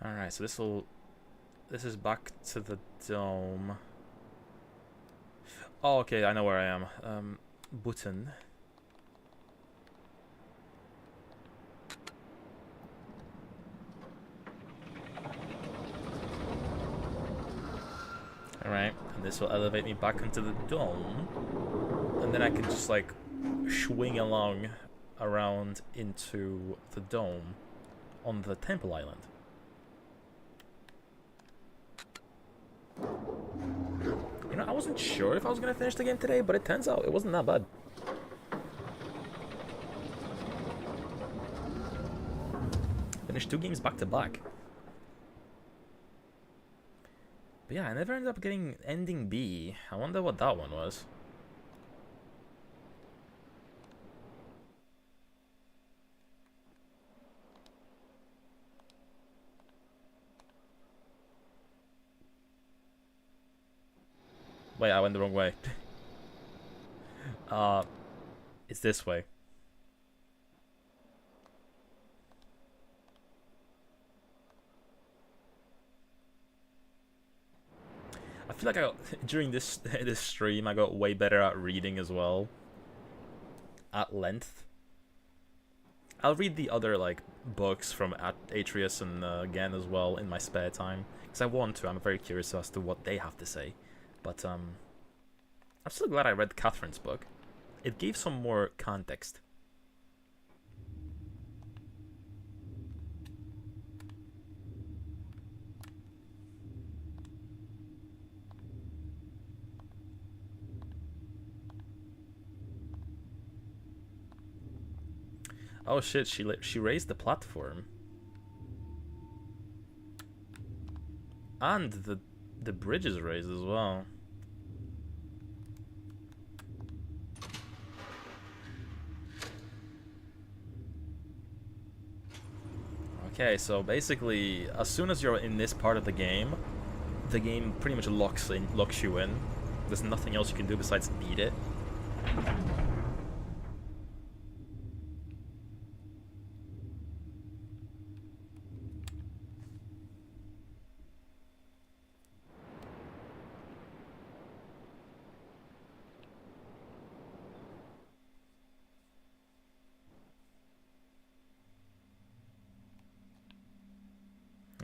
Alright, so this is back to the dome. Oh, okay, I know where I am. Button. Alright, and this will elevate me back into the dome. And then I can just like swing along around into the dome on the Temple Island. You know, I wasn't sure if I was going to finish the game today, but it turns out it wasn't that bad. Finished 2 games back to back. But yeah, I never ended up getting ending B. I wonder what that one was. Wait, I went the wrong way. It's this way. I feel like during this stream I got way better at reading as well. At length. I'll read the other like books from Atreus and again as well in my spare time because I want to. I'm very curious as to what they have to say. But I'm still glad I read Catherine's book. It gave some more context. Oh shit, she raised the platform. And the bridge is raised as well. Okay, so basically, as soon as you're in this part of the game pretty much locks you in. There's nothing else you can do besides beat it.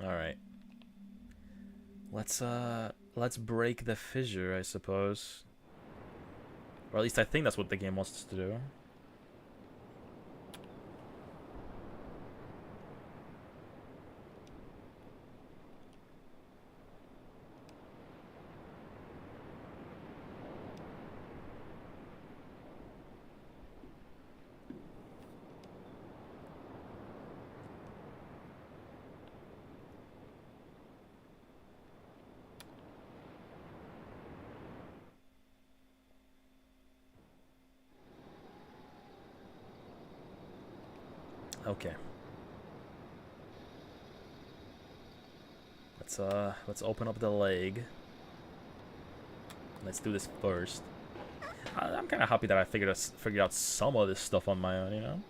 Alright. Let's break the fissure, I suppose. Or at least I think that's what the game wants us to do. Okay. Let's open up the leg. Let's do this first. I'm kind of happy that I figured out some of this stuff on my own, you know.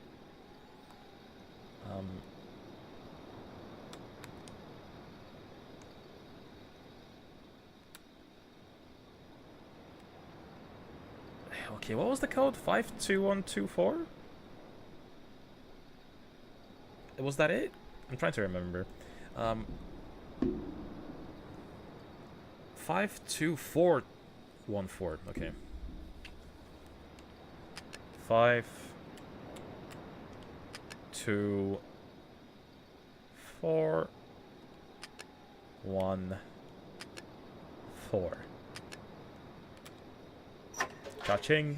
Okay, what was the code? 52124? Was that it? I'm trying to remember. 52414. Okay. 5 2 4 1 4. Cha-ching.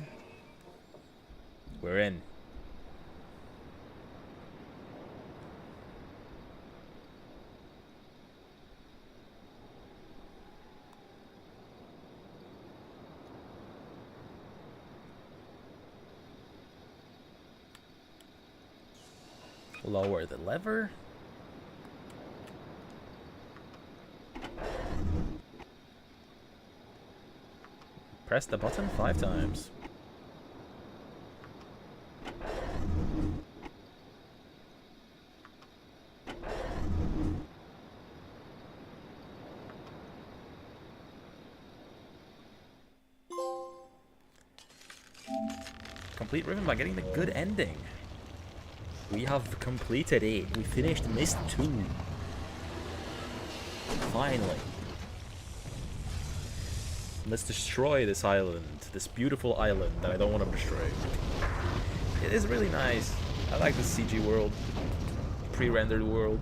We're in. Lower the lever. Press the button 5 times. Complete Riven by getting the good ending. We have completed it. We finished Myst 2. Finally. Let's destroy this island. This beautiful island that I don't want to destroy. It is really nice. I like the CG world. Pre-rendered world.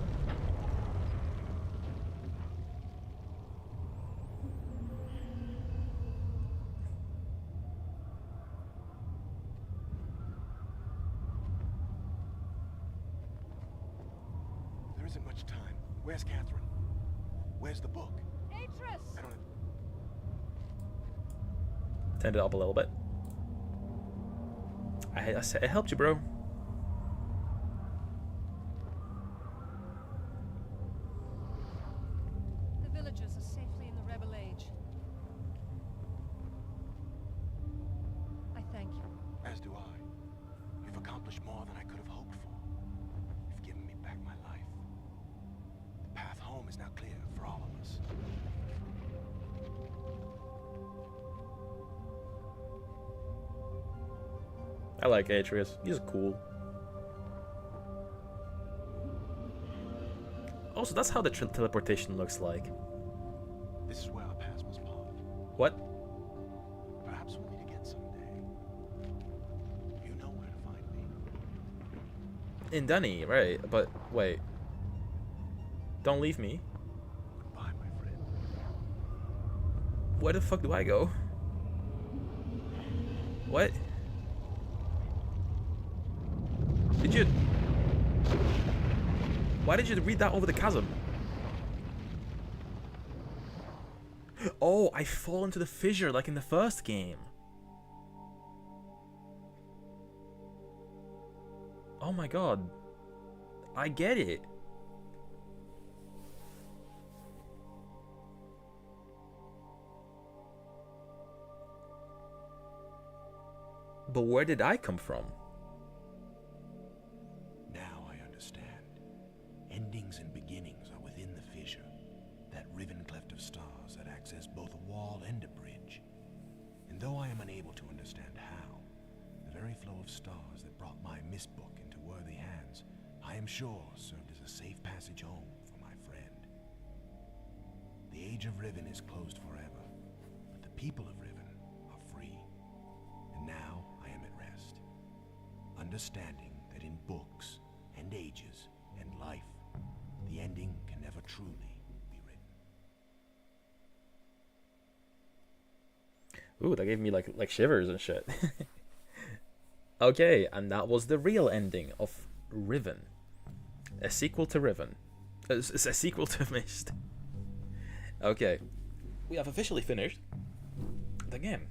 There isn't much time. Where's Catherine? Where's the book?
Atris!
I don't...
Turned it up a little bit. I helped you, bro.
The villagers are safely in the Rebel Age. I thank you.
As do I. You've accomplished more than I could have hoped for. You've given me back my life. The path home is now clear for all of us.
I like Atreus. He's cool. Also, that's how the teleportation looks like.
This is where our paths must part.
What?
Perhaps we'll meet again someday. You know where to find me.
In Dunny, right? But wait. Don't leave me.
Goodbye, my friend.
Where the fuck do I go? What? Did you... Why did you read that over the chasm? Oh, I fall into the fissure like in the first game. Oh my god. I get it. But where did I come from?
Now I understand. Endings and beginnings are within the fissure. That riven cleft of stars that access both a wall and a bridge. And though I am unable to understand how, the very flow of stars that brought my Myst book into worthy hands, I am sure served as a safe passage home for my friend. The age of Riven is closed forever, but the people of Riven are free. And now I am at rest, understanding that in books and ages and life, the ending can never truly be written.
Ooh, that gave me like shivers and shit. Okay, and that was the real ending of Riven. A sequel to Riven. It's a sequel to Myst. Okay, we have officially finished the game.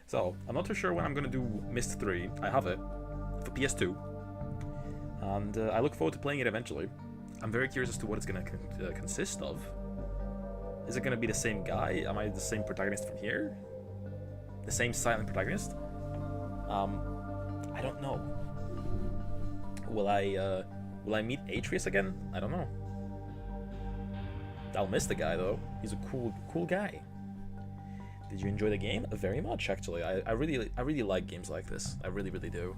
So, I'm not too sure when I'm gonna do Myst 3. I have it for PS2. and I look forward to playing it eventually. I'm very curious as to what it's going to consist of. Is it going to be the same guy? Am I the same protagonist from here? The same silent protagonist? I don't know. Will I meet Atreus again? I don't know. I'll miss the guy though. He's a cool guy. Did you enjoy the game? Very much, actually. I really like games like this. I really do.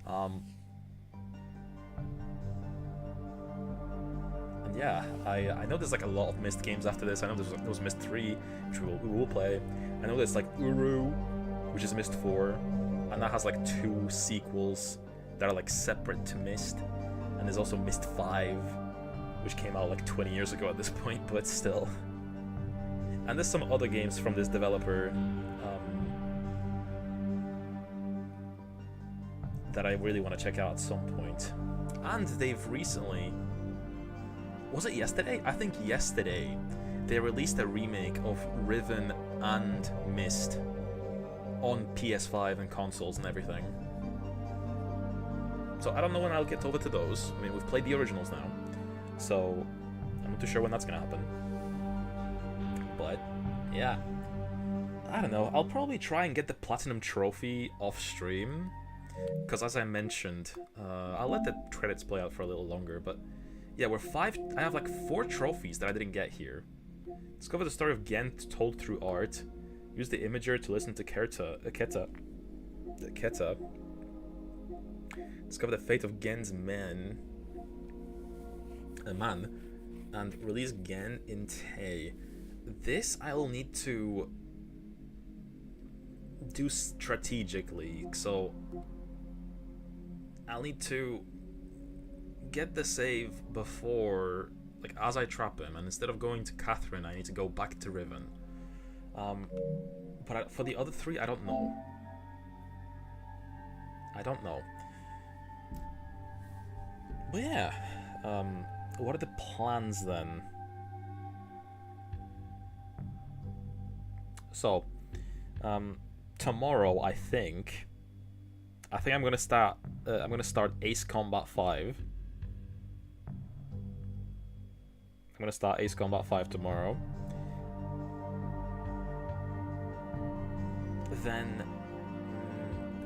And yeah, I know there's like a lot of Myst games after this. I know there was Myst 3, which we will play. I know there's like Uru, which is Myst 4, and that has like 2 sequels that are like separate to Myst. And there's also Myst 5, which came out like 20 years ago at this point, but still. And there's some other games from this developer that I really want to check out at some point. And they've recently... Was it yesterday? I think yesterday they released a remake of Riven and Myst on PS5 and consoles and everything. So I don't know when I'll get over to those. I mean, we've played the originals now, so I'm not too sure when that's gonna happen. But yeah, I don't know. I'll probably try and get the Platinum Trophy off stream, because as I mentioned, I'll let the credits play out for a little longer. But yeah, I have like 4 trophies that I didn't get here. Discover the story of Ghent told through art. Use the imager to listen to Keta. Discover the fate of Gen's man, and release Gen in Tay. This I'll need to do strategically, so I'll need to get the save before, like, as I trap him, and instead of going to Catherine, I need to go back to Riven. But for the other 3, I don't know. But yeah, what are the plans then? So, tomorrow I think I'm gonna start. I'm gonna start Ace Combat 5. I'm gonna start Ace Combat 5 tomorrow. Then,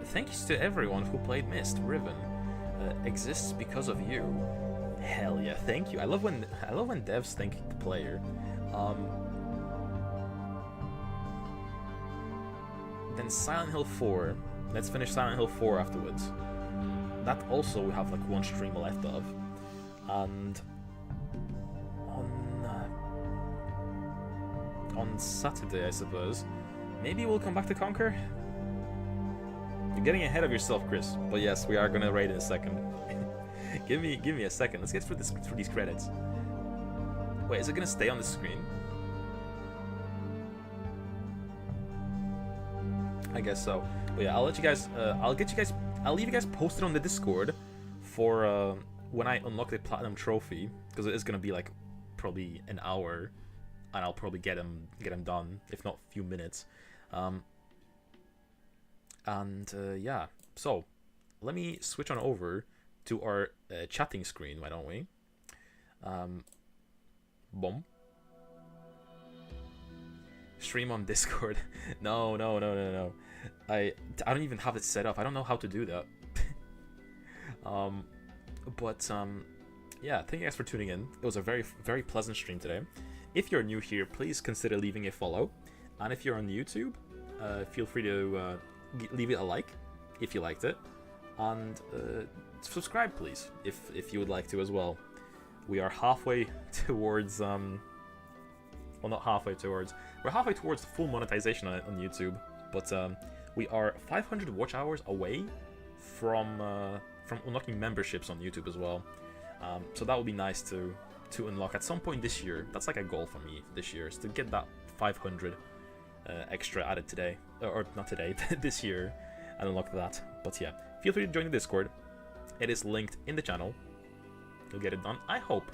thanks to everyone who played Myst. Riven exists because of you. Hell yeah, thank you. I love when devs thank the player. Then Silent Hill 4. Let's finish Silent Hill 4 afterwards. That also we have like 1 stream left of. And on Saturday, I suppose, maybe we'll come back to Conquer. You're getting ahead of yourself, Chris. But yes, we are gonna raid in a second. give me a second. Let's get through these credits. Wait, is it gonna stay on the screen? I guess so. But yeah, I'll let you guys. I'll leave you guys posted on the Discord for when I unlock the Platinum Trophy, because it is gonna be like probably an hour, and I'll probably get him done, if not a few minutes. Yeah, so let me switch on over to our chatting screen, why don't we? Boom. Stream on Discord. No. I don't even have it set up. I don't know how to do that. Yeah, thank you guys for tuning in. It was a very, very pleasant stream today. If you're new here, please consider leaving a follow. And if you're on YouTube, feel free to leave it a like if you liked it. And subscribe, please, if you would like to as well. We are halfway towards... well, not halfway towards... We're halfway towards full monetization on YouTube. But we are 500 watch hours away from unlocking memberships on YouTube as well. So that would be nice to unlock at some point this year. That's like a goal for me this year, is to get that 500 extra added today, or not today, this year, and unlock that. But yeah, feel free to join the Discord. It is linked in the channel. You'll get it done. I hope.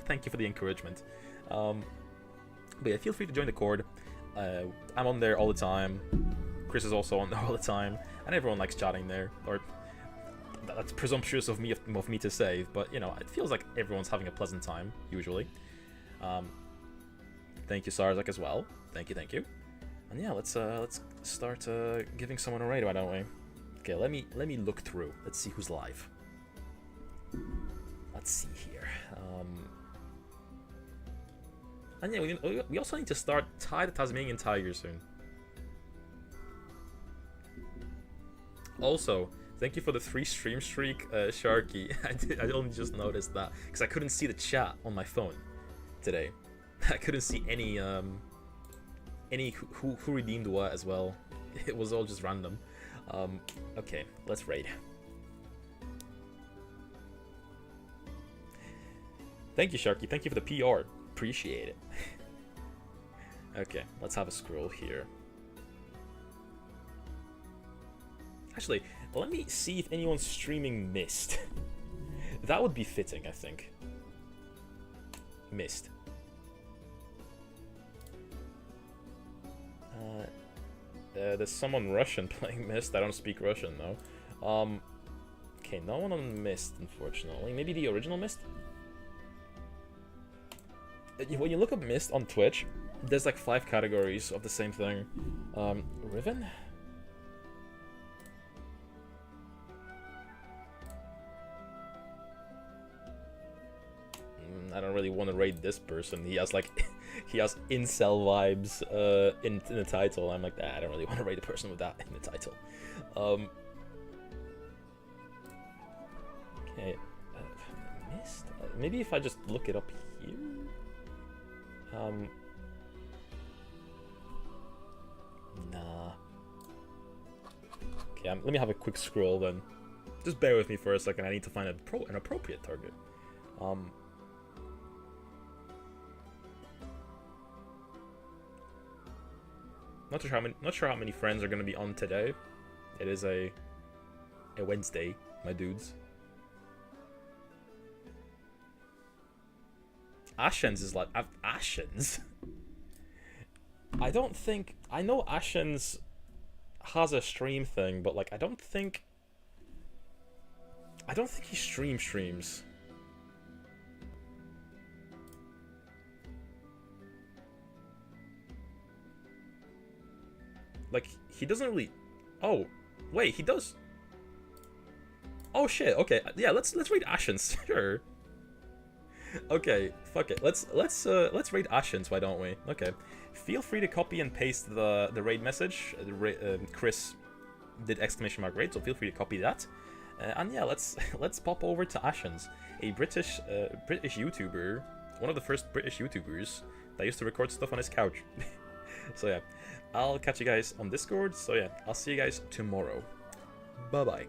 Thank you for the encouragement. But yeah, feel free to join the Cord. I'm on there all the time. Chris is also on there all the time, and everyone likes chatting there. Or that's presumptuous of me to say, but you know, it feels like everyone's having a pleasant time usually. Thank you, Sarzak, as well. Thank you. And yeah, let's start giving someone a raid, why don't we? Okay, let me look through. Let's see who's live. Let's see here. And yeah, we also need to start Ty the Tasmanian Tiger soon. Also, thank you for the 3 stream streak, Sharky. I only just noticed that because I couldn't see the chat on my phone today. I couldn't see any who redeemed what as well. It was all just random. Okay, let's raid. Thank you, Sharky. Thank you for the PR. Appreciate it. Okay, let's have a scroll here. Actually, let me see if anyone's streaming Myst. That would be fitting, I think. Myst. There's someone Russian playing Myst. I don't speak Russian, though. Okay, no one on Myst, unfortunately. Maybe the original Myst? When you look up Myst on Twitch, there's like 5 categories of the same thing. Riven? I don't really want to raid this person. He has like, he has incel vibes in the title. I'm like, I don't really want to raid a person with that in the title. Okay, Myst. Maybe if I just look it up here. Nah. Okay, let me have a quick scroll then. Just bear with me for a second. I need to find an appropriate target. Not sure how many friends are gonna be on today. It is a Wednesday, my dudes. Ashens is like Ashens. I don't think I know Ashens has a stream thing, but like I don't think he streams. Like he doesn't really. Oh, wait, he does. Oh shit. Okay, yeah. Let's read Ashens. Sure. Okay, fuck it. Let's raid Ashens. Why don't we? Okay. Feel free to copy and paste the raid message. Chris did exclamation mark raid, so feel free to copy that. And yeah, let's pop over to Ashens, a British YouTuber, one of the first British YouTubers that used to record stuff on his couch. So yeah, I'll catch you guys on Discord. So yeah, I'll see you guys tomorrow. Bye bye.